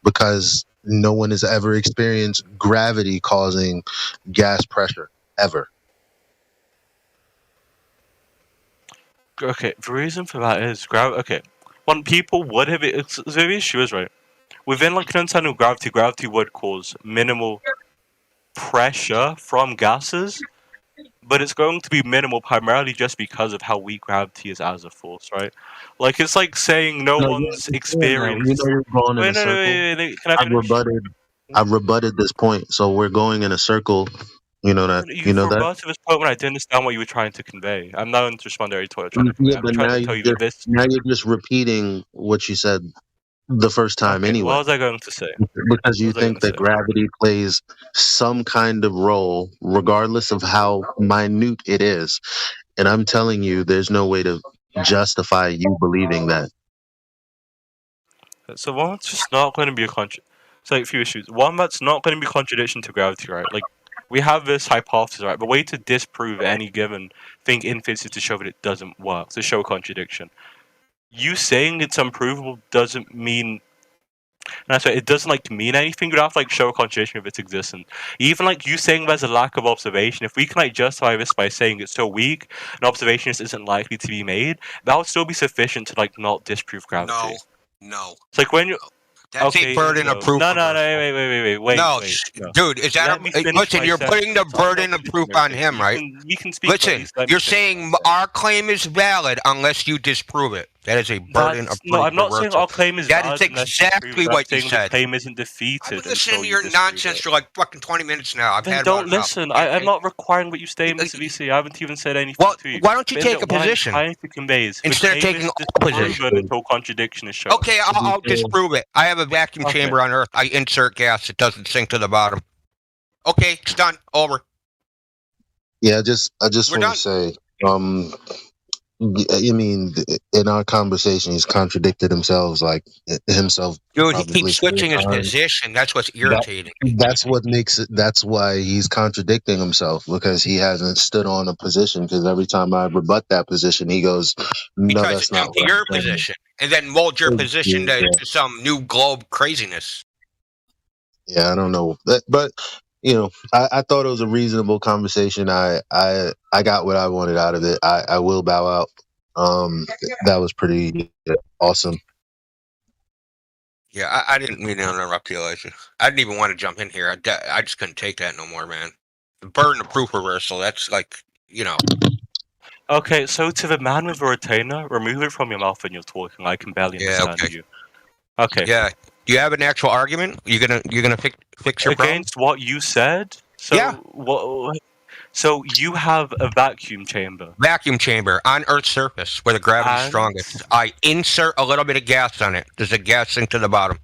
because no one has ever experienced gravity causing gas pressure, ever. Okay, the reason for that is okay. When people would have the issue is right within like an understanding of gravity would cause minimal pressure from gases, but it's going to be minimal primarily just because of how weak gravity is as a force, right? Like it's like saying no one's experienced. You're going in a circle. Wait, can I finish? I've rebutted this point, so we're going in a circle. You know that. You know that. To this point when I didn't understand what you were trying to convey. I'm not going to respond to what you're trying to convey. Yeah, but now you're just repeating what you said the first time anyway. What was I going to say? Because you think that gravity plays some kind of role, regardless of how minute it is. And I'm telling you, there's no way to justify you believing that. So one's just not going to be a It's like a few issues. One, that's not going to be a contradiction to gravity, right? Like, we have this hypothesis, right? The way to disprove any given thing in physics is to show that it doesn't work, to show a contradiction. You saying it's unprovable doesn't mean... it doesn't, like, mean anything. You have to, like, show a contradiction of its existence. Even, like, you saying there's a lack of observation, if we can, like, justify this by saying it's so weak, an observation just isn't likely to be made, that would still be sufficient to, like, not disprove gravity. No. It's like when you... That's a burden of proof. No, wait. No, dude, is that listen? You're putting the burden of proof on him, right? We can speak. Listen, you're saying our claim is valid unless you disprove it. That is a burden of proof. No, I'm not saying our claim is that valid. is exactly what you said. The claim isn't defeated. I've listened to your nonsense for like fucking 20 minutes now. Then don't listen. I'm not requiring what you say, Mr. VC. I haven't even said anything to you. Why don't you take a position? What I'm trying to convey is instead of taking a position until contradiction is shown. Okay, I'll disprove it. I have a vacuum chamber on Earth. I insert gas. It doesn't sink to the bottom. Okay, it's done. Over. Yeah, I just want to say, I mean, in our conversation, he's contradicted himself, Dude, he keeps switching his position. That's what's irritating. That's what makes it. That's why he's contradicting himself, because he hasn't stood on a position. Because every time I rebut that position, he goes, "No, that's not to your position," and then mold your position to some new globe craziness. Yeah, I don't know, but you know, I thought it was a reasonable conversation. I got what I wanted out of it. I will bow out. That was pretty awesome. Yeah, I didn't mean to interrupt you, Elijah. I didn't even want to jump in here. I just couldn't take that no more, man. The burden of proof reversal, that's like, you know. Okay, so to the man with a retainer, remove it from your mouth when you're talking. I can barely understand you. Okay. Yeah. Do you have an actual argument? You're gonna fix your against problem? what you said? So yeah. What? So you have a vacuum chamber. Vacuum chamber on Earth's surface where the gravity is strongest. I insert a little bit of gas on it. Does the gas sink to the bottom?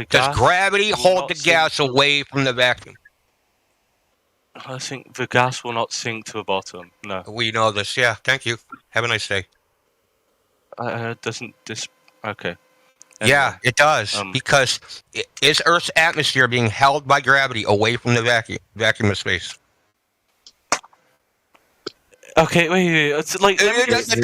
Does gravity hold the gas away from the vacuum? I think the gas will not sink to the bottom. No. We know this. Yeah. Thank you. Have a nice day. Doesn't this? Okay. Anyway, yeah, it does, because is Earth's atmosphere being held by gravity away from the vacuum of space? Okay, wait. It's like I'm going to ask you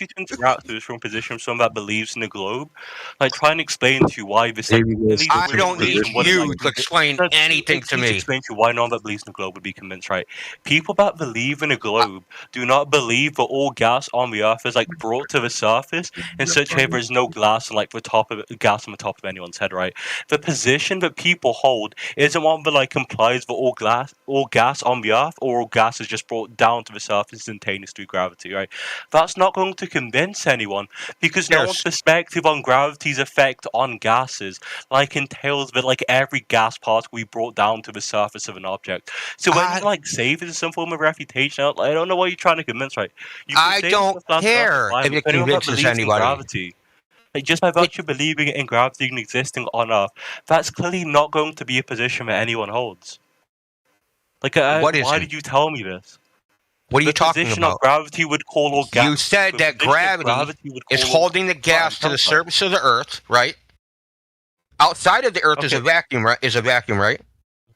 to interact with this from a position of someone that believes in the globe. Like, try and explain to you why this. I don't need you to explain anything to me. Explain to you why no one that believes in the globe would be convinced, right? People that believe in a globe do not believe that all gas on the Earth is like brought to the surface in such a way there is no glass on like the top of gas on the top of anyone's head, right? The position that people hold isn't one that like implies that all gas on the Earth or all gas is just brought down to the surface instantaneously through gravity, right? That's not going to convince anyone, because no one's perspective on gravity's effect on gases like entails that like every gas particle we brought down to the surface of an object. So when you like say this is some form of refutation, I don't know what you're trying to convince, right? I don't care if it convinces anybody. Gravity, like just by virtue of believing in gravity and existing on Earth, that's clearly not going to be a position that anyone holds. Like, why did you tell me this? What are you talking about? The position of gravity would call all gas. You said that gravity is holding the gas to the surface of the Earth, right? Outside of the Earth is a vacuum, right?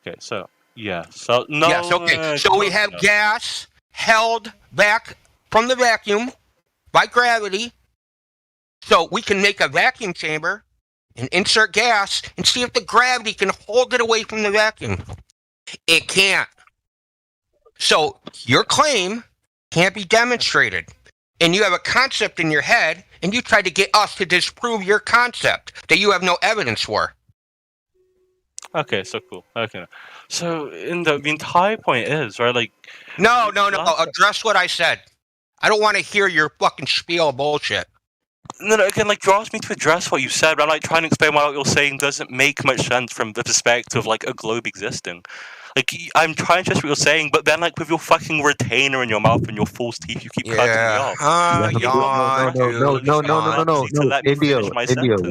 Okay, so yeah, so no. Yes, okay. So we have gas held back from the vacuum by gravity. So we can make a vacuum chamber and insert gas and see if the gravity can hold it away from the vacuum. It can't. So your claim can't be demonstrated. And you have a concept in your head, and you try to get us to disprove your concept that you have no evidence for. Okay, so cool. Okay. So in the entire point is, right, like... No. Address what I said. I don't want to hear your fucking spiel of bullshit. No, again, like, you asked me to address what you said, but I'm, like, trying to explain why what you're saying doesn't make much sense from the perspective of, like, a globe existing. Like, I'm trying to address what you're saying, but then, like, with your fucking retainer in your mouth and your false teeth, you keep cutting me off. No. India,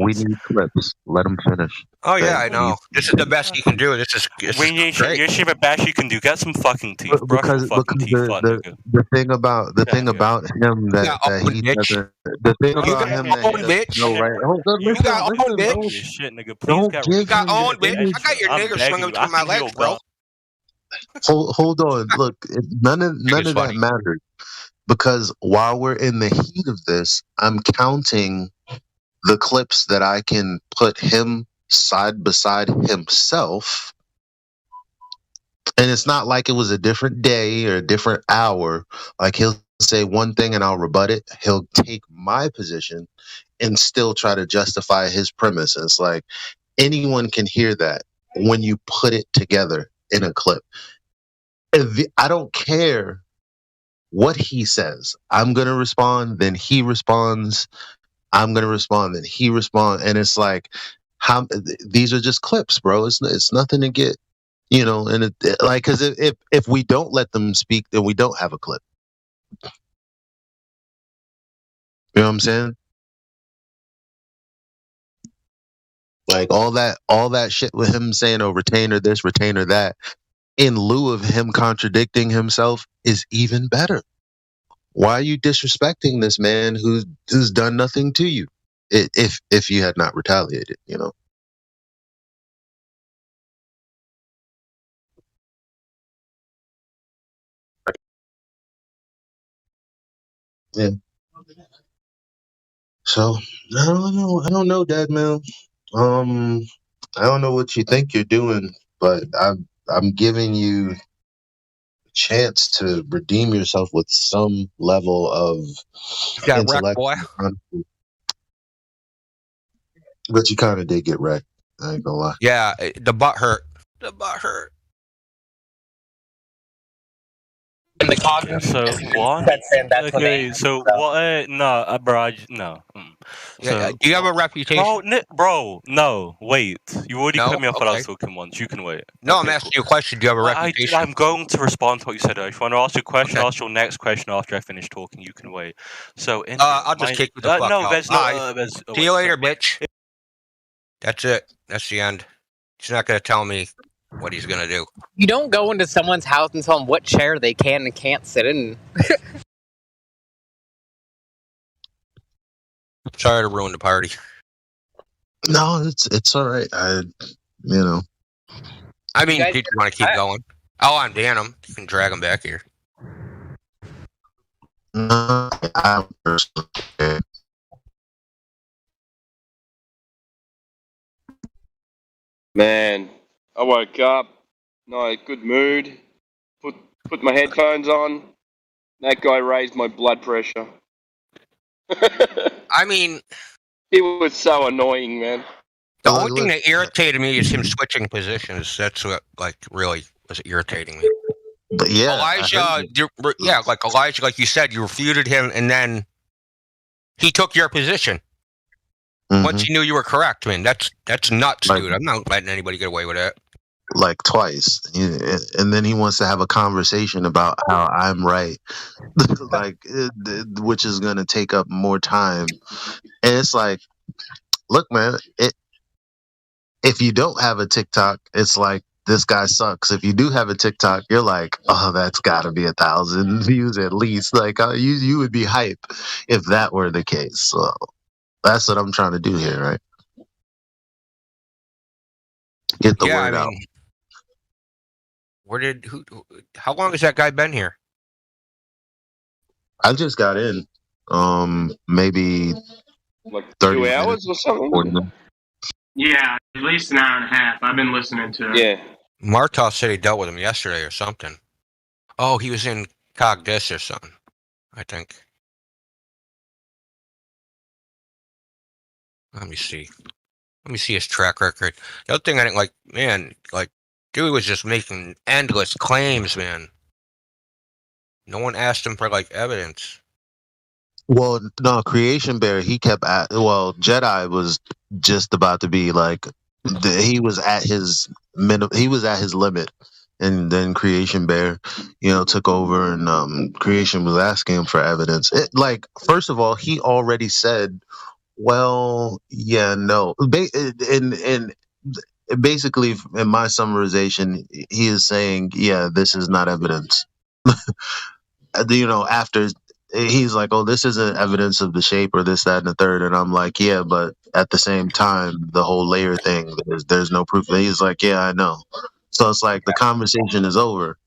we need clips. Let him finish. Oh, yeah, I know. This is the best you can do. This is great. You're the best you can do. Get some fucking teeth. Because the thing about him that he doesn't... The thing about him that he doesn't know, right? You got owned, bitch. Shit, nigga. Please you got owned, bitch. I got your nigger swinging between my legs, bro. Hold on. Look, none of that matters, because while we're in the heat of this, I'm counting the clips that I can put him side beside himself, and it's not like it was a different day or a different hour. Like, he'll say one thing and I'll rebut it. He'll take my position and still try to justify his premise. And it's like, anyone can hear that when you put it together in a clip. I don't care what he says. I'm gonna respond, then he responds. I'm gonna respond, then he responds, and it's like, how these are just clips, bro. It's nothing to get, and like, because if we don't let them speak, then we don't have a clip. You know what I'm saying? Like all that shit with him saying, "Oh, retainer this, retainer that," in lieu of him contradicting himself, is even better. Why are you disrespecting this man who's done nothing to you? If you had not retaliated, Yeah. So I don't know, Dad, man. I don't know what you think you're doing, but I'm giving you a chance to redeem yourself with some level of intellect. But you kind of did get wrecked. I ain't gonna lie. Yeah, the butt hurt. The butt hurt. And the cognitive so what? Okay, so what? No, bro, no. So, do you have a reputation? No, wait. You already cut me off when I was talking once. You can wait. No, I'm asking you a question. Do you have a reputation? I'm going to respond to what you said. If you want to ask a question, ask your next question after I finish talking. You can wait. So, I'll just kick you the fuck out. There's no. See you later, bitch. That's it. That's the end. He's not going to tell me what he's going to do. You don't go into someone's house and tell them what chair they can and can't sit in. Sorry to ruin the party. No, it's all right. I mean, did you want to keep going? Oh, I'm Dan. You can drag him back here. No, I personally care. Man, I woke up, good mood, put my headphones on. That guy raised my blood pressure. I mean, it was so annoying, man. The only thing that irritated me is him switching positions. That's what, really was irritating me. But yeah, Elijah, Elijah, like you said, you refuted him, and then he took your position. Once he knew you were correct, man. That's nuts, dude. I'm not letting anybody get away with that. Like twice, and then he wants to have a conversation about how I'm right, which is going to take up more time. And it's like, look, man, if you don't have a TikTok, it's like, this guy sucks. If you do have a TikTok, you're like, oh, that's got to be 1,000 views at least. Like, you would be hype if that were the case. So that's what I'm trying to do here, right? Get the word out. How long has that guy been here? I just got in. Maybe like 30 2 hours or something. Yeah, at least an hour and a half. I've been listening to it. Yeah. Martos said he dealt with him yesterday or something. Oh, he was in Cogdis or something, I think. Let me see his track record. The other thing I didn't like, man, dude was just making endless claims, man. No one asked him for evidence. Well, no, Creation Bear, he kept Jedi was just about to be he was at his limit, and then Creation Bear, took over, and Creation was asking him for evidence. First of all, he already said, well, yeah, no. And basically, in my summarization, he is saying, yeah, this is not evidence. After he's like, oh, this isn't evidence of the shape or this, that, and the third. And I'm like, yeah, but at the same time, the whole layer thing, there's no proof. And he's like, yeah, I know. So it's like the conversation is over.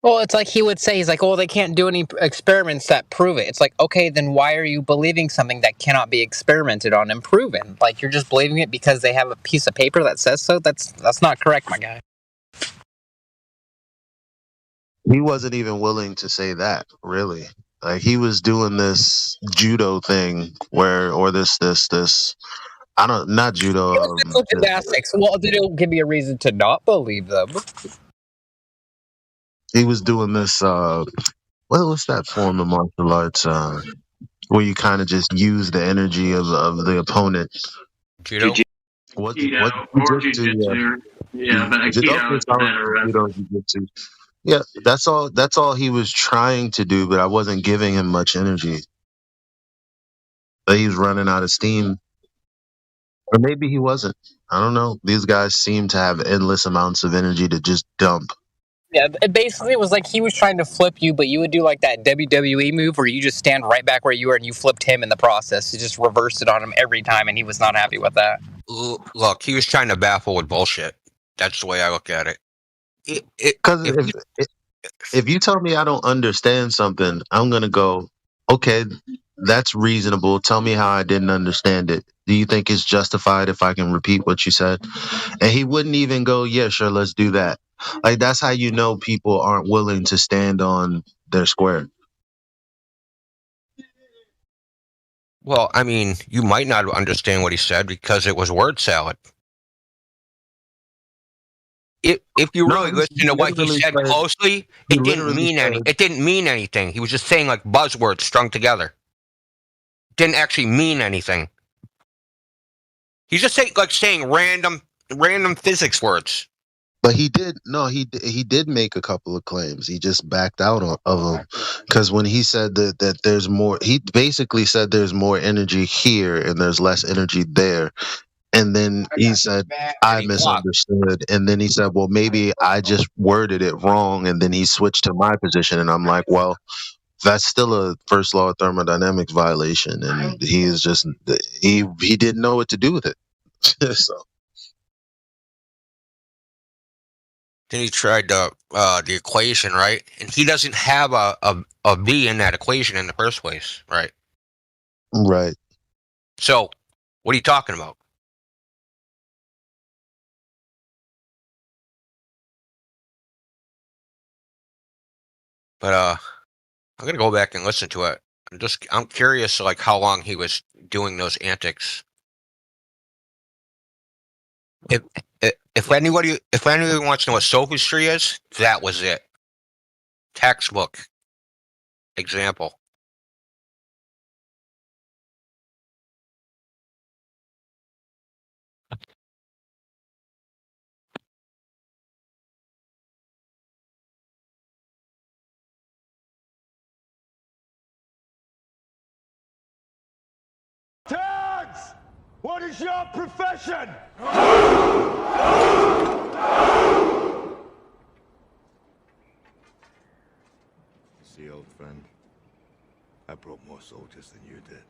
Well, it's like he would say, he's like, oh, they can't do any experiments that prove it. It's like, okay, then why are you believing something that cannot be experimented on and proven? Like, you're just believing it because they have a piece of paper that says so? That's not correct, my guy. He wasn't even willing to say that, really. Like, he was doing this judo thing not judo. Gymnastics. Well, did it give me a reason to not believe them? He was doing this what's that form of martial arts where you kind of just use the energy of the opponent? Judo. What Keto or jujitsu. Yeah, but Aikido is better. Jiu-jitsu. Yeah, that's all. That's all he was trying to do, but I wasn't giving him much energy. But he was running out of steam, or maybe he wasn't. I don't know. These guys seem to have endless amounts of energy to just dump. Yeah, it basically was like he was trying to flip you, but you would do like that WWE move where you just stand right back where you were and you flipped him in the process. You just reversed it on him every time, and he was not happy with that. Look, he was trying to baffle with bullshit. That's the way I look at it. Because if you tell me I don't understand something, I'm gonna go, okay, that's reasonable. Tell me how I didn't understand it. Do you think it's justified if I can repeat what you said? And he wouldn't even go, yeah, sure, let's do that. Like, that's how you know people aren't willing to stand on their square. Well, I mean, you might not understand what he said because it was word salad. If you really listen to what he said closely, it didn't mean It didn't mean anything. He was just saying like buzzwords strung together. Didn't actually mean anything. He's just saying random physics words. But he did make a couple of claims. He just backed out of them because when he said that there's more, he basically said there's more energy here and there's less energy there. And then he said, I misunderstood. And then he said, well, maybe I just worded it wrong. And then he switched to my position. And I'm like, well, that's still a first law of thermodynamics violation. And he is just, he didn't know what to do with it. So. Then he tried the equation, right? And he doesn't have a v in that equation in the first place, right? Right. So, what are you talking about? But I'm gonna go back and listen to it. I'm curious, like how long he was doing those antics. If anybody wants to know what sophistry is, that was it. Textbook example. Tags! What is your profession? See, old friend, I brought more soldiers than you did.